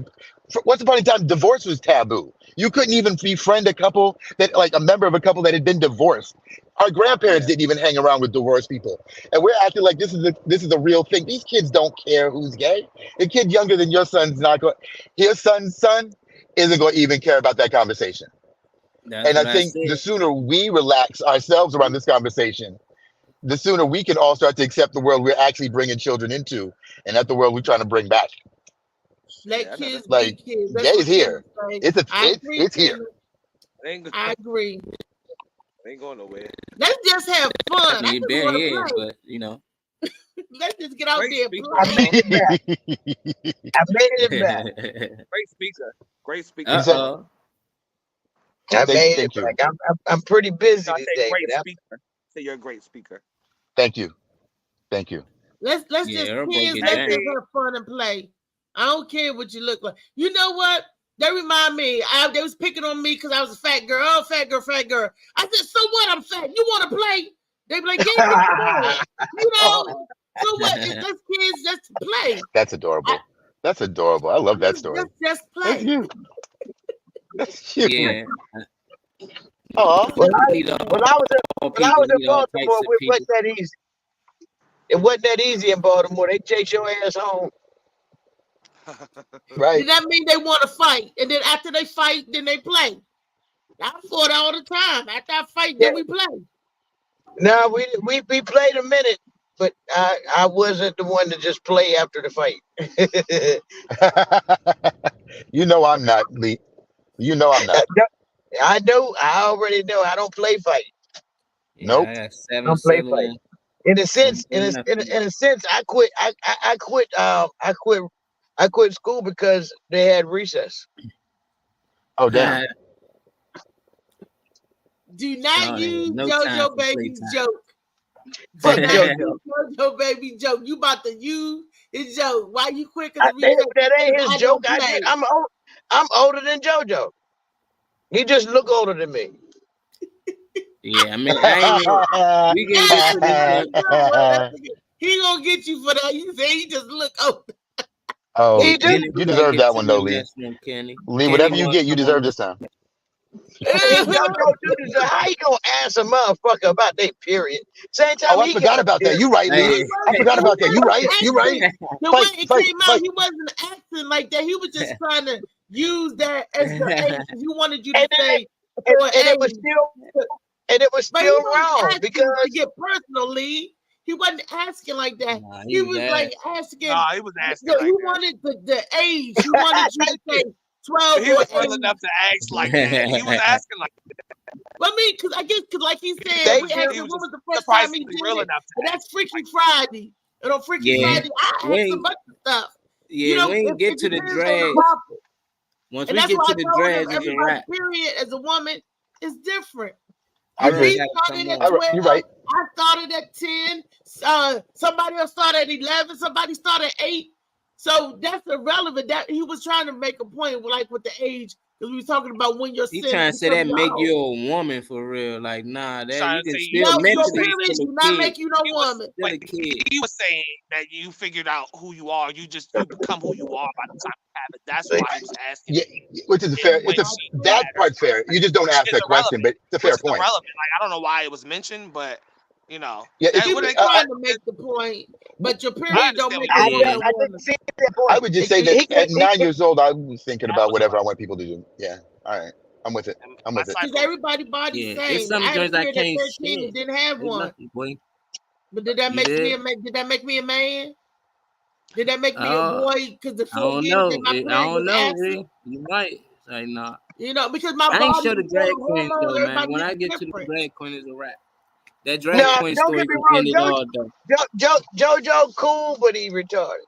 once upon a time, divorce was taboo. You couldn't even befriend a couple like a member of a couple that had been divorced. Our grandparents didn't even hang around with divorced people. And we're acting like this is a real thing. These kids don't care who's gay. A kid younger than your son's not going, his son's son isn't going to even care about that conversation. And I think the sooner we relax ourselves around this conversation, the sooner we can all start to accept the world we're actually bringing children into and not the world we're trying to bring back. Let kids like be kids. gay is here. It's here. I agree. Ain't going nowhere. Let's just have fun. I mean, been here, but let's just get out there. I made it back. I made it back. Great speaker. Great speaker. I made it back. I'm pretty busy today. Great speaker. Say you're a great speaker. Thank you. Let's just kids, let's just have fun and play. I don't care what you look like. You know what? They remind me. They was picking on me because I was a fat girl. Oh, fat girl. I said, so what? I'm fat. You want to play? They be like, yeah, so what? It's just kids. Let's play. That's adorable. That's adorable. I love that story. Just play. That's cute. Yeah. Oh, when I was in Baltimore, it wasn't that easy. It wasn't that easy in Baltimore. They chase your ass home. Right. Does that mean they want to fight? And then after they fight, then they play. I fought all the time. After I fight, then we play. No, we played a minute, but I wasn't the one to just play after the fight. I'm not, Lee. You know I'm not. I know. I already know. I don't play fight. Nope. I got I 7 don't play fight. siblings. In a sense, Don't do nothing. in a sense, I quit. I quit school because they had recess. Oh damn. Do not Y'all use ain't no time JoJo for Baby's playtime. joke. Fuck Do not JoJo. use JoJo Baby joke. You about to use his joke. Why you quick as That ain't his I joke. don't play. I'm older than JoJo. He just look older than me. Yeah, I mean, I ain't even, we can get to this. He gonna get you for that. You say he just look old. Oh, He you just deserve that one though, Lee. Kenny. Lee, whatever you get, you deserve this time. How you gonna ask a motherfucker about their period? Same time Oh, I forgot about that. You right, Lee. I forgot about that. You right. You right. The way it came out, he wasn't acting like that. He was just trying to use that as the age. He wanted you to say, and it was still wrong because to get personally, he wasn't asking like that. He was like asking. Nah, he was asking. He wanted the age. He wanted you to say 12 He or was real 8. enough to ask like that. He was asking like that. I mean, because I guess, like he said, we asked him when was the first time he did real it. enough And that's Freaky Friday. And on Freaky Friday, I asked a bunch of stuff. Yeah, we ain't get to the drag. Once we get to the drag, it's a wrap. Period as a woman is different. I agree. Started at 12. You're right. I started at 10. Somebody else started at 11. Somebody started at 8. So that's irrelevant. That he was trying to make a point, like with the age, because we was talking about when you're. He trying to say that make you a woman for real. Like, nah, that you can still mentally do not make you no woman. He was saying that you figured out who you are. You become who you are by the time you have it. That's why I was asking. Yeah, which is fair. That part's fair. You just don't ask that question, but it's a fair point. Irrelevant. Like, I don't know why it was mentioned, but you know. Yeah, he was trying to make the point, but your period don't make you a woman. I would just say that at 9 years old, I was thinking about whatever I want people to do. Yeah, all right, I'm with it. I'm with it. Because everybody body same. It's some joints I can't stand. Didn't have one. Boy. But did that make me a man? Did that make me a man? Did that make me a boy? Because the 4 years that my period was absent? You might say nah. You know, because my I body ain't sure the drag was queens hormones, though, man. everybody When I is get to the different. drag queen, is a wrap. That drag queen don't story get me can end it all wrong. though. JoJo cool, but he retarded.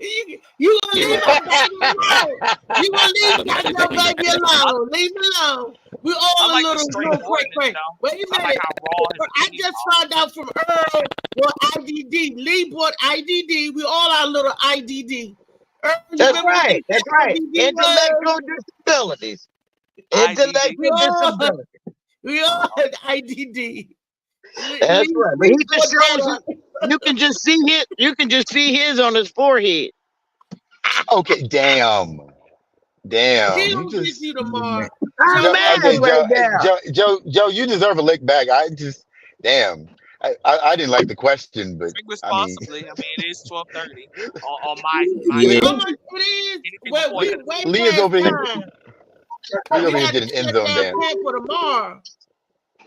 You gonna leave my baby alone. You gonna leave your baby alone. Leave me alone. We all like a little quick. Wait a minute. I just found out from Earl or IDD. Lee bought IDD. We all are little IDD. Earl, That's right. That's right. Intellectual disabilities. Intellectual disabilities. We all had IDD. That's right. But he just shows you can just see it. You can just see his on his forehead. Okay, damn. He will get you tomorrow. I'm mad right now. Joe, you deserve a lick back. I just, damn. I didn't like the question, but Drink responsibly. I mean, it is 12:30 on my. Yeah. How much it is? Lee is over here. Lee over here did an end zone dance. For tomorrow.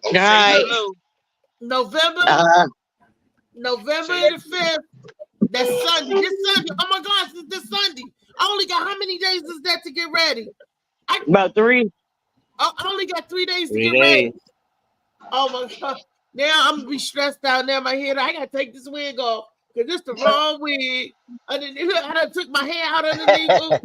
All right. November the 5th. That's Sunday. This Sunday. Oh my gosh, it's this Sunday. I only got how many days is that to get ready? About 3. I only got 3 days to get ready. Oh my god. Now I'm gonna be stressed out. Now my head, I gotta take this wig off because it's the wrong wig. I done took my hair out underneath.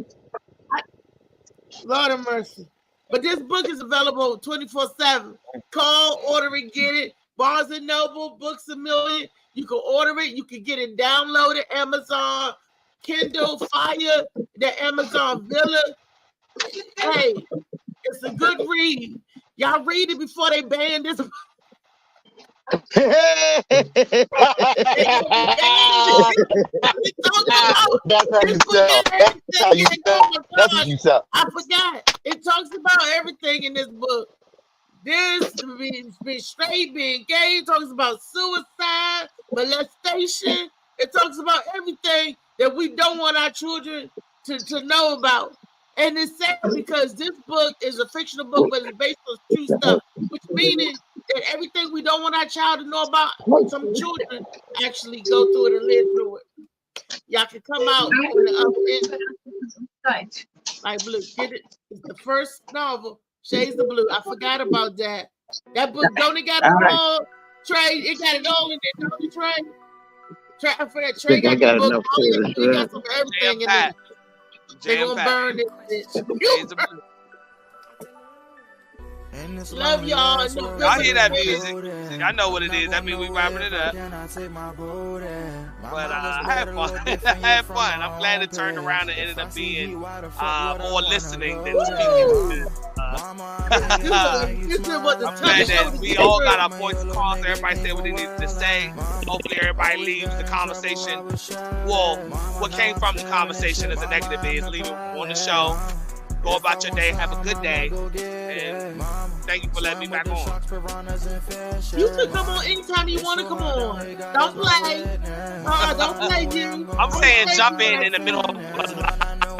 Lord have mercy. But this book is available 24/7. Call, order it, get it. Barnes and Noble, Books A Million. You can order it. You can get it downloaded. Amazon, Kindle, Fire, the Amazon Villa. Hey, it's a good read. Y'all read it before they ban this. That's what you said. I forgot. It talks about everything in this book. This being straight, being gay. It talks about suicide, molestation. It talks about everything that we don't want our children to know about. And it's sad because this book is a fictional book, but it's based on true stuff, which meaning that everything we don't want our child to know about, some children actually go through it and live through it. Y'all can come out on the other end. Like blue. Get it? It's the first novel, Shades of Blue. I forgot about that. That book don't it got it all? Trey, it got it all in there, don't it, Trey? Trey, I forgot. Trey got the book. It got some everything in it. They gonna burn this bitch. Love y'all. Y'all hear that music? Y'all know what it is. That means we wrapping it up. But I had fun. I had fun. I'm glad it turned around and ended up being more listening than speaking. I'm glad that we all got our points across. Everybody said what they needed to say. Hopefully everybody leaves the conversation. Well, what came from the conversation as a negative is leave it on the show. Go about your day. Have a good day. And thank you for letting me back on. You can come on anytime you want to come on. Don't play. Don't play, Jim. I'm saying jump in the middle of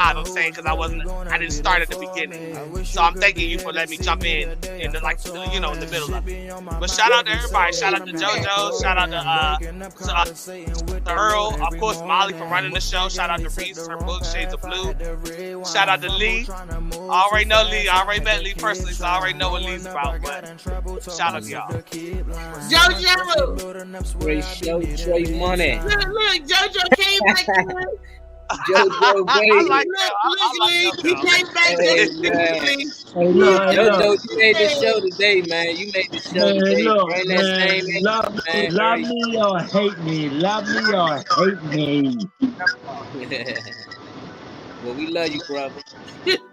I'm saying because I didn't start at the beginning. So I'm thanking you for letting me jump in the in the middle of it. But shout out to everybody. Shout out to JoJo. Shout out to Earl. Of course, Molly for running the show. Shout out to Reese, her book, Shades of Blue. Shout out to Lee. I already know Lee. I already met Lee personally, so I already know what Lee's about. But shout out to y'all. JoJo. Great show, Trey Money. Look, JoJo came back to it. JoJo, look, he came back JoJo, you made the show today, man. You made the show today. Love me or hate me. Love me or hate me. Well, we love you, brother.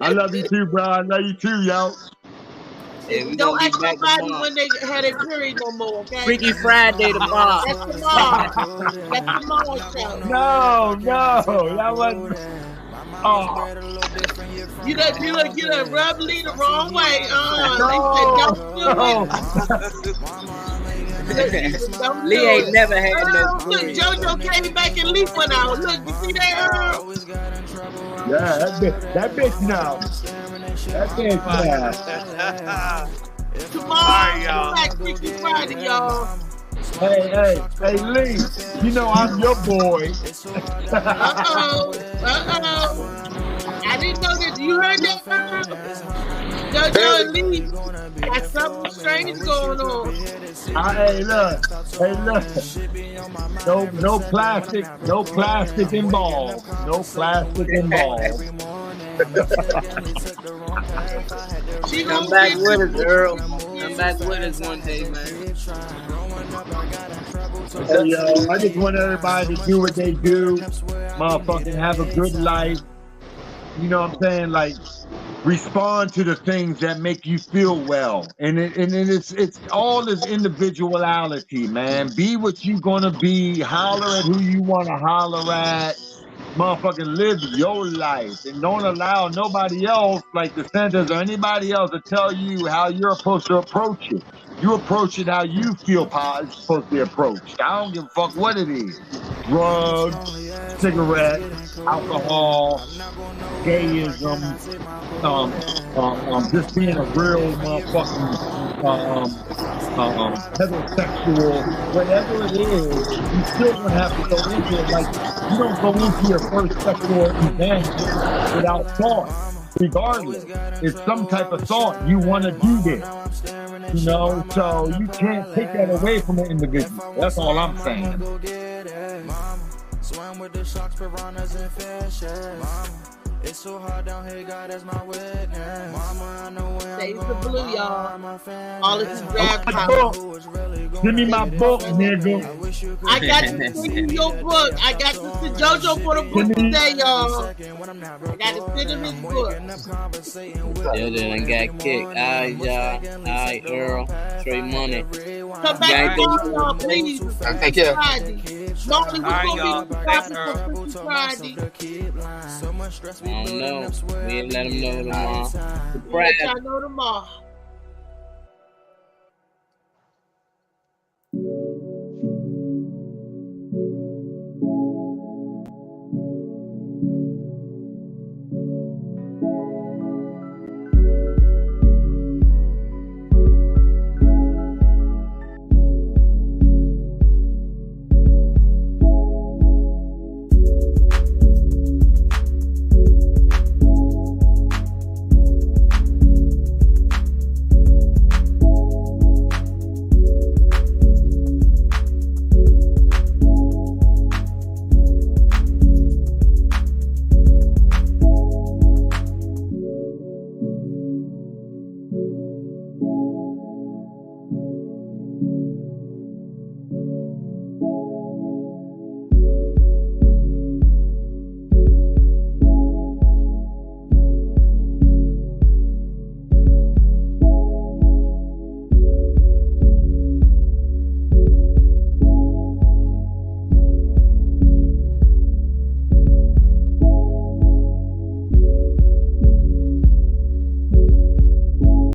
I love you too, bro. I love you too, yo. Yeah, don't ask nobody when they had a period no more, okay? Freaky Friday tomorrow. That's tomorrow. That's tomorrow's show. No, that wasn't. Oh. You done rub Lee the wrong way. Lee ain't never had no look, JoJo came back and Lee went out. Look, you see that? Yeah, that bitch now. That bitch now. Tomorrow, back Freaky Friday, y'all. Hey, Lee, you know I'm your boy. I didn't know that. You heard that? JoJo and Lee got something strange going on. Hey, look. No plastic involved. No plastic involved. Come back with us, Earl. Come back with us one day, man. Hey, yo, I just want everybody to do what they do. Motherfucking have a good life. You know what I'm saying? Like, respond to the things that make you feel well. And it's all this individuality, man. Be what you gonna be. Holler at who you want to holler at. Motherfucking live your life and don't allow nobody else, like the centers or anybody else, to tell you how you're supposed to approach it. You approach it how you feel it's supposed to be approached. I don't give a fuck what it is. Drugs, cigarettes, alcohol, gayism, just being a real motherfucking heterosexual, whatever it is, you still gonna have to go into it. Like, you don't go into your first sexual event without thought. Regardless, it's some type of thought. You want to do this, you know, so you can't take that away from an individual. That's all I'm saying. Swam with the sharks, piranhas, and fishes. It's so hard down here, God is my witness. Mama, I know where Shades of Blue, y'all. All of this grab Give me my book, nigga. I got to send you your book. I got to send JoJo for the book today, y'all. I got to send him his book. JoJo done got kicked. All right, y'all. All right, Earl. Trey Money. Come back tomorrow, y'all, please. Thank you. Molly, we're going to be the Friday. I don't know. We ain't let them know tomorrow. Let y'all know tomorrow.